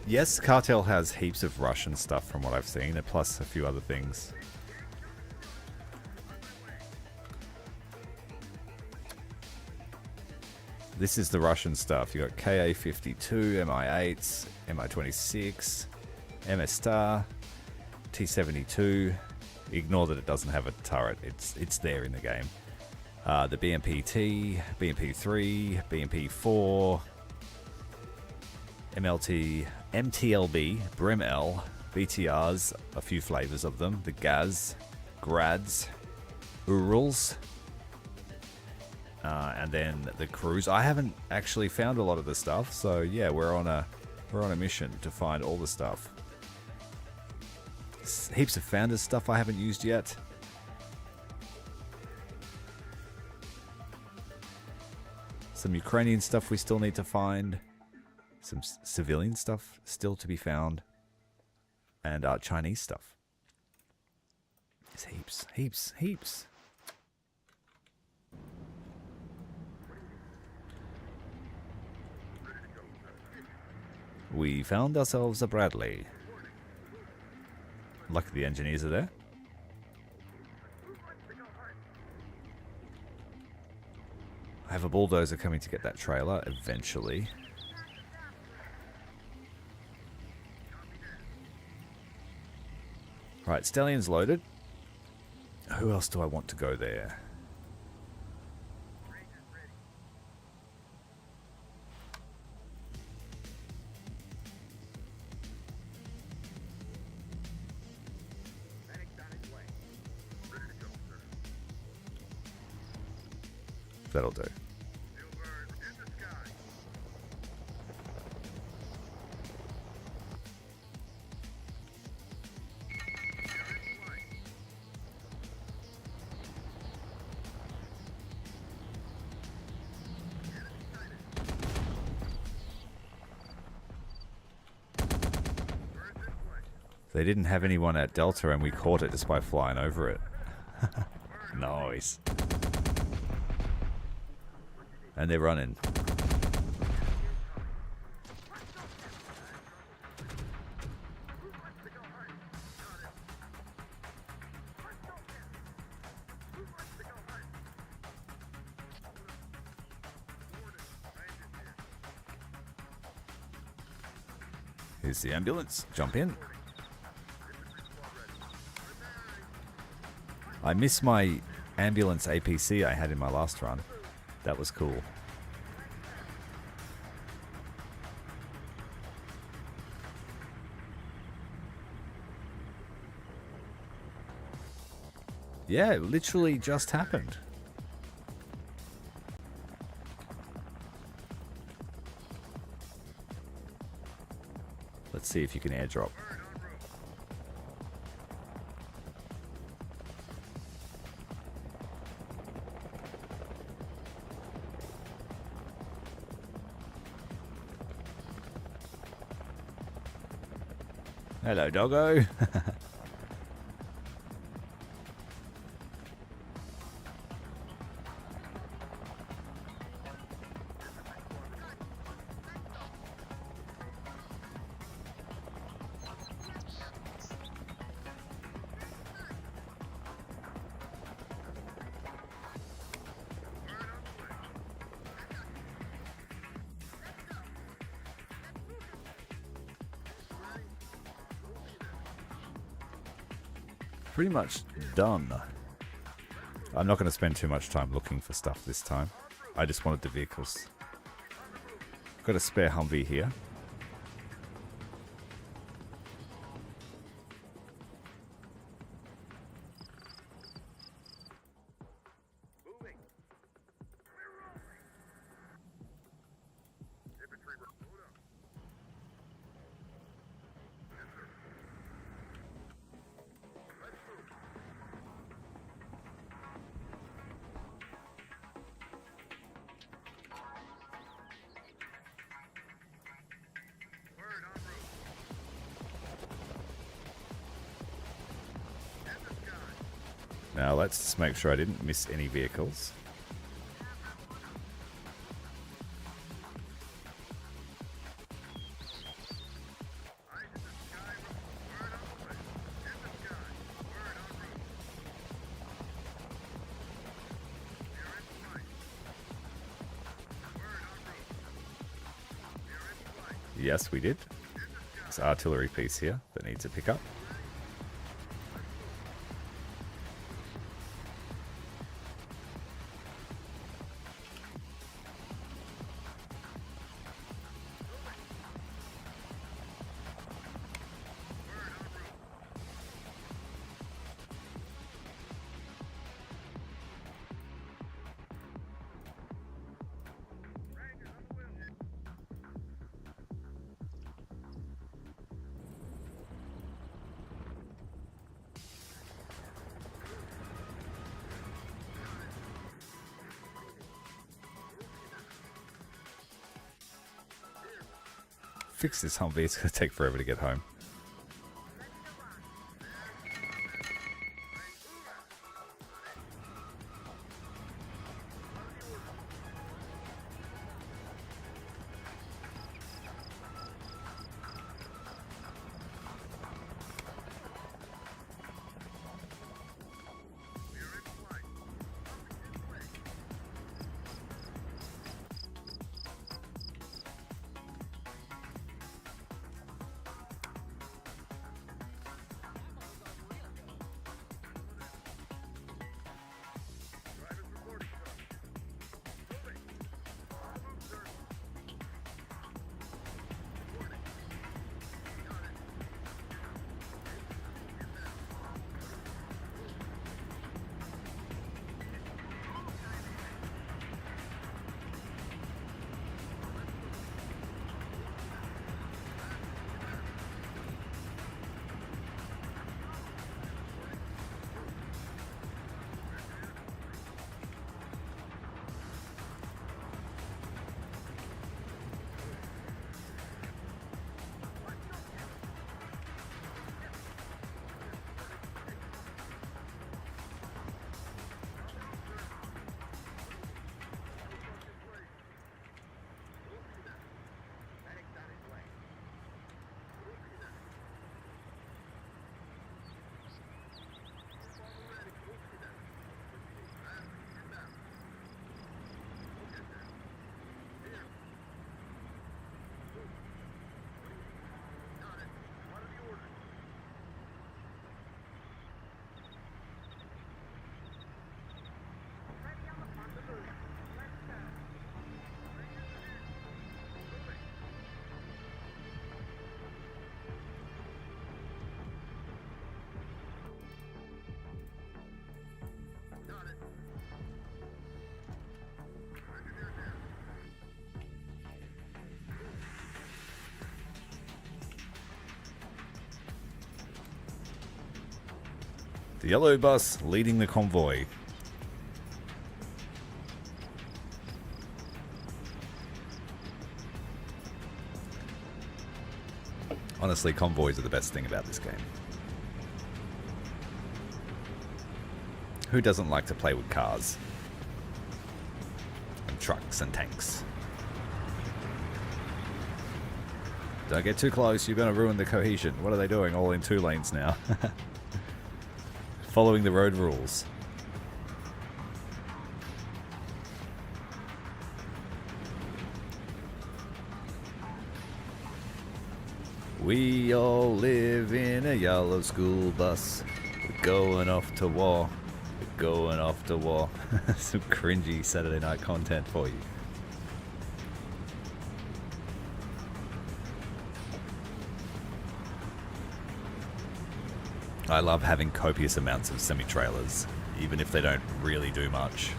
Yes, Cartel has heaps of Russian stuff from what I've seen, and plus a few other things. This is the Russian stuff. You got KA-52, MI-8s, MI-26, MS Star, T-72. Ignore that it doesn't have a turret. It's there in the game. The BMP-T, BMP-3, BMP-4, MLT, MTLB, Brim-L, BTRs, a few flavors of them. The Gaz, Grads, Urals. And then the cruise. I haven't actually found a lot of the stuff, so yeah, we're on a mission to find all the stuff. Heaps of Founders stuff I haven't used yet. Some Ukrainian stuff we still need to find. Some civilian stuff still to be found. And Chinese stuff. There's heaps. We found ourselves a Bradley. Lucky the engineers are there. I have a bulldozer coming to get that trailer eventually. Right, Stallion's loaded. Who else do I want to go there? That'll do. They didn't have anyone at Delta and we caught it just by flying over it. Nice. And they're running. Here's the ambulance. Jump in. I miss my ambulance APC I had in my last run. That was cool. Yeah, it literally just happened. Let's see if you can airdrop. Hello, doggo. Pretty much done. I'm not going to spend too much time looking for stuff this time. I just wanted the vehicles. Got a spare Humvee here. Moving. We're rolling. Infantry, hold up. Yes, sir. Let's move. Word en route. In the sky. Now let's just make sure I didn't miss any vehicles. Eyes in the sky. Word on the way. In the sky. Word en route. We're in flight. Word en route. We're in flight. Yes, we did. In the sky. There's an artillery piece here that needs a pickup. Word en route. Rangers on the wheel. Fix this Humvee. It's going to take forever to get home. We're in flight. In place. The yellow bus leading the convoy. Honestly, convoys are the best thing about this game. Who doesn't like to play with cars? And trucks and tanks. Don't get too close, you're going to ruin the cohesion. What are they doing? All in 2 lanes now. Following the road rules. We all live in a yellow school bus. We're going off to war. We're going off to war. Some cringy Saturday night content for you. I love having copious amounts of semi-trailers, even if they don't really do much.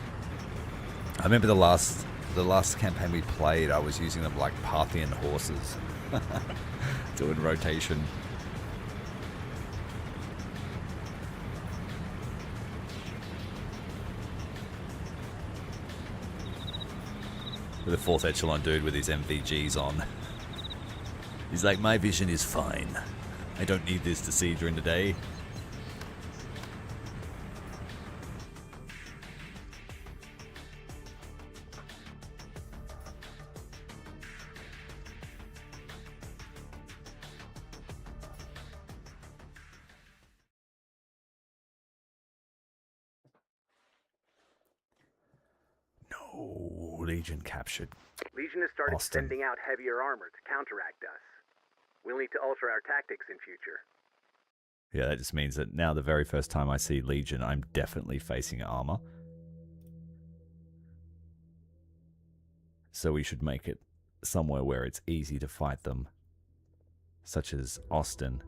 I remember the last campaign we played, I was using them like Parthian horses. Doing rotation. With a 4th echelon dude with his MVGs on. He's like, my vision is fine. I don't need this to see during the day. No, Legion captured. Legion has started Austin. sending out heavier armor to counteract us. We'll need to alter our tactics in future. Yeah, that just means that now the very first time I see Legion, I'm definitely facing armor. So we should make it somewhere where it's easy to fight them. Such as Austin.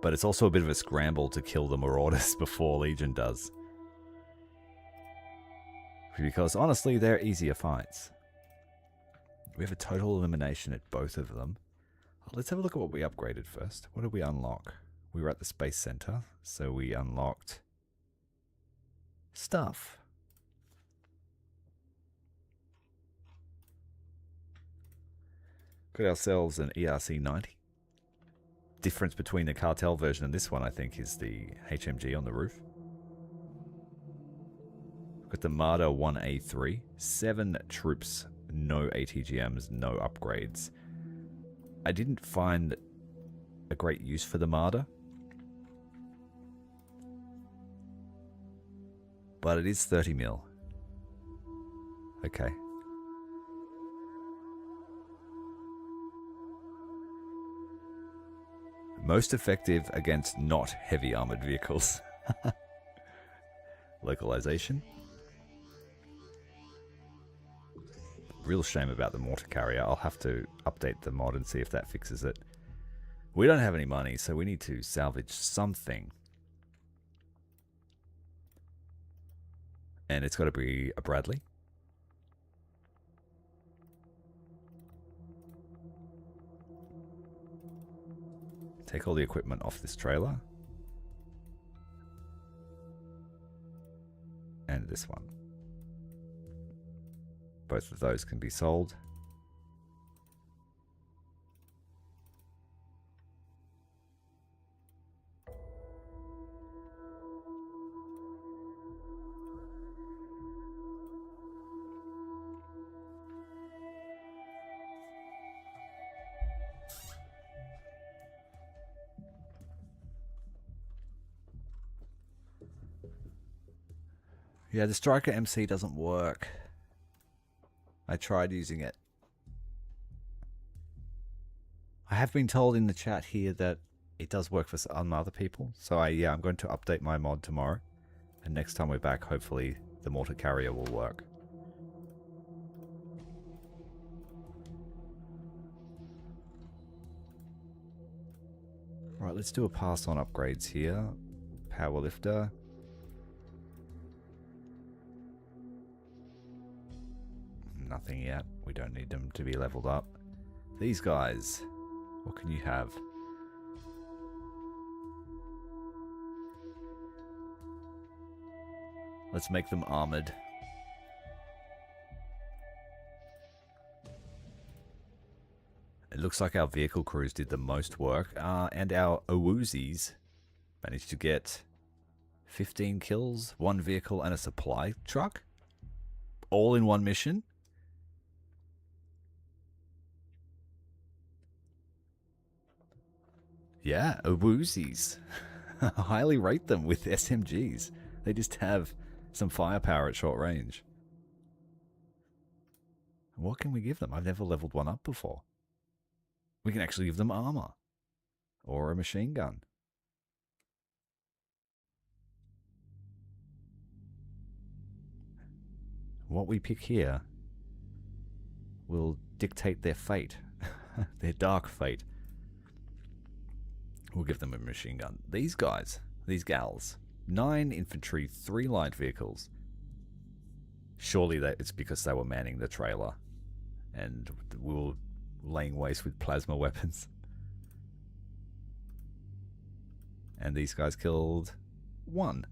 But it's also a bit of a scramble to kill the Marauders before Legion does. Because honestly, they're easier fights. We have a total elimination at both of them. Let's have a look at what we upgraded first. What did we unlock? We were at the Space Center, so we unlocked stuff. Got ourselves an ERC 90. Difference between the cartel version and this one, I think, is the HMG on the roof. Got the Marder 1A3. 7 troops, no ATGMs, no upgrades. I didn't find a great use for the Marder. But it is 30 mil. Okay. Most effective against not heavy armored vehicles. Localization. Real shame about the mortar carrier. I'll have to update the mod and see if that fixes it. We don't have any money, so we need to salvage something. And it's got to be a Bradley. Take all the equipment off this trailer. And this one. Both of those can be sold. Yeah, the Striker MC doesn't work. I tried using it. I have been told in the chat here that it does work for some other people. So I'm going to update my mod tomorrow. And next time we're back, hopefully the mortar carrier will work. Right, let's do a pass on upgrades here. Powerlifter. Nothing yet. We don't need them to be leveled up. These guys, what can you have? Let's make them armored. It looks like our vehicle crews did the most work, and our Owuzis managed to get 15 kills, 1 vehicle, and a supply truck, all in one mission. Yeah, Owuzis. I highly rate them with SMGs. They just have some firepower at short range. What can we give them? I've never leveled one up before. We can actually give them armor. Or a machine gun. What we pick here will dictate their fate. Their dark fate. We'll give them a machine gun. These guys, these gals, 9 infantry, 3 light vehicles. Surely it's because they were manning the trailer and we were laying waste with plasma weapons. And these guys killed 1.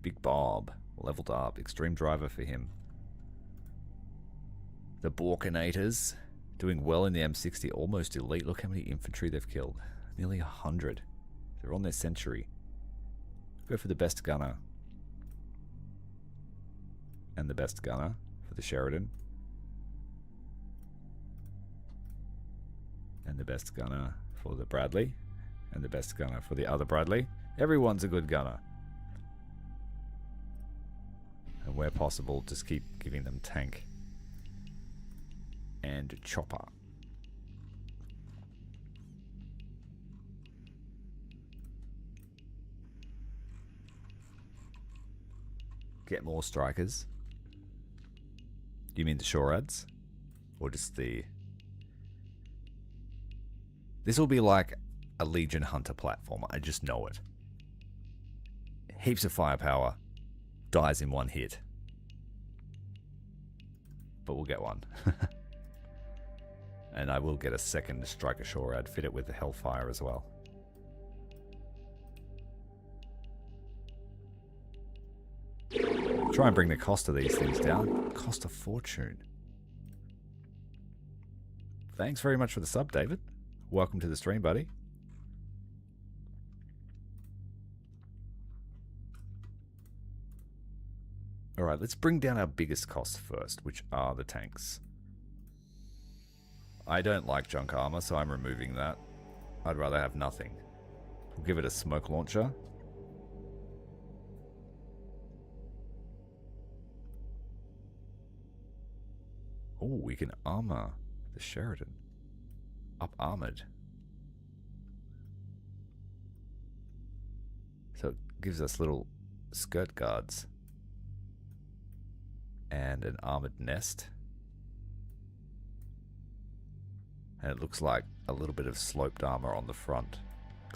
Big Bob, leveled up, extreme driver for him. The Borkinators, doing well in the M60, almost elite. Look how many infantry they've killed. Nearly 100. They're on their century. Go for the best gunner. And the best gunner for the Sheridan. And the best gunner for the Bradley. And the best gunner for the other Bradley. Everyone's a good gunner. And where possible, just keep giving them tank and chopper. Get more strikers. You mean the Shorads? Or just the... This will be like a Legion Hunter platform. I just know it. Heaps of firepower. Dies in one hit. But we'll get one. And I will get a second Striker Shorad. Fit it with the Hellfire as well. Try and bring the cost of these things down. Cost a fortune. Thanks very much for the sub, David. Welcome to the stream, buddy. Alright, let's bring down our biggest costs first, which are the tanks. I don't like junk armor, so I'm removing that. I'd rather have nothing. We'll give it a smoke launcher. Oh, we can armor the Sheridan. Up armored. So it gives us little skirt guards. And an armored nest. And it looks like a little bit of sloped armor on the front.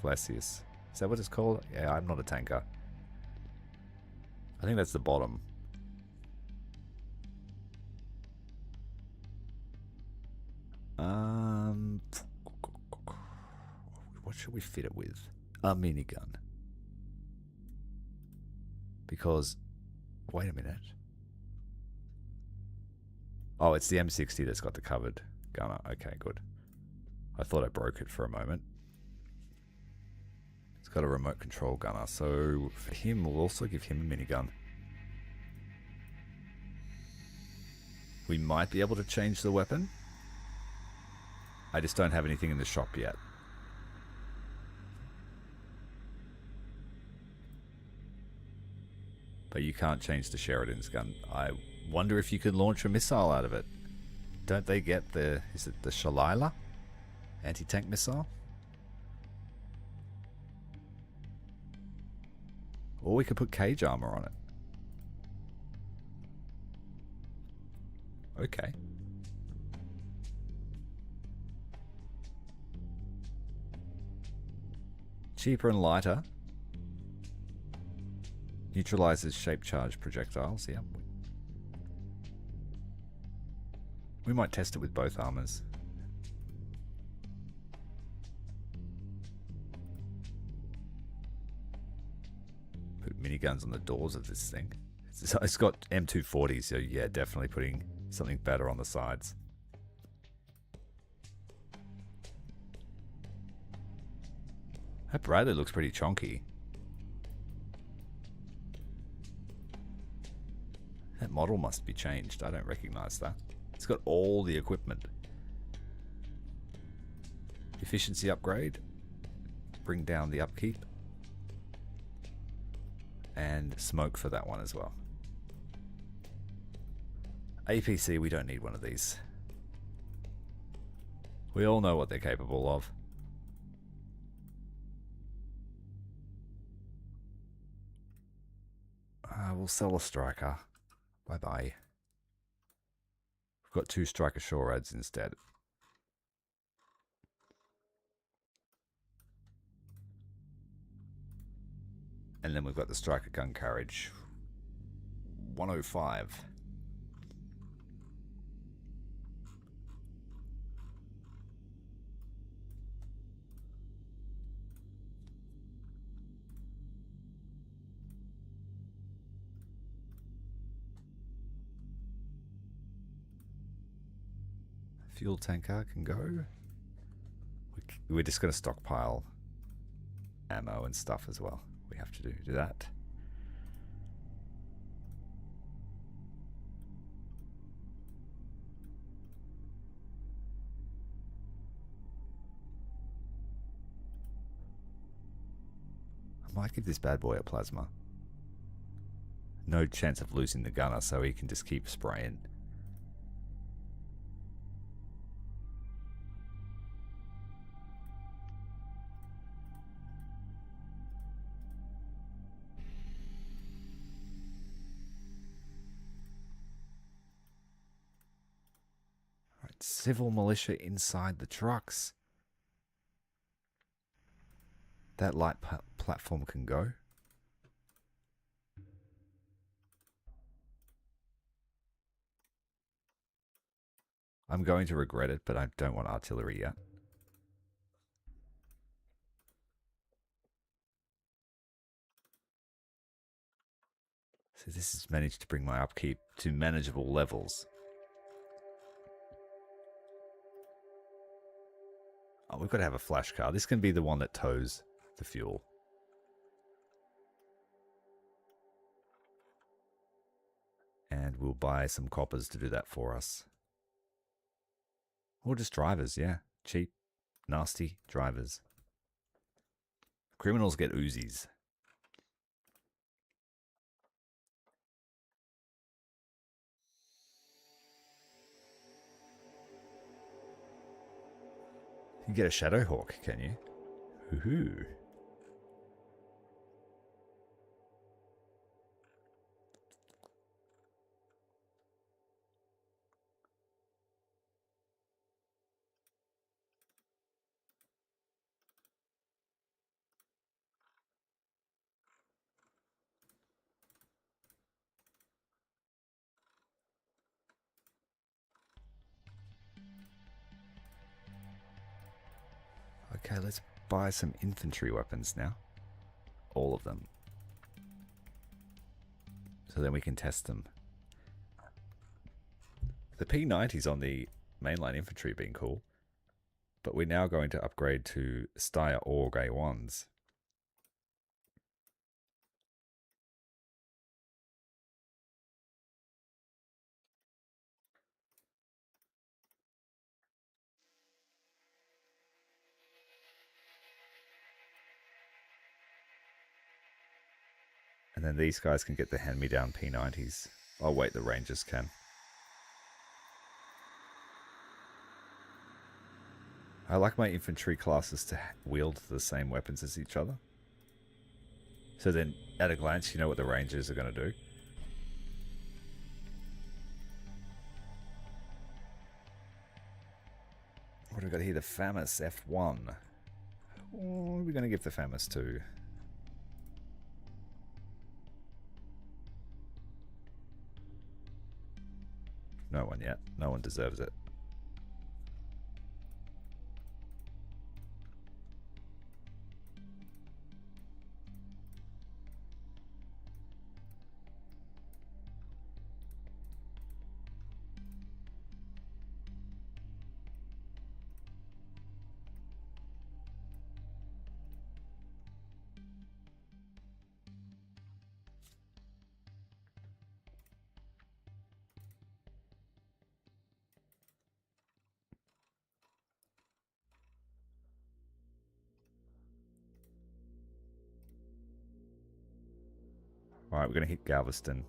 Glacius. Is that what it's called? Yeah, I'm not a tanker. I think that's the bottom. What should we fit it with? A minigun. Because, wait a minute. Oh, it's the M60 that's got the covered gunner. Okay, good. I thought I broke it for a moment. It's got a remote control gunner, so for him, we'll also give him a minigun. We might be able to change the weapon. I just don't have anything in the shop yet. But you can't change the Sheridan's gun. I wonder if you can launch a missile out of it. Don't they get the... Is it the Shalila? Anti-tank missile? Or we could put cage armor on it. Okay. Cheaper and lighter. Neutralizes shape charge projectiles. Yeah. We might test it with both armors. miniguns on the doors of this thing. It's got M240, so yeah, definitely putting something better on the sides. That Bradley looks pretty chonky. That model must be changed. I don't recognize that. It's got all the equipment. Efficiency upgrade. Bring down the upkeep. And smoke for that one as well. APC, we don't need one of these. We all know what they're capable of. We'll sell a striker. Bye-bye. We've got 2 striker shore ads instead. And then we've got the striker gun carriage. 105. Fuel tanker can go. We're just going to stockpile ammo and stuff as well. We have to do that. I might give this bad boy a plasma. No chance of losing the gunner, so he can just keep spraying. Civil militia inside the trucks. That light platform can go. I'm going to regret it, but I don't want artillery yet. So this has managed to bring my upkeep to manageable levels. Oh, we've got to have a flash car. This can be the one that tows the fuel. And we'll buy some coppers to do that for us. Or just drivers, yeah. Cheap, nasty drivers. Criminals get Uzis. You can get a Shadowhawk, can you? Woohoo. Okay, let's buy some infantry weapons now. All of them. So then we can test them. The P90s on the mainline infantry being cool. But we're now going to upgrade to Steyr Org A1s. And then these guys can get the hand-me-down P90s. Oh wait, the Rangers can. I like my infantry classes to wield the same weapons as each other. So then, at a glance, you know what the Rangers are going to do. What do we got here? The FAMAS F1. What are we going to give the FAMAS to? No one yet. No one deserves it. Alright, we're going to hit Galveston.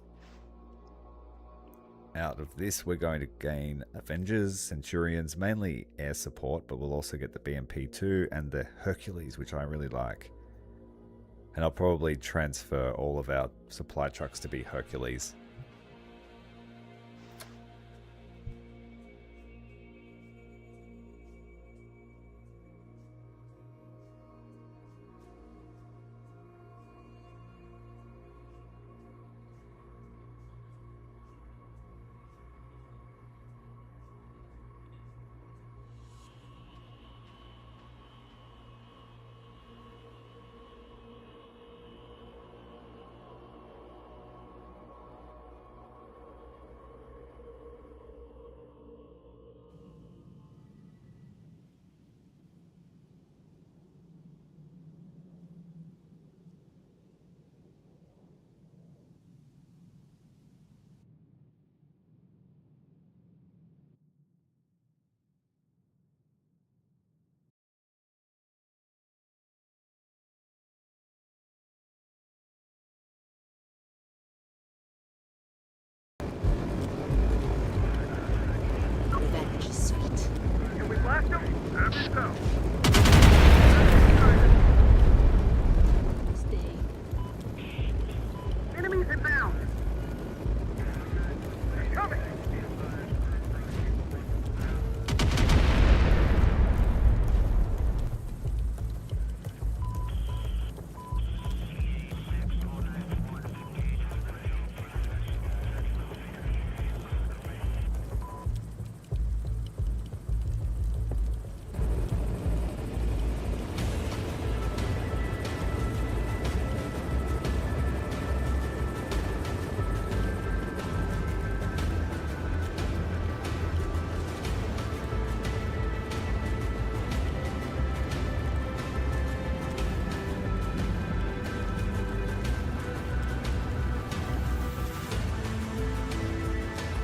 Out of this, we're going to gain Avengers, Centurions, mainly air support, but we'll also get the BMP-2 and the Hercules, which I really like. And I'll probably transfer all of our supply trucks to be Hercules. Revenge is sweet. Can we blast them? Have you so? Stay. Enemies inbound. Coming.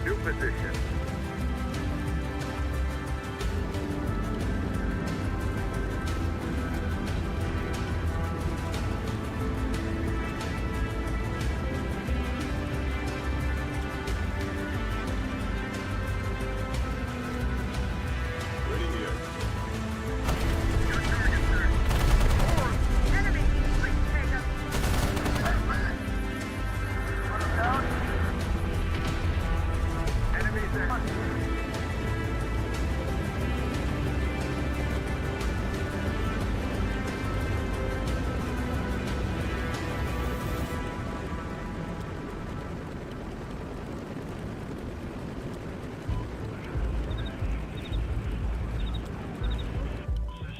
New position. Ready here. Your target, sir. Enemy. Please take us. Down. Enemies there.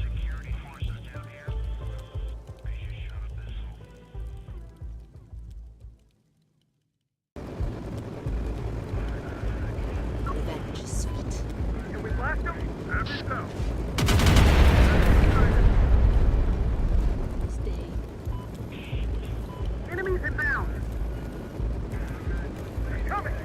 Security forces down here. They should shut up this hole. Revenge is sweet. Can we blast them? Have you so? Stay. Enemies inbound. Coming.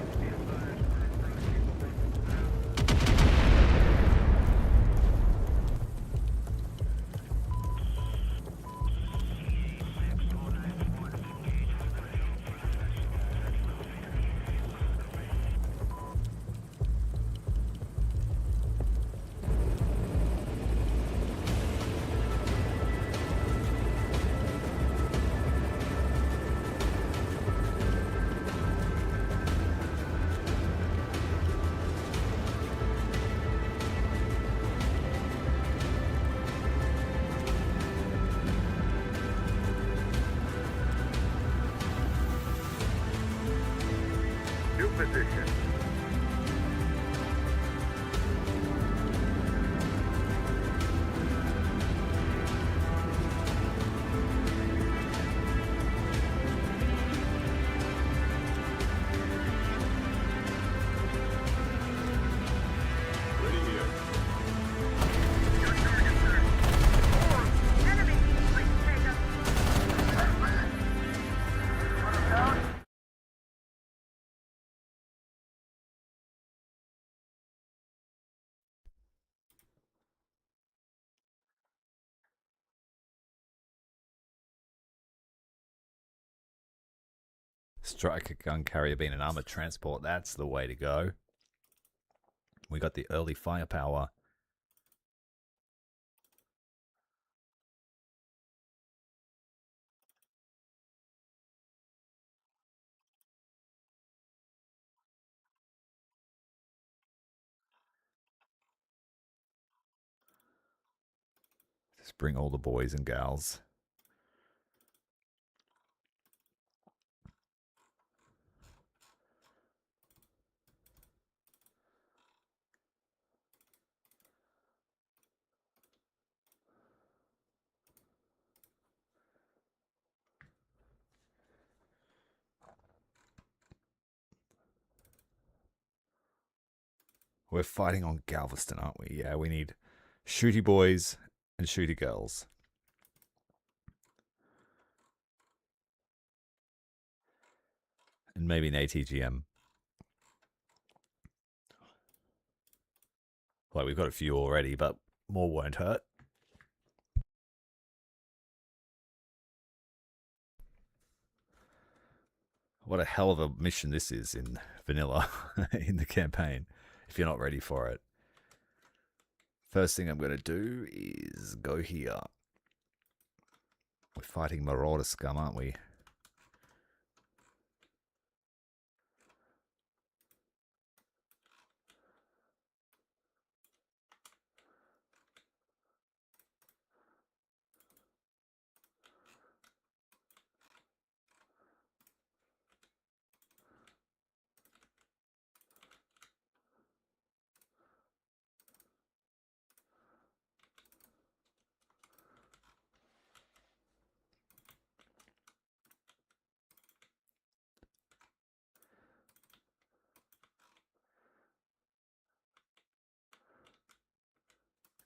Striker gun carrier being an armored transport. That's the way to go. We got the early firepower. Just bring all the boys and gals. We're fighting on Galveston, aren't we? Yeah, we need shooty boys and shooty girls. And maybe an ATGM. Like, we've got a few already, but more won't hurt. What a hell of a mission this is in vanilla, in the campaign, if you're not ready for it. First thing I'm going to do is go here. We're fighting Marauder scum, aren't we?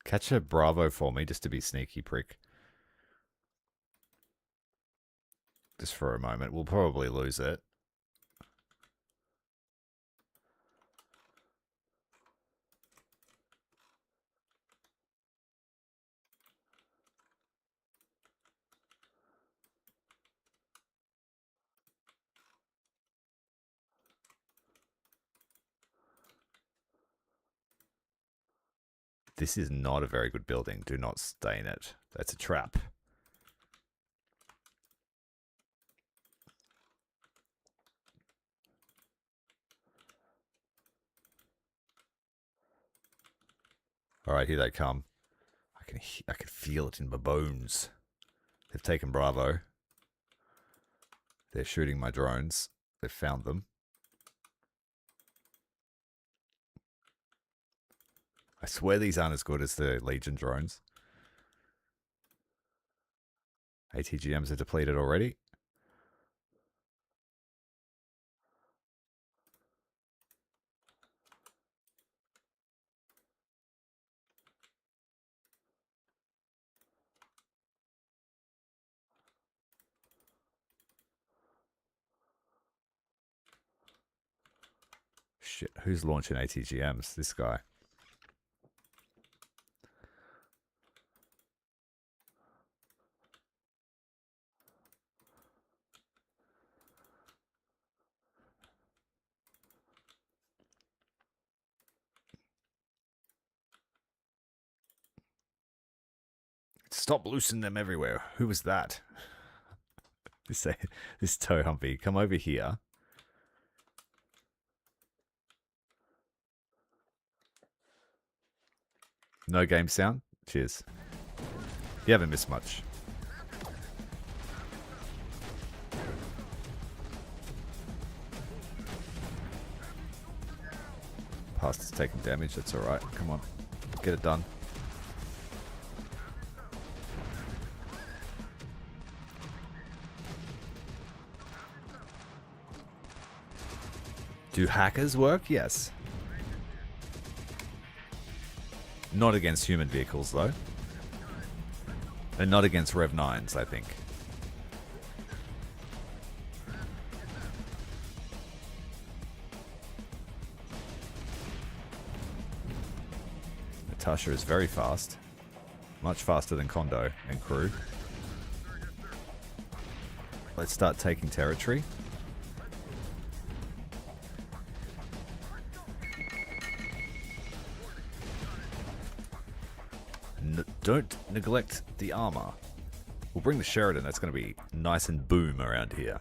Catch a Bravo for me, just to be sneaky prick. Just for a moment. We'll probably lose it. This is not a very good building. Do not stay in it. That's a trap. All right, here they come. I can feel it in my bones. They've taken Bravo. They're shooting my drones. They've found them. I swear these aren't as good as the Legion drones. ATGMs are depleted already. Shit, who's launching ATGMs? This guy. Stop loosing them everywhere. Who was that? This tow humpy. Come over here. No game sound? Cheers. You haven't missed much. Past is taking damage. That's alright. Come on. Get it done. Do hackers work? Yes. Not against human vehicles, though. And not against Rev 9s, I think. Natasha is very fast. Much faster than Kondo and crew. Let's start taking territory. don't neglect the armor. We'll bring the Sheridan. That's going to be nice and boom around here.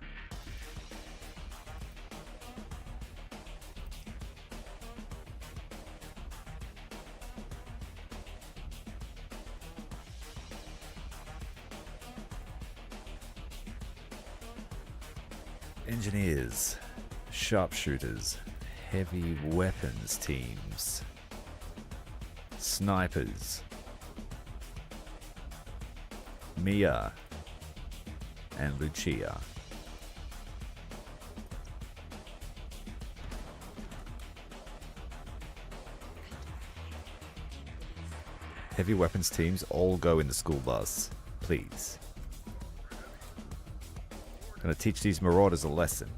Engineers, sharpshooters, heavy weapons teams, snipers, Mia and Lucia. Heavy weapons teams all go in the school bus, please. Gonna teach these marauders a lesson.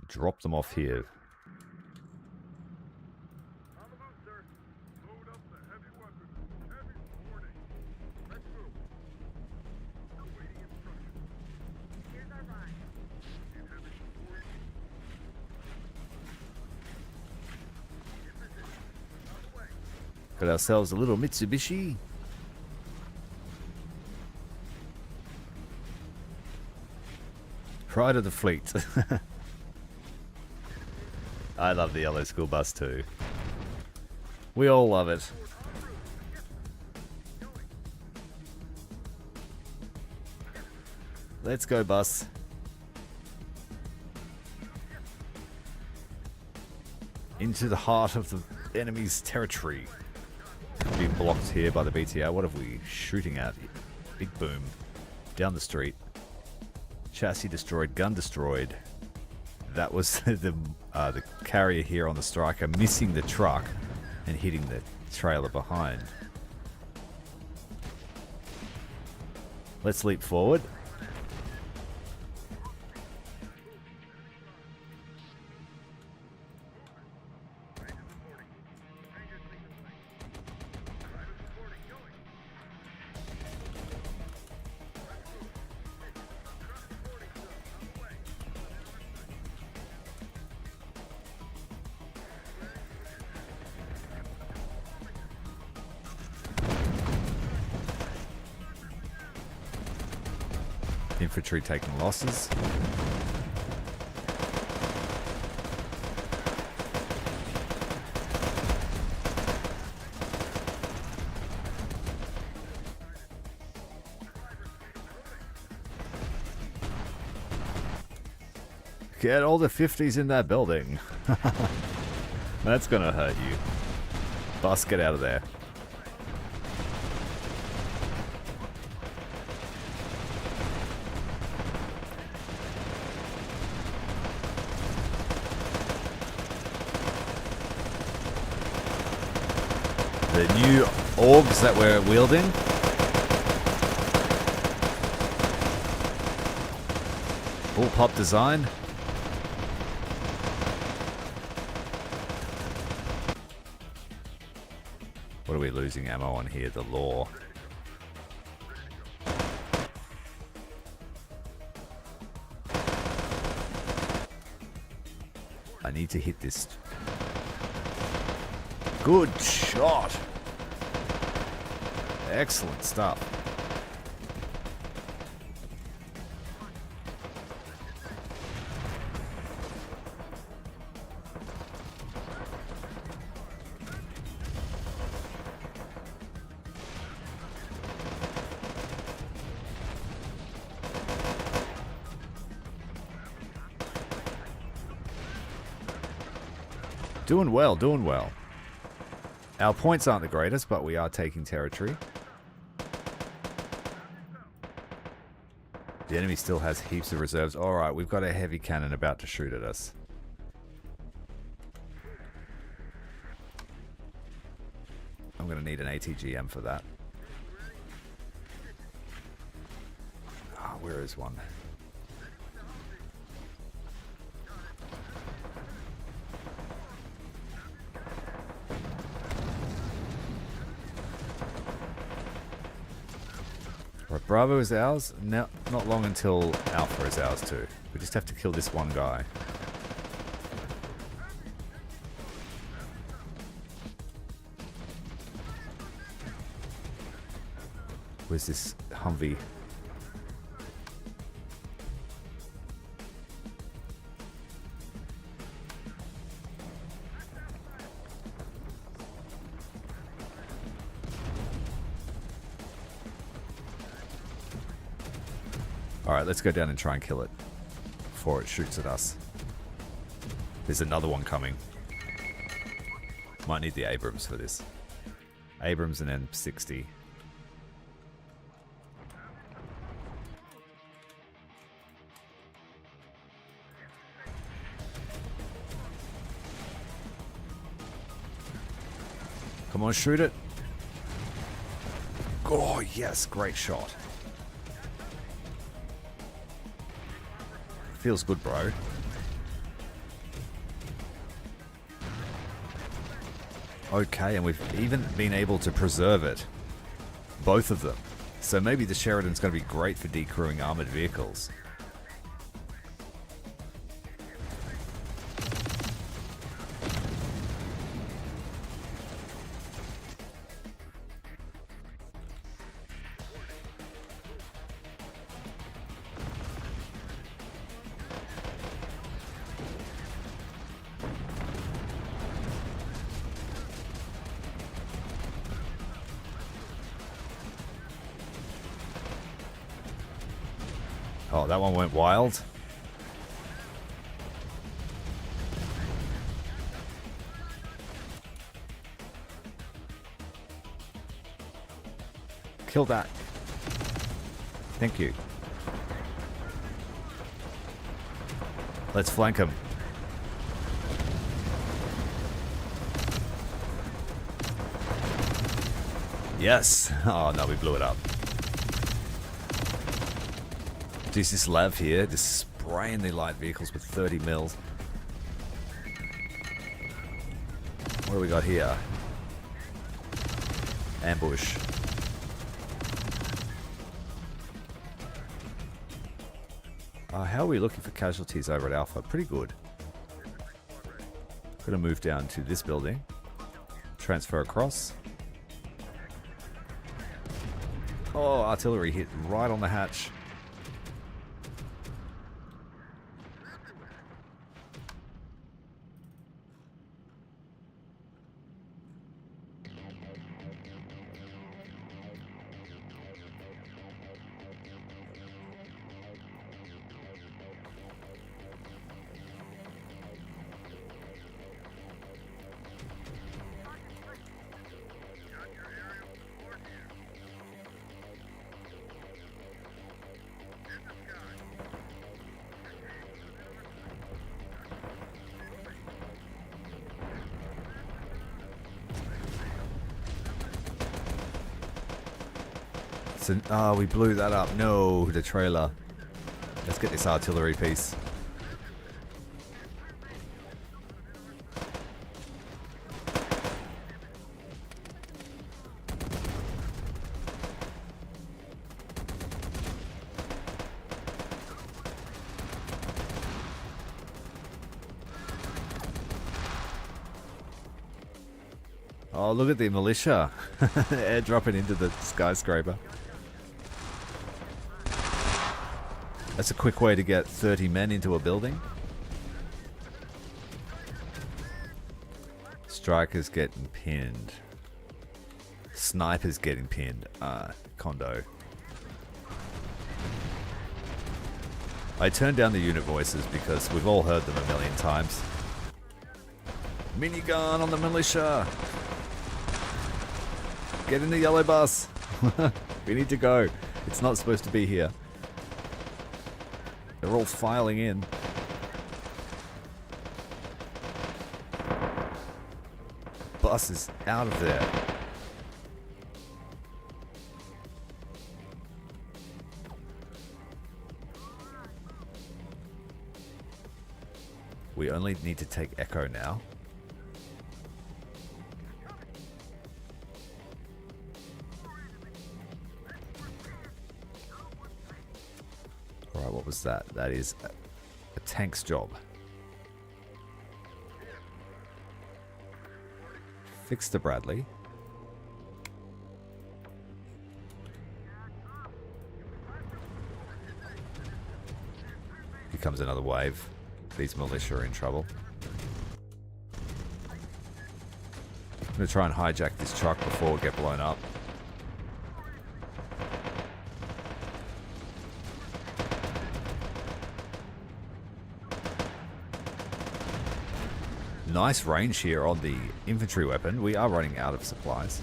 Drop them off here. On the move, sir. Load up the heavy weapons. Heavy reporting. Let's move. Awaiting instructions. Here's our ride. In heavy reporting. In position. On the way. Got ourselves a little Mitsubishi. Pride of the fleet. I love the yellow school bus too. We all love it. Let's go, bus. Into the heart of the enemy's territory. Being blocked here by the BTR. What are we shooting at? Big boom. Down the street. Chassis destroyed. Gun destroyed. That was the carrier here on the striker missing the truck and hitting the trailer behind. Let's leap forward. Infantry taking losses. Get all the 50s in that building. That's gonna hurt you. Bus, get out of there. The new orgs that we're wielding. Bullpup design. What are we losing ammo on here? The law. I need to hit this. Good shot. Excellent stuff. Doing well, doing well. Our points aren't the greatest, but we are taking territory. The enemy still has heaps of reserves. Alright, we've got a heavy cannon about to shoot at us. I'm going to need an ATGM for that. Ah, where is one? Right, Bravo is ours. No, not long until Alpha is ours too. We just have to kill this one guy. Where's this Humvee? Alright, let's go down and try and kill it before it shoots at us. There's another one coming. Might need the Abrams for this. Abrams and M60. Come on, shoot it. Oh, yes, great shot. Feels good, bro. Okay, and we've even been able to preserve it. Both of them. So maybe the Sheridan's going to be great for decrewing armored vehicles. Oh, that one went wild. Kill that. Thank you. Let's flank him. Yes. Oh, no, we blew it up. Geez, this Lav here, just spraying the light vehicles with 30 mils. What do we got here? Ambush. How are we looking for casualties over at Alpha? Pretty good. Gonna move down to this building. Transfer across. Oh, artillery hit right on the hatch. So, we blew that up. No, the trailer. Let's get this artillery piece. Oh, look at the militia. Airdropping into the skyscraper. That's a quick way to get 30 men into a building. Strikers getting pinned. Snipers getting pinned. Condo. I turned down the unit voices because we've all heard them a million times. Minigun on the militia! Get in the yellow bus! We need to go. It's not supposed to be here. They're all filing in. Bus is out of there. We only need to take Echo now. Alright, what was that? That is a tank's job. Fix the Bradley. Here comes another wave. These militia are in trouble. I'm going to try and hijack this truck before we get blown up. Nice range here on the infantry weapon. We are running out of supplies.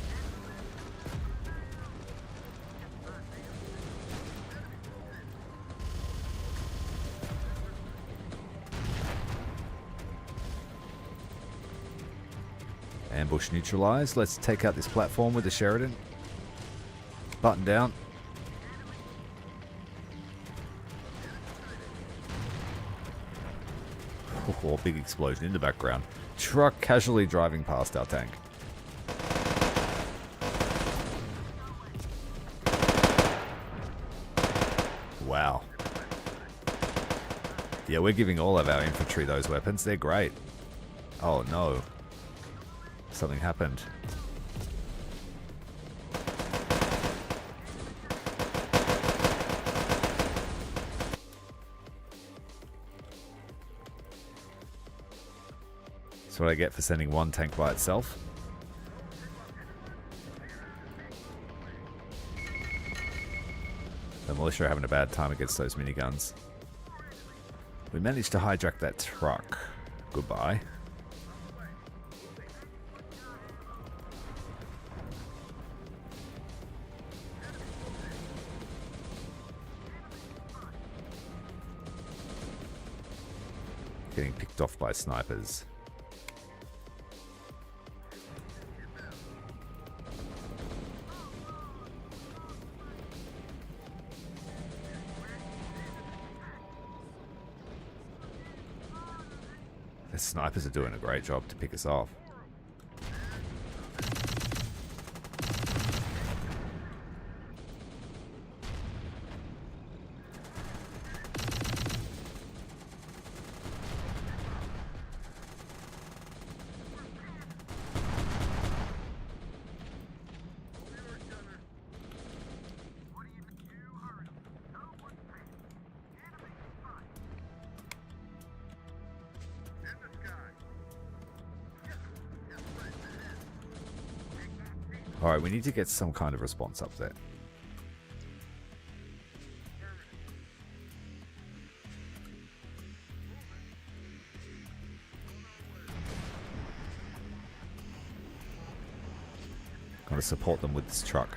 Ambush neutralized. Let's take out this platform with the Sheridan. Button down. Oh, big explosion in the background. Truck casually driving past our tank. Wow. Yeah, we're giving all of our infantry those weapons. They're great. Oh no. Something happened. That's what I get for sending one tank by itself. The militia are having a bad time against those miniguns. We managed to hijack that truck. Goodbye. Getting picked off by snipers. The snipers are doing a great job to pick us off. Alright, we need to get some kind of response up there. Gotta support them with this truck.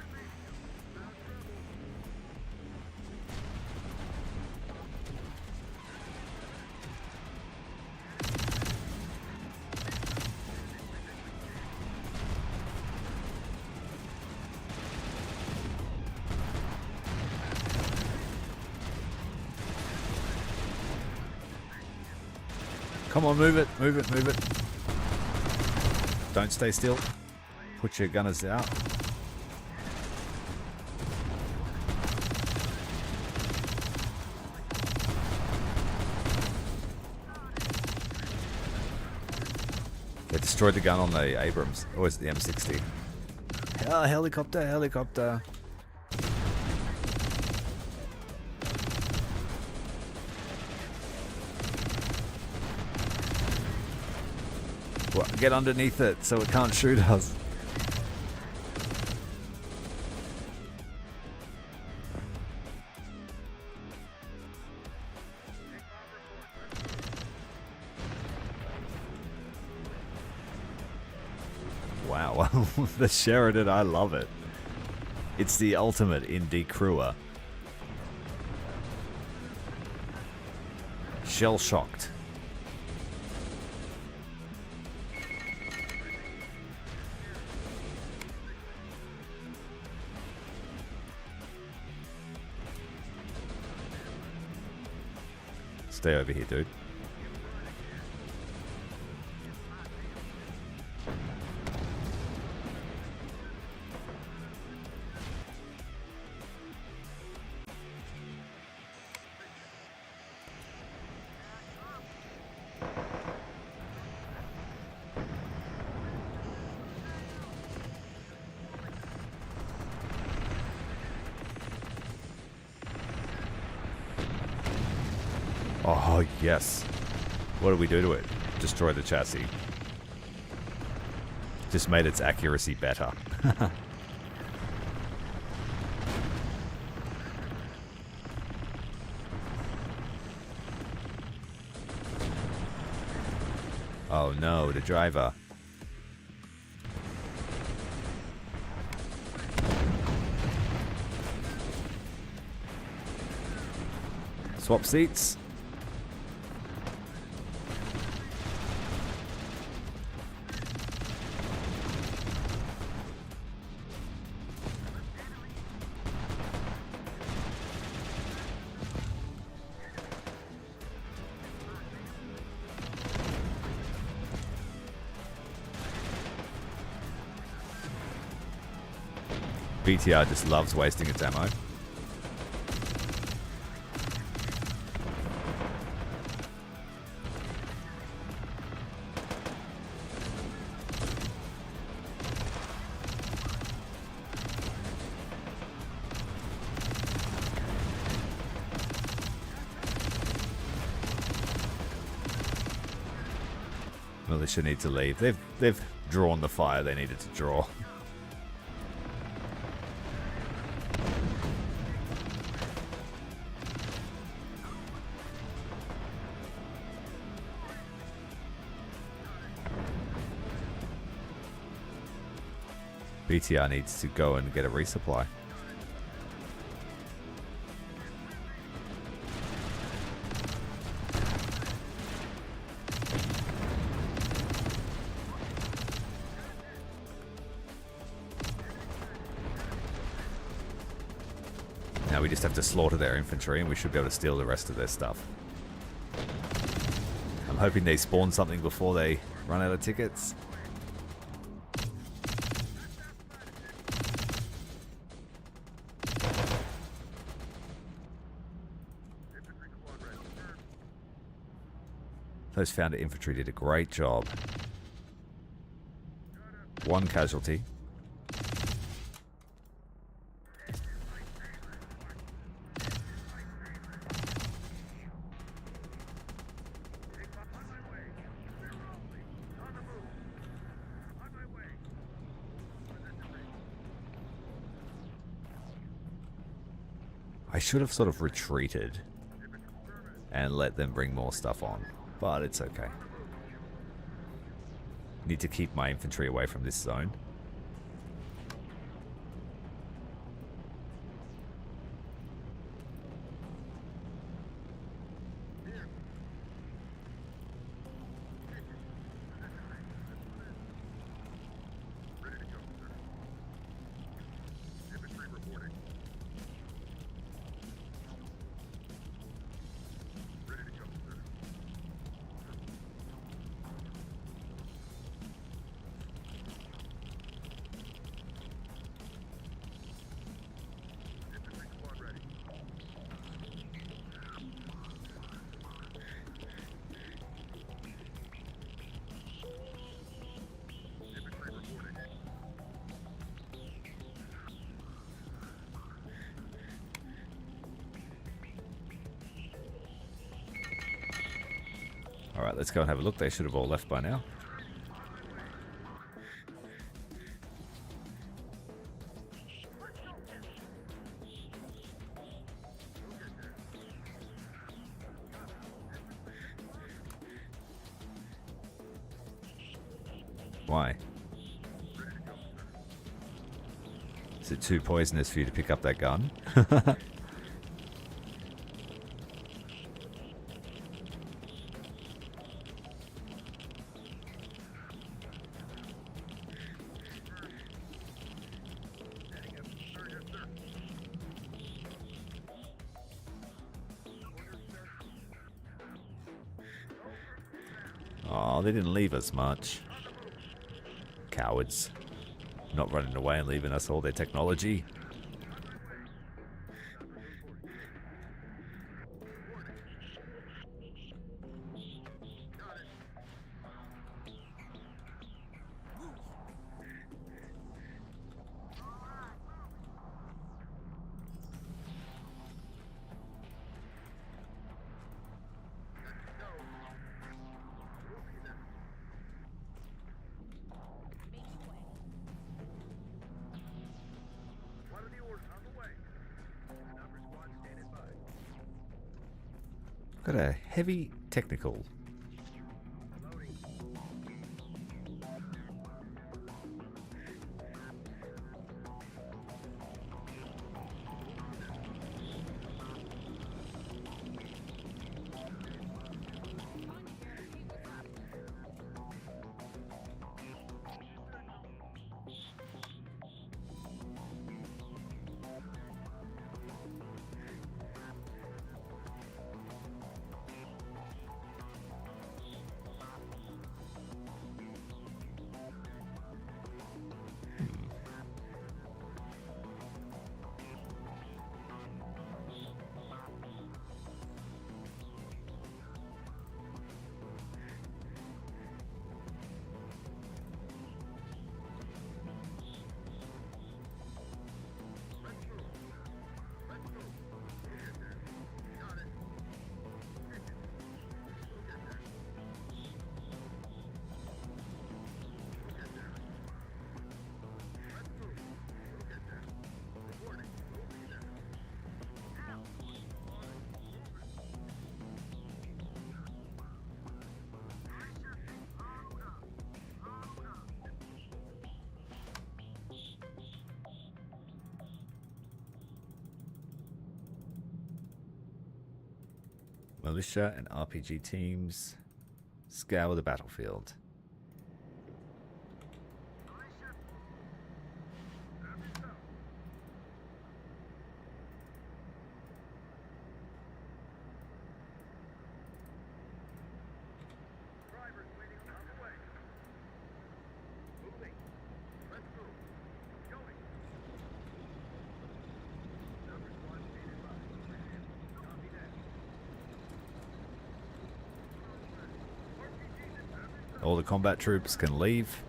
Come on, move it, move it, move it. Don't stay still. Put your gunners out. They destroyed the gun on the Abrams. Or is it the M60? Oh, helicopter, helicopter. Get underneath it so it can't shoot us. Wow, the Sheridan, I love it. It's the ultimate in decrewer. Shell-shocked. Stay over here, dude. Oh, yes. What did we do to it? Destroy the chassis. Just made its accuracy better. Oh no, the driver. Swap seats. BTR just loves wasting its ammo. Militia need to leave. They've drawn the fire they needed to draw. BTR needs to go and get a resupply. Now we just have to slaughter their infantry and we should be able to steal the rest of their stuff. I'm hoping they spawn something before they run out of tickets. Those Founder infantry did a great job. One casualty. I should have sort of retreated and let them bring more stuff on. But it's okay. Need to keep my infantry away from this zone. Alright, let's go and have a look. They should have all left by now. Why? Is it too poisonous for you to pick up that gun? Oh, they didn't leave us much. Cowards. Not running away and leaving us all their technology. Got a heavy technical. Militia and RPG teams scour the battlefield. Drivers waiting on the way. Moving. Let's move. Going. Number 1 standing by. Copy that. All the combat troops can leave.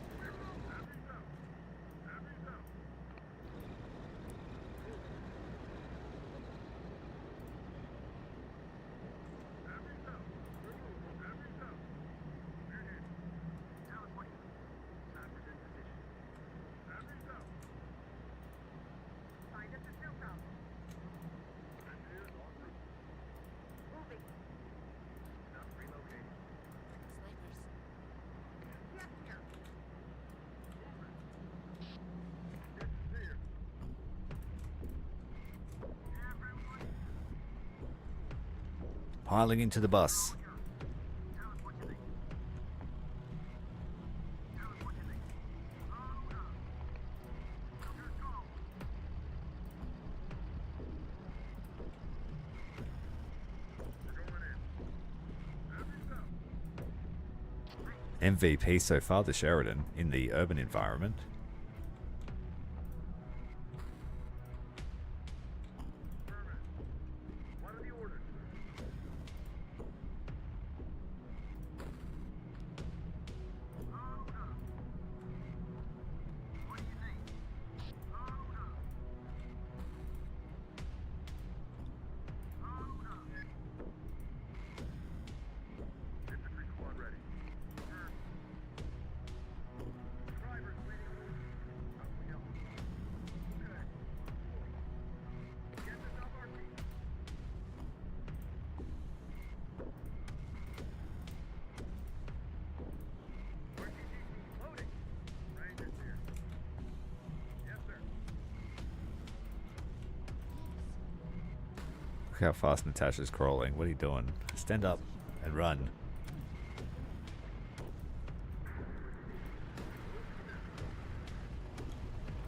Piling into the bus. MVP so far, the Sheridan, in the urban environment. What are the orders? What do you think? Infantry squad ready. Drivers waiting on orders. Okay. Get this off our feet. RTGT loading. Rangers here. Yes, sir. Look how fast Natasha's crawling. What are you doing? Stand up and run.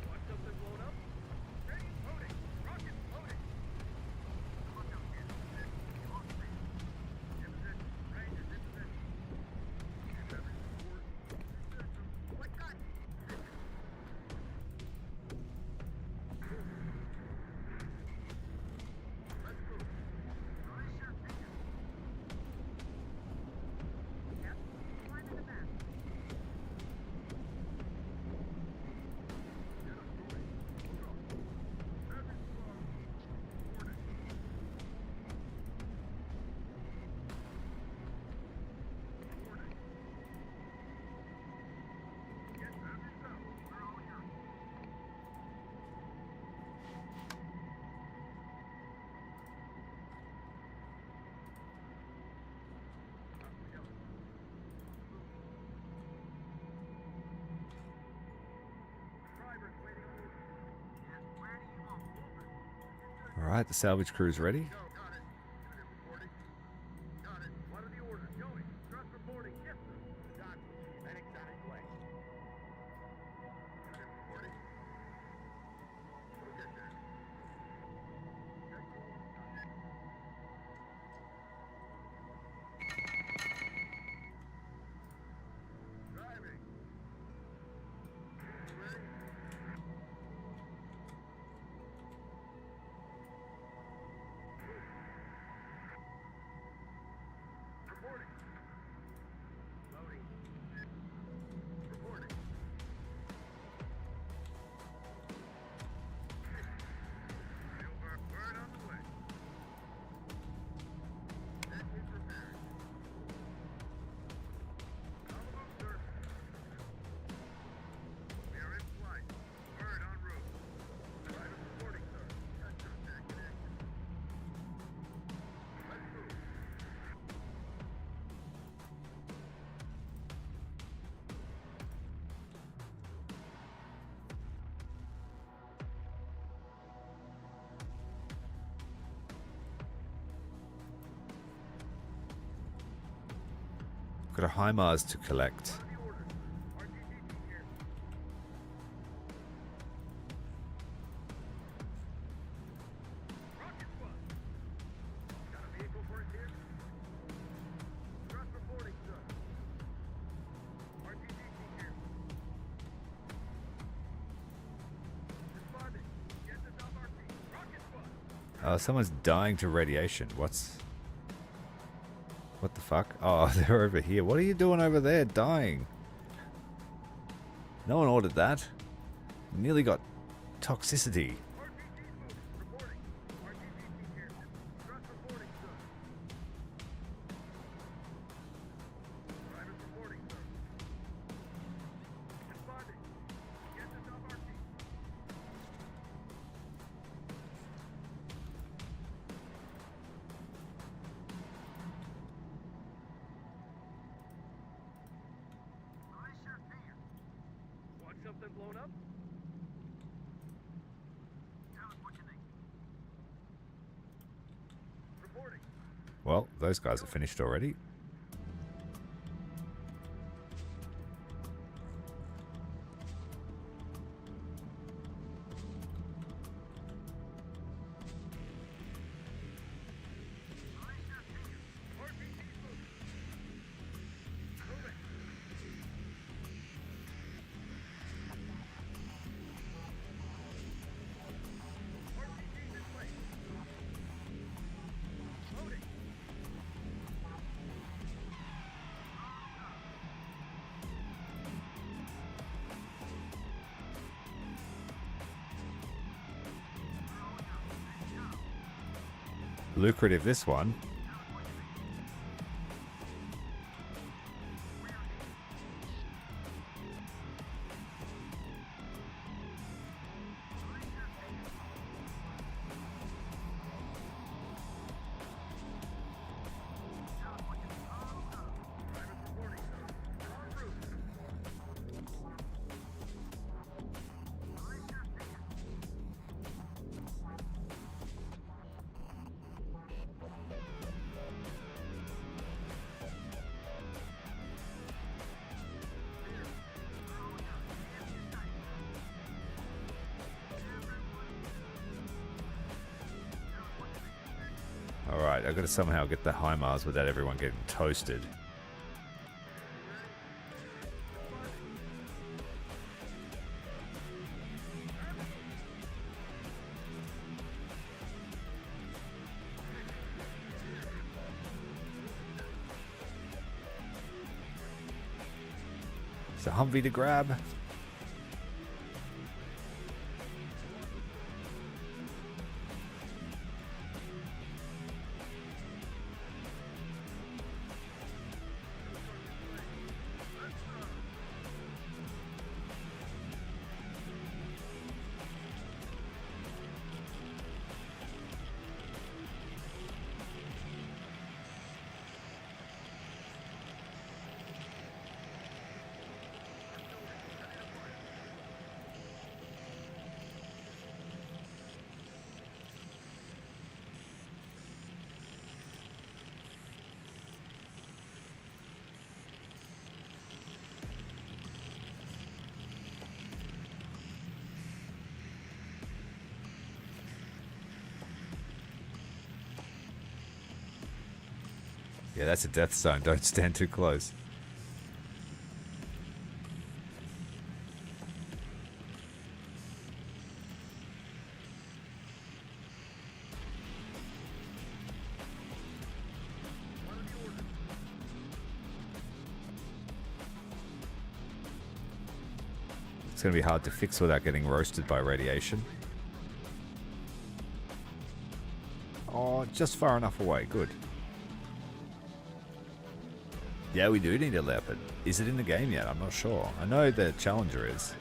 Want something blown up? Ready? Loading. Rockets loading. Look out, kid. On three. In position. Rangers in position. And having support. What gun? Let's move. I sure can. Alright, the salvage crew's ready. Go. Got it. Unit reporting. Got it. What are the orders? Going. Thrust reporting. Yes, sir. Doc, medics on its way. Unit reporting. We'll get there. Driving. Ready? Reporting. Loading. Reporting. Over. Bird on the way. Engine prepared. On the move, sir. We are in flight. Bird en route. Private reporting, sir. Touchdown tag in action. Let's move. Got a HIMARS to collect. What are the orders? RTTT here. Rocket squad. Got a vehicle for us here? Thrust reporting, sir. RTTT here. Responding. Get this off our feet. Rocket squad. Someone's dying to radiation. What the fuck? Oh, they're over here. What are you doing over there dying? No one ordered that. Nearly got toxicity. RPG move. Reporting. RTTT here. Thrust reporting, sir. Private reporting, sir. Responding. Get this off our feet. Want something blown up? Tell us what you think. Reporting. Well, those guys are finished already. RPG's moving. Moving. RPG's in place. Loading. Lucrative, this one. Private reporting, sir. En route. Alright, I've got to somehow get the HIMARS without everyone getting toasted. It's a Humvee to grab. Yeah, that's a death zone. Don't stand too close. It's going to be hard to fix without getting roasted by radiation. Oh, just far enough away. Good. Yeah, we do need a leopard. Is it in the game yet? I'm not sure. I know the Challenger is.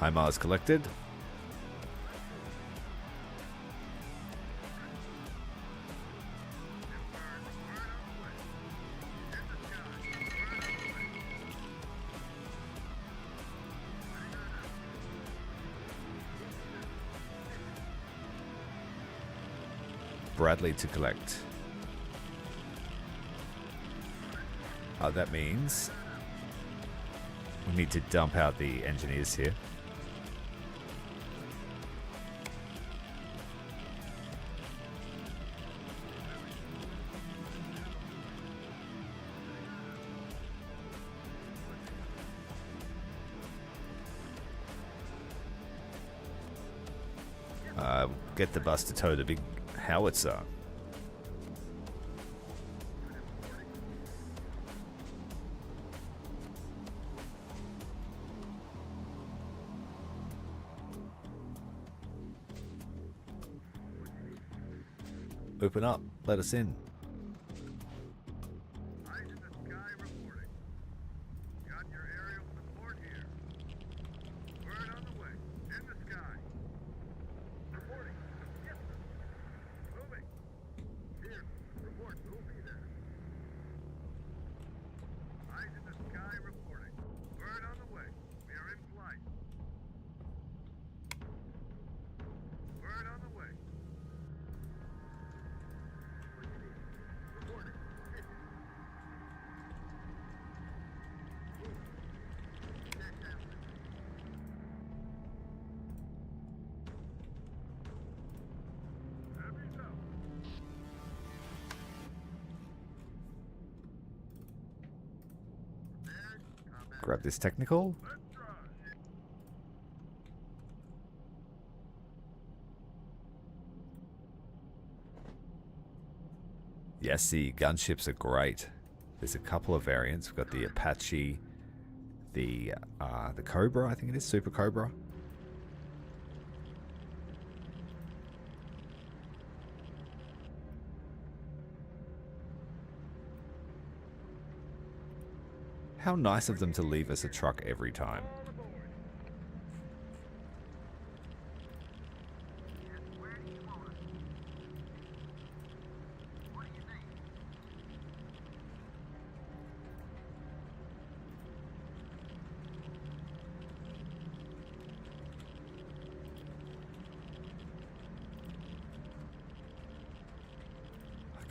HIMARS collected. Bradley to collect. That means we need to dump out the engineers here. Get the bus to tow the big howitzer. Open up. Let us in. Eyes in the sky reporting. Got your aerial support here. Bird on the way. In the sky. Reporting. Yes, sir. Moving. Here. Report. We'll be there. Eyes in the sky reporting. Bird on the way. We are in flight. Bird on the way. Reporting. Heavy's up. Grab this technical. Let's drive. Yes, the gunships are great. There's a couple of variants. We've got the Apache, the Cobra, I think it is, Super Cobra. How nice of them to leave us a truck every time. All aboard. Yes, where do you want us? What do you think?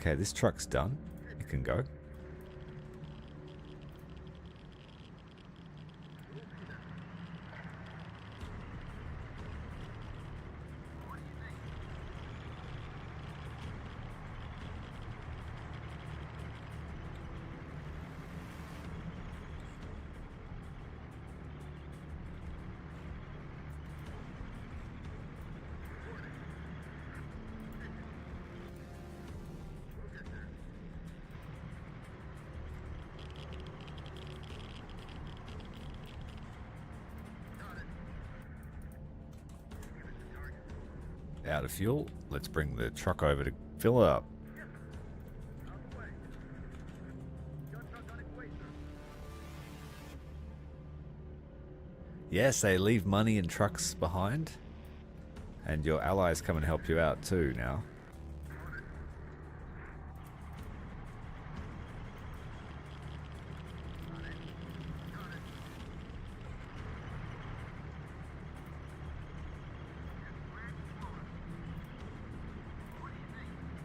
Okay, this truck's done. It can go. Out of fuel. Let's bring the truck over to fill it up. On the way. Gun truck on its way, sir. Yes, they leave money in trucks behind. And your allies come and help you out too now.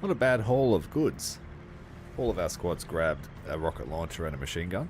What a bad haul of goods. All of our squads grabbed a rocket launcher and a machine gun.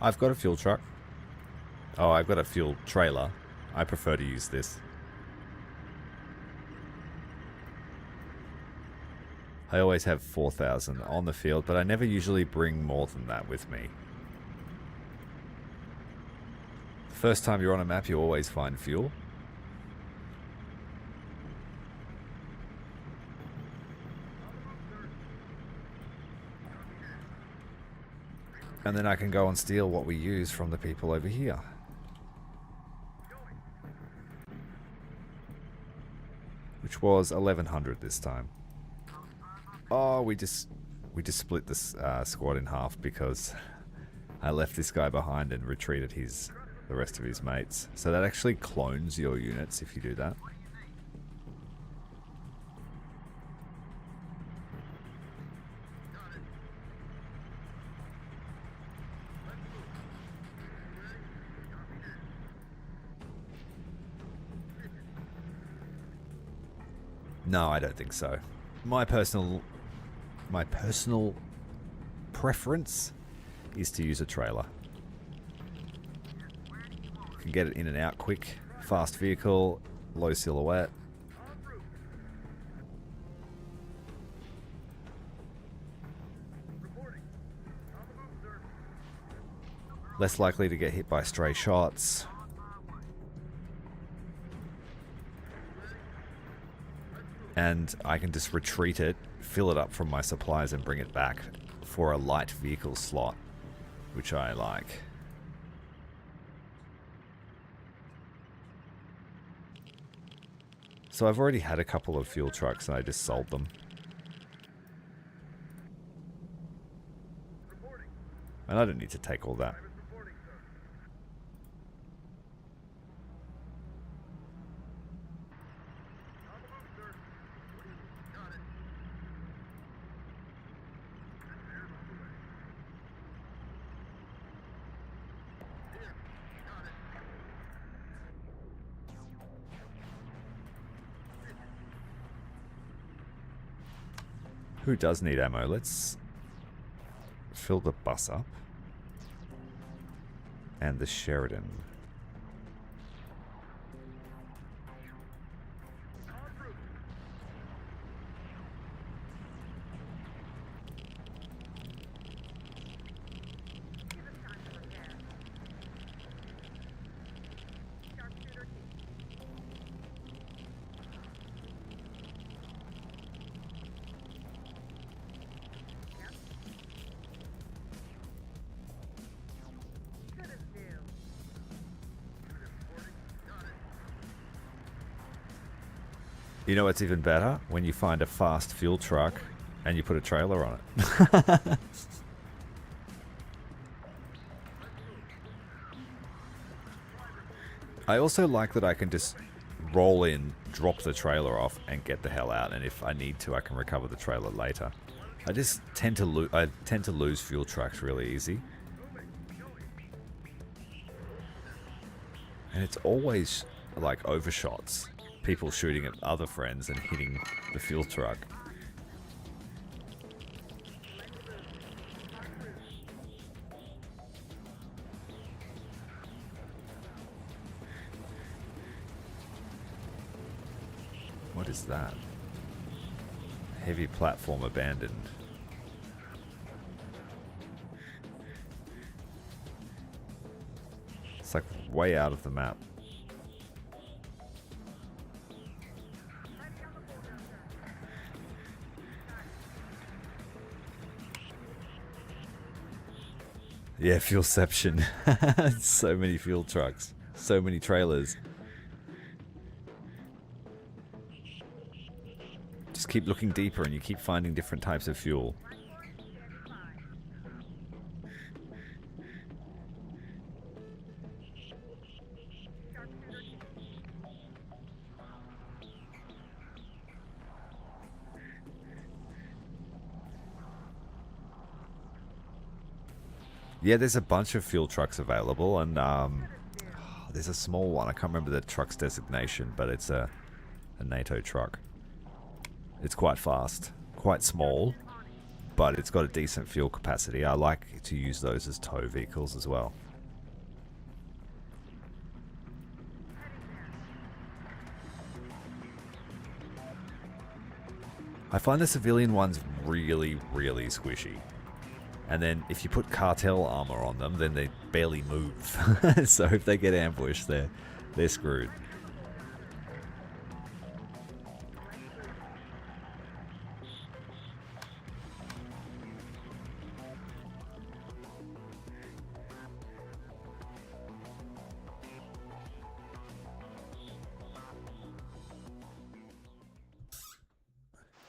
I've got a fuel truck. Oh, I've got a fuel trailer. I prefer to use this. I always have 4,000 on the field, but I never usually bring more than that with me. The first time you're on a map, you always find fuel. And then I can go and steal what we use from the people over here. Which was 1,100 this time. Oh, we just split this squad in half because I left this guy behind and retreated the rest of his mates. So that actually clones your units if you do that. No, I don't think so. My personal preference is to use a trailer. You can get it in and out quick, fast vehicle, low silhouette. Less likely to get hit by stray shots. And I can just retreat it, fill it up from my supplies and bring it back for a light vehicle slot, which I like. So I've already had a couple of fuel trucks and I just sold them. And I don't need to take all that. Who does need ammo? Let's fill the bus up. And the Sheridan. You know what's even better? When you find a fast fuel truck and you put a trailer on it. I also like that I can just roll in, drop the trailer off, and get the hell out. And if I need to, I can recover the trailer later. I just tend to lose fuel trucks really easy. And it's always like overshots. People shooting at other friends and hitting the fuel truck. What is that? Heavy platform abandoned. It's like way out of the map. Yeah, fuelception. So many fuel trucks. So many trailers. just keep looking deeper and you keep finding different types of fuel. Yeah, there's a bunch of fuel trucks available, and there's a small one. I can't remember the truck's designation, but it's a NATO truck. It's quite fast, quite small, but it's got a decent fuel capacity. I like to use those as tow vehicles as well. I find the civilian ones really, really squishy. And then if you put cartel armor on them, then they barely move. So if they get ambushed, they're screwed.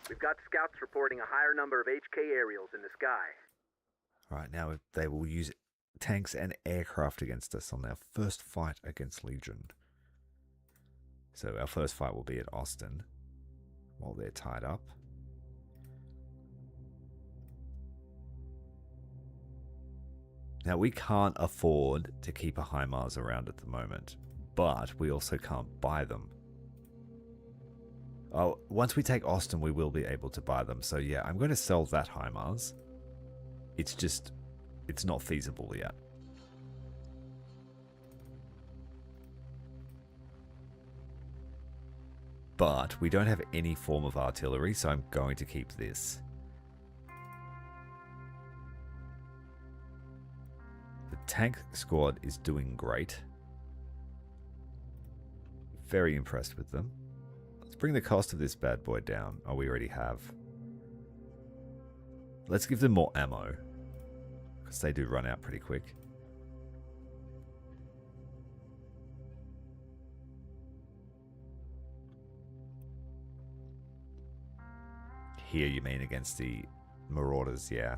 We've got scouts reporting a higher number of HK aerials in the sky. Right, now they will use tanks and aircraft against us on our first fight against Legion. So our first fight will be at Austin while they're tied up. Now we can't afford to keep a HIMARS around at the moment, but we also can't buy them. Oh, once we take Austin, we will be able to buy them. So yeah, I'm going to sell that HIMARS. It's not feasible yet. But we don't have any form of artillery, so I'm going to keep this. The tank squad is doing great. Very impressed with them. Let's bring the cost of this bad boy down. Oh, we already have. Let's give them more ammo, because they do run out pretty quick. Here you mean against the Marauders, yeah.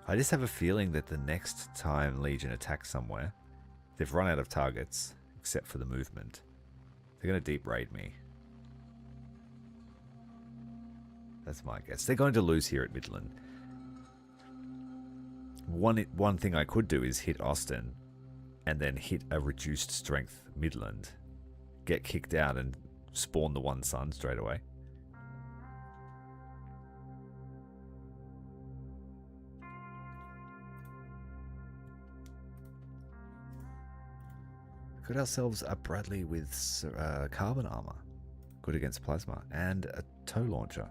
I just have a feeling that the next time Legion attacks somewhere, they've run out of targets, except for the movement. They're going to deep raid me. That's my guess. They're going to lose here at Midland. One thing I could do is hit Austin and then hit a reduced strength Midland. Get kicked out and spawn the one sun straight away. Got ourselves a Bradley with carbon armor. Good against plasma. And a tow launcher.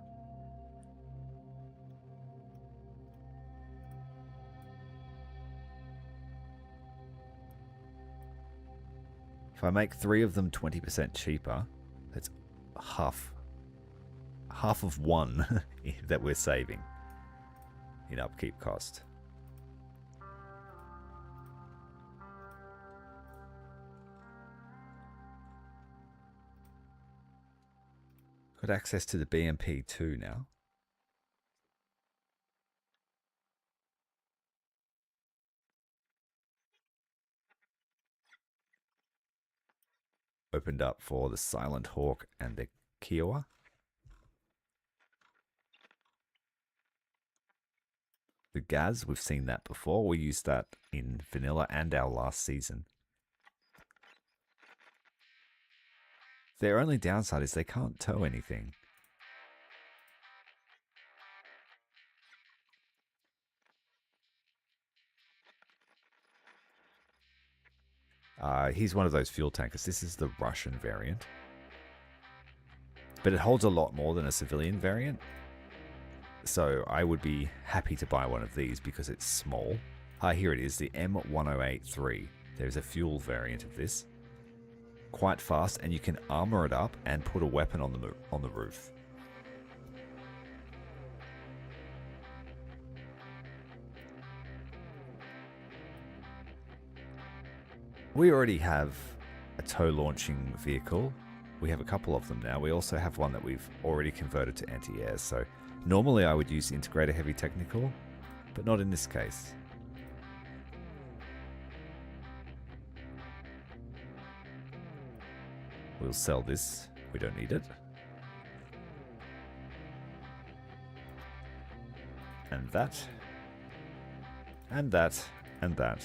If I make 3 of them 20% cheaper, that's half of one that we're saving in upkeep cost. Got access to the BMP 2 now. Opened up for the Silent Hawk and the Kiowa. The Gaz, we've seen that before. We used that in vanilla and our last season. Their only downside is they can't tow anything. He's one of those fuel tankers. This is the Russian variant. But it holds a lot more than a civilian variant. So I would be happy to buy one of these because it's small. Here it is, the M1083. There's a fuel variant of this. Quite fast, and you can armor it up and put a weapon on the roof. We already have a tow launching vehicle we have a couple of them now. We also have one that we've already converted to anti-air. So normally I would use integrator heavy technical, but not in this case. We'll sell this. We don't need it. And that. And that. And that.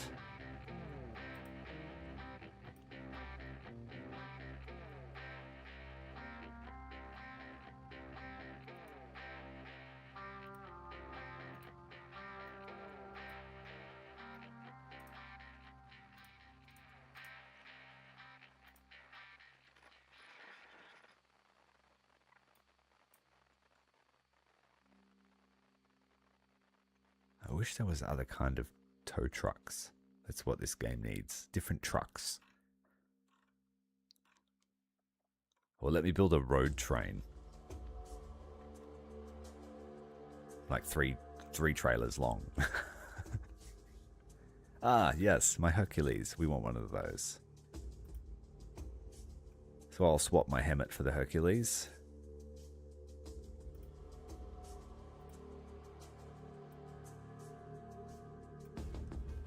I wish there was other kind of tow trucks. That's what this game needs. Different trucks. Or let me build a road train. Like three trailers long. Ah, yes, my Hercules. We want one of those. So I'll swap my Hemet for the Hercules.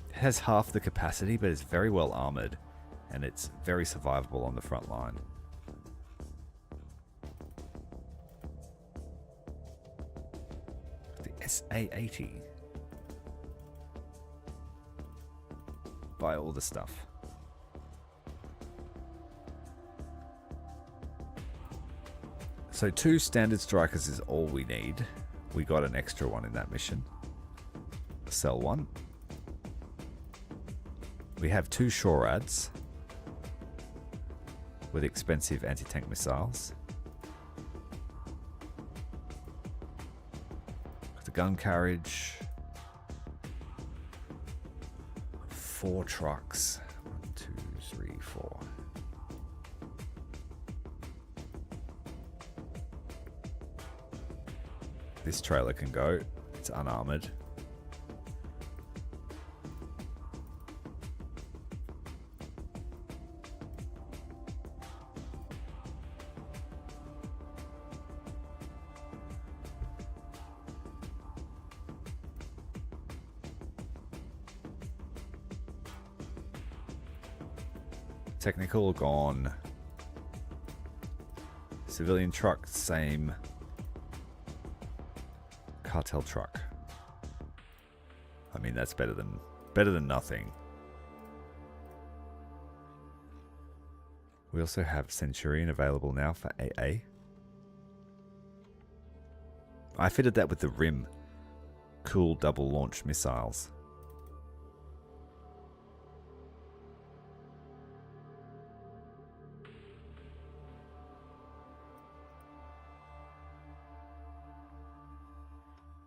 It has half the capacity, but it's very well armored, and it's very survivable on the front line. The SA-80. Buy all the stuff. So 2 standard strikers is all we need. We got an extra one in that mission. Sell one. We have 2 Shorads with expensive anti-tank missiles. The gun carriage. 4 trucks. 1, 2, 3, 4. This trailer can go. It's unarmored. Technical gone. Civilian truck, same. Cartel truck. I mean, that's better than nothing. We also have Centurion available now for AA. I fitted that with the Rim. Cool double launch missiles.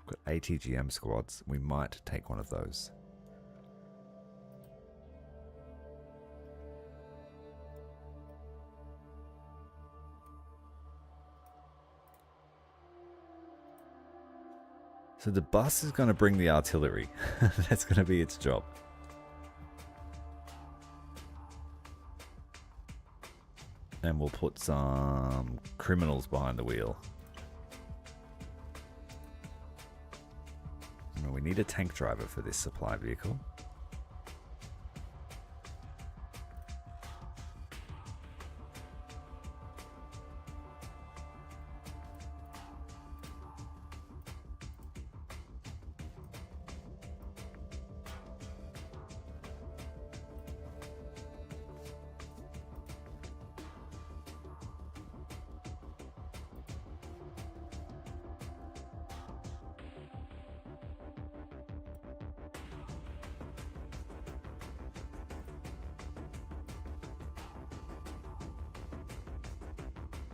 Got ATGM squads. We might take one of those. So the bus is going to bring the artillery. That's going to be its job. And we'll put some criminals behind the wheel. We need a tank driver for this supply vehicle.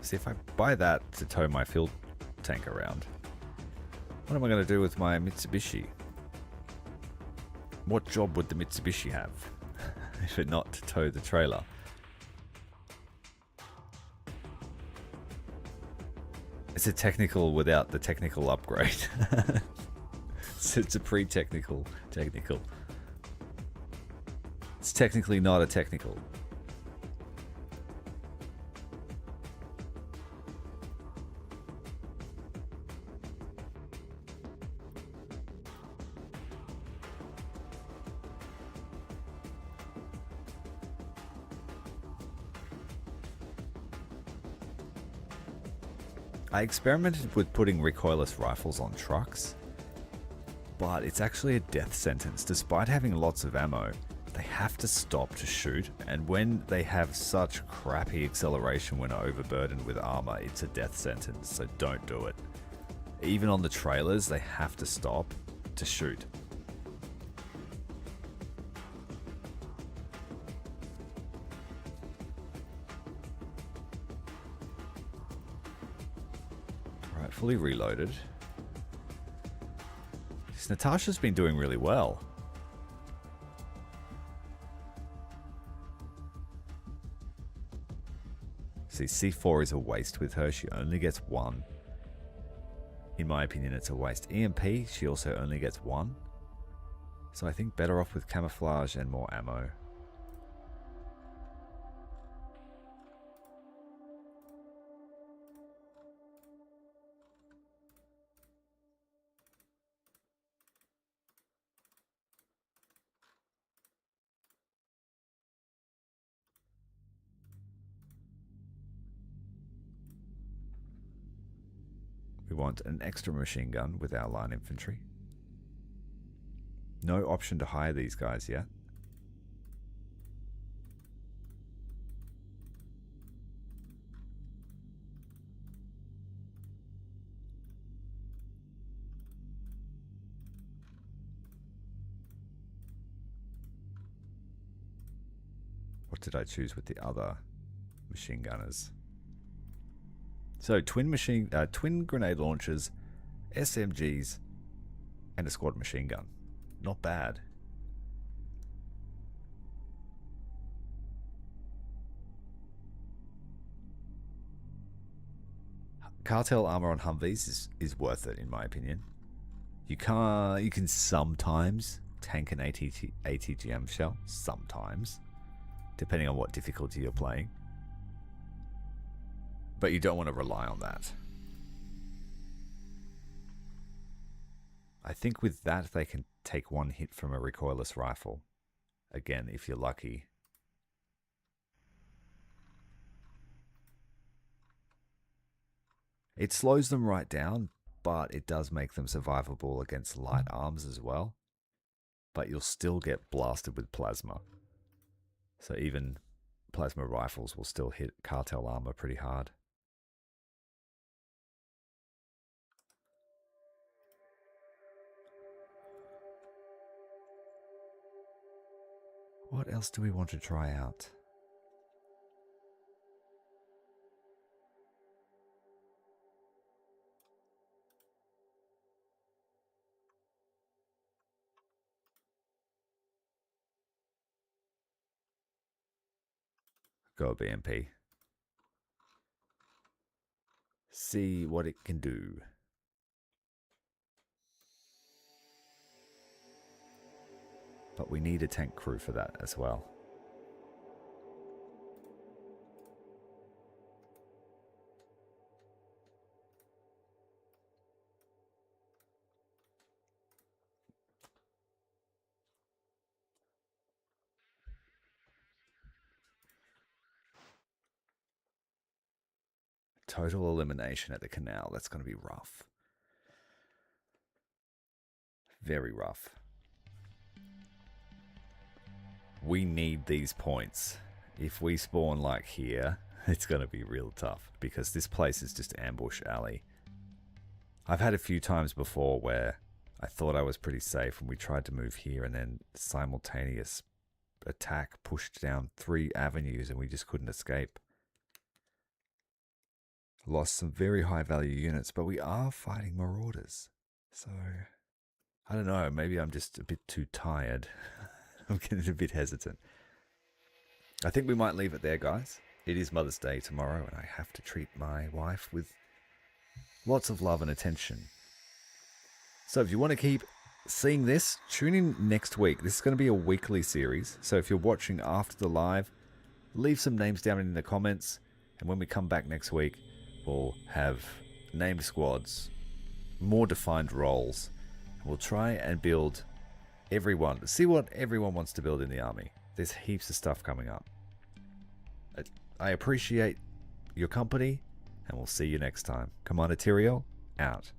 See, if I buy that to tow my field tank around, what am I going to do with my Mitsubishi? What job would the Mitsubishi have if it not to tow the trailer? It's a technical without the technical upgrade. So it's a pre-technical technical. It's technically not a technical. I experimented with putting recoilless rifles on trucks, but it's actually a death sentence. Despite having lots of ammo, they have to stop to shoot, and when they have such crappy acceleration when overburdened with armor, it's a death sentence, so don't do it. Even on the trailers, they have to stop to shoot. Alright, fully reloaded. This Natasha's been doing really well. See, C4 is a waste with her. She only gets one. In my opinion, it's a waste. EMP, she also only gets one. So I think better off with camouflage and more ammo. We want an extra machine gun with our line infantry. No option to hire these guys yet. What did I choose with the other machine gunners? So twin grenade launchers, SMGs, and a squad machine gun. Not bad. Cartel armor on Humvees is worth it in my opinion. You can sometimes tank an ATGM shell, sometimes, depending on what difficulty you're playing. But you don't want to rely on that. I think with that they can take one hit from a recoilless rifle. Again, if you're lucky. It slows them right down, but it does make them survivable against light arms as well. But you'll still get blasted with plasma. So even plasma rifles will still hit cartel armor pretty hard. What else do we want to try out? Go BMP. See what it can do. But we need a tank crew for that as well. Total elimination at the canal. That's going to be rough. Very rough. We need these points. If we spawn like here, it's going to be real tough because this place is just ambush alley. I've had a few times before where I thought I was pretty safe when we tried to move here and then simultaneous attack pushed down 3 avenues and we just couldn't escape. Lost some very high value units, but we are fighting marauders. So, I don't know, maybe I'm just a bit too tired. I'm getting a bit hesitant. I think we might leave it there, guys. It is Mother's Day tomorrow, and I have to treat my wife with lots of love and attention. So if you want to keep seeing this, tune in next week. This is going to be a weekly series. So if you're watching after the live, leave some names down in the comments. And when we come back next week, we'll have named squads, more defined roles. We'll try and build everyone, see what everyone wants to build in the army. There's heaps of stuff coming up. I appreciate your company, and we'll see you next time. Commander Tyrael, out.